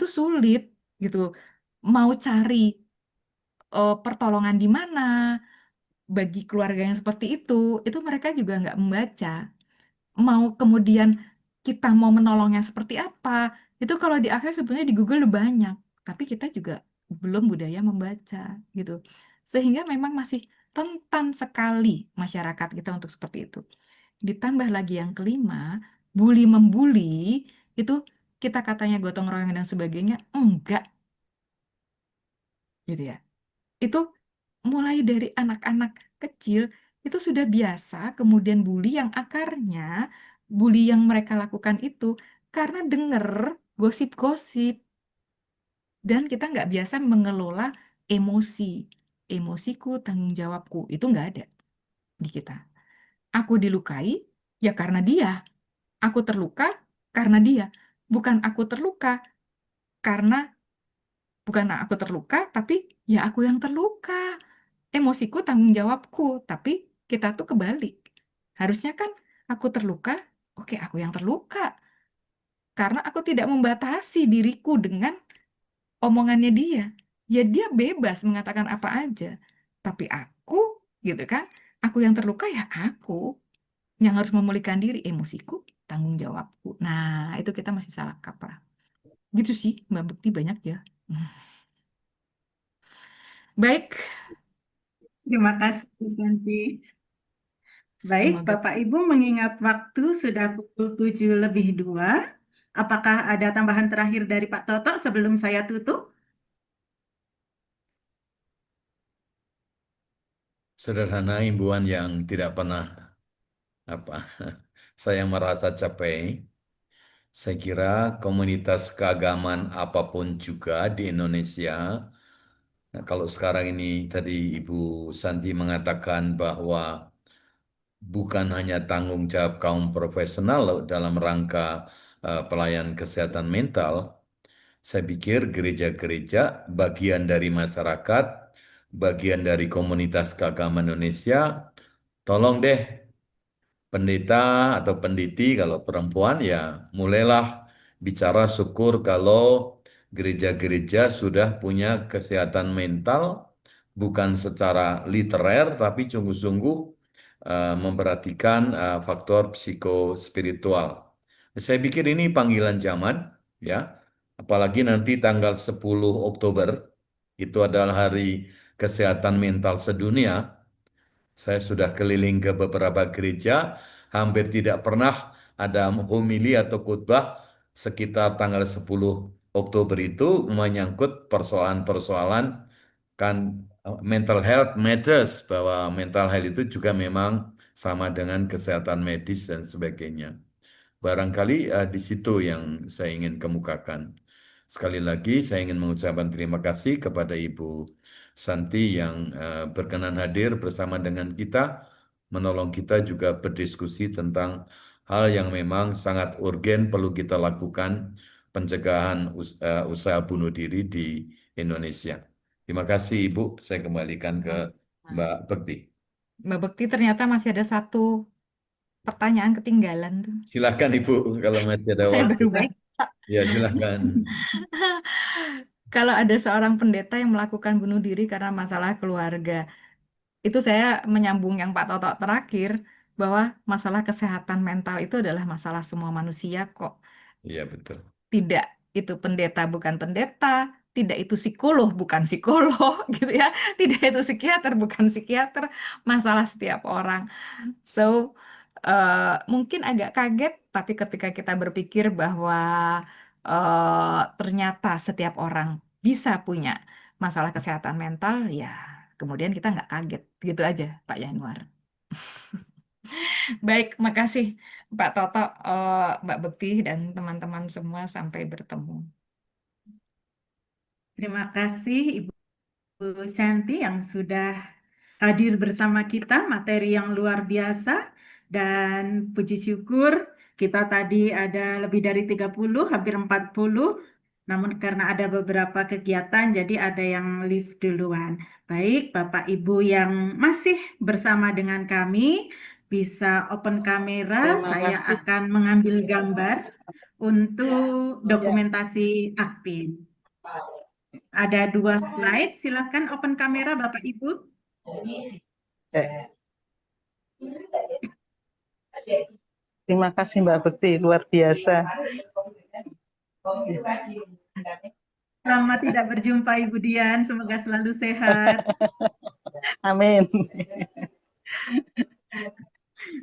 [SPEAKER 2] sulit gitu. Mau cari pertolongan di mana bagi keluarga yang seperti itu mereka juga nggak membaca. Mau kemudian kita mau menolongnya seperti apa, itu kalau diakses sebenarnya di Google udah banyak, tapi kita juga belum budaya membaca gitu. Sehingga memang masih rentan sekali masyarakat kita untuk seperti itu. Ditambah lagi yang kelima, bully membuli itu kita katanya gotong royong dan sebagainya, enggak gitu ya. Itu mulai dari anak-anak kecil itu sudah biasa, kemudian bully yang akarnya, bully yang mereka lakukan itu karena denger gosip-gosip dan kita nggak biasa mengelola emosi. Emosiku, tanggung jawabku, itu nggak ada di kita. Aku dilukai, ya karena dia. Aku terluka karena dia. Bukan aku terluka karena bukan aku terluka, tapi ya aku yang terluka. Emosiku tanggung jawabku, tapi kita tuh kebalik. Harusnya kan aku terluka, oke aku yang terluka. Karena aku tidak membatasi diriku dengan omongannya dia. Ya dia bebas mengatakan apa aja. Tapi aku, gitu kan, aku yang terluka ya aku yang harus memulihkan diri, emosiku, tanggung jawabku. Nah, itu kita masih salah kaprah. Gitu sih, Mbak Bekti banyak ya. Baik,
[SPEAKER 1] Terima kasih, Bu Santi. Baik,
[SPEAKER 2] semoga
[SPEAKER 1] Bapak Ibu mengingat waktu sudah pukul 7:02. Apakah ada tambahan terakhir dari Pak Toto sebelum saya tutup?
[SPEAKER 4] Sederhana imbuan yang tidak pernah apa saya merasa capek. Saya kira komunitas keagamaan apapun juga di Indonesia. Nah, kalau sekarang ini tadi Ibu Santi mengatakan bahwa bukan hanya tanggung jawab kaum profesional dalam rangka pelayanan kesehatan mental, saya pikir gereja-gereja bagian dari masyarakat, bagian dari komunitas keagamaan Indonesia, tolong deh pendeta atau penditi kalau perempuan ya mulailah bicara syukur kalau gereja-gereja sudah punya kesehatan mental bukan secara literer tapi sungguh-sungguh memperhatikan faktor psikospiritual. Saya pikir ini panggilan zaman ya. Apalagi nanti tanggal 10 Oktober itu adalah Hari Kesehatan Mental Sedunia. Saya sudah keliling ke beberapa gereja, hampir tidak pernah ada homili atau khotbah sekitar tanggal 10 Oktober itu menyangkut persoalan-persoalan kan mental health matters, bahwa mental health itu juga memang sama dengan kesehatan medis dan sebagainya. Barangkali di situ yang saya ingin kemukakan. Sekali lagi saya ingin mengucapkan terima kasih kepada Ibu Santi yang berkenan hadir bersama dengan kita, menolong kita juga berdiskusi tentang hal yang memang sangat urgen perlu kita lakukan, pencegahan usaha bunuh diri di Indonesia. Terima kasih Ibu, saya kembalikan ke Mbak Bekti.
[SPEAKER 2] Mbak Bekti ternyata masih ada satu pertanyaan ketinggalan tuh.
[SPEAKER 4] Silakan Ibu kalau masih ada
[SPEAKER 2] Saya
[SPEAKER 4] waktu.
[SPEAKER 2] baru baik.
[SPEAKER 4] Ya silakan.
[SPEAKER 2] Kalau ada seorang pendeta yang melakukan bunuh diri karena masalah keluarga, itu saya menyambung yang Pak Toto terakhir, bahwa masalah kesehatan mental itu adalah masalah semua manusia kok.
[SPEAKER 4] Iya betul.
[SPEAKER 2] Tidak itu pendeta bukan pendeta, tidak itu psikolog bukan psikolog, gitu ya. Tidak itu psikiater bukan psikiater, masalah setiap orang. So, mungkin agak kaget, tapi ketika kita berpikir bahwa ternyata setiap orang bisa punya masalah kesehatan mental, ya kemudian kita nggak kaget. Gitu aja, Pak Yanuar. Baik, makasih Pak Toto, Mbak Bekti, dan teman-teman semua. Sampai bertemu.
[SPEAKER 1] Terima kasih Ibu Santi yang sudah hadir bersama kita, materi yang luar biasa, dan puji syukur kita tadi ada lebih dari 30, hampir 40, namun karena ada beberapa kegiatan jadi ada yang live duluan. Baik, Bapak Ibu yang masih bersama dengan kami bisa open kamera,
[SPEAKER 7] Terima
[SPEAKER 1] saya
[SPEAKER 7] kasih.
[SPEAKER 1] akan mengambil gambar untuk dokumentasi Akpin. Ada 2 slide, silakan open kamera Bapak Ibu.
[SPEAKER 7] Terima kasih Mbak Bekti, luar biasa.
[SPEAKER 1] Lama tidak berjumpa Ibu Dian, semoga selalu sehat.
[SPEAKER 7] Amin.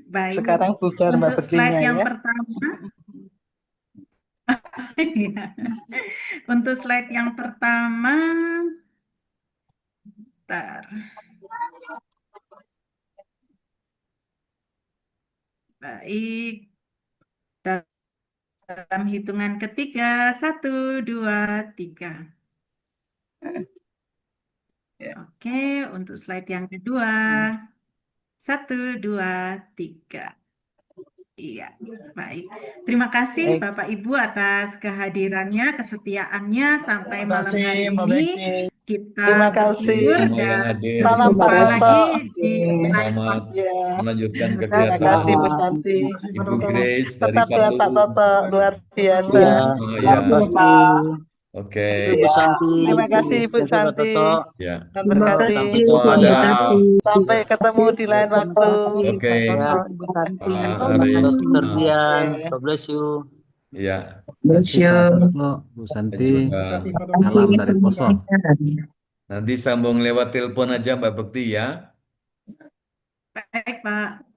[SPEAKER 1] Baik.
[SPEAKER 7] Sekarang bugar Mbak
[SPEAKER 1] Untuk slide
[SPEAKER 7] Bektinya
[SPEAKER 1] yang
[SPEAKER 7] ya.
[SPEAKER 1] pertama. Untuk slide yang pertama. Bentar. Baik. Dalam hitungan ketiga, 1, 2, 3. Oke, untuk slide yang kedua. 1, 2, 3. Iya, baik. Terima kasih
[SPEAKER 7] Baik.
[SPEAKER 1] Bapak Ibu atas kehadirannya, kesetiaannya sampai
[SPEAKER 6] Terima
[SPEAKER 1] malam
[SPEAKER 6] kasih,
[SPEAKER 1] hari
[SPEAKER 6] Mbak
[SPEAKER 1] ini.
[SPEAKER 6] Bekti.
[SPEAKER 1] Kita
[SPEAKER 7] Terima kasih.
[SPEAKER 1] bersyukur
[SPEAKER 4] Semua yang
[SPEAKER 1] dan
[SPEAKER 4] hadir,
[SPEAKER 7] Salam Pak
[SPEAKER 1] berjumpa
[SPEAKER 7] Toto.
[SPEAKER 1] lagi di
[SPEAKER 4] selamat
[SPEAKER 7] Ya.
[SPEAKER 4] melanjutkan
[SPEAKER 7] Terima
[SPEAKER 4] kegiatan.
[SPEAKER 7] kasih Bu Santi.
[SPEAKER 4] Ibu Grace dari
[SPEAKER 7] Tetap sehat Pak
[SPEAKER 4] Palu.
[SPEAKER 7] Toto, luar biasa.
[SPEAKER 8] Ya,
[SPEAKER 4] Oh
[SPEAKER 8] terima
[SPEAKER 4] ya,
[SPEAKER 8] kasih.
[SPEAKER 4] oke.
[SPEAKER 8] Ibu Santi.
[SPEAKER 7] Terima kasih Bu
[SPEAKER 8] Terima kasih, Pak
[SPEAKER 7] Santi.
[SPEAKER 8] Toto.
[SPEAKER 4] Ya,
[SPEAKER 7] Dan berkati.
[SPEAKER 8] Sampai
[SPEAKER 4] Toto
[SPEAKER 8] jumpa
[SPEAKER 4] ada.
[SPEAKER 8] ya.
[SPEAKER 7] Sampai ketemu di lain waktu.
[SPEAKER 4] Oke,
[SPEAKER 8] Ya,
[SPEAKER 4] Pak Haris.
[SPEAKER 8] Dr.
[SPEAKER 4] Nah,
[SPEAKER 8] Dian,
[SPEAKER 7] Oke.
[SPEAKER 8] God bless you.
[SPEAKER 4] ya,
[SPEAKER 9] Terima kasih Pak Toto, Bu
[SPEAKER 4] saya
[SPEAKER 9] Santi.
[SPEAKER 4] juga.
[SPEAKER 9] Salam dari Poso.
[SPEAKER 4] Nanti sambung lewat telepon aja Mbak Bekti ya.
[SPEAKER 1] baik, Pak.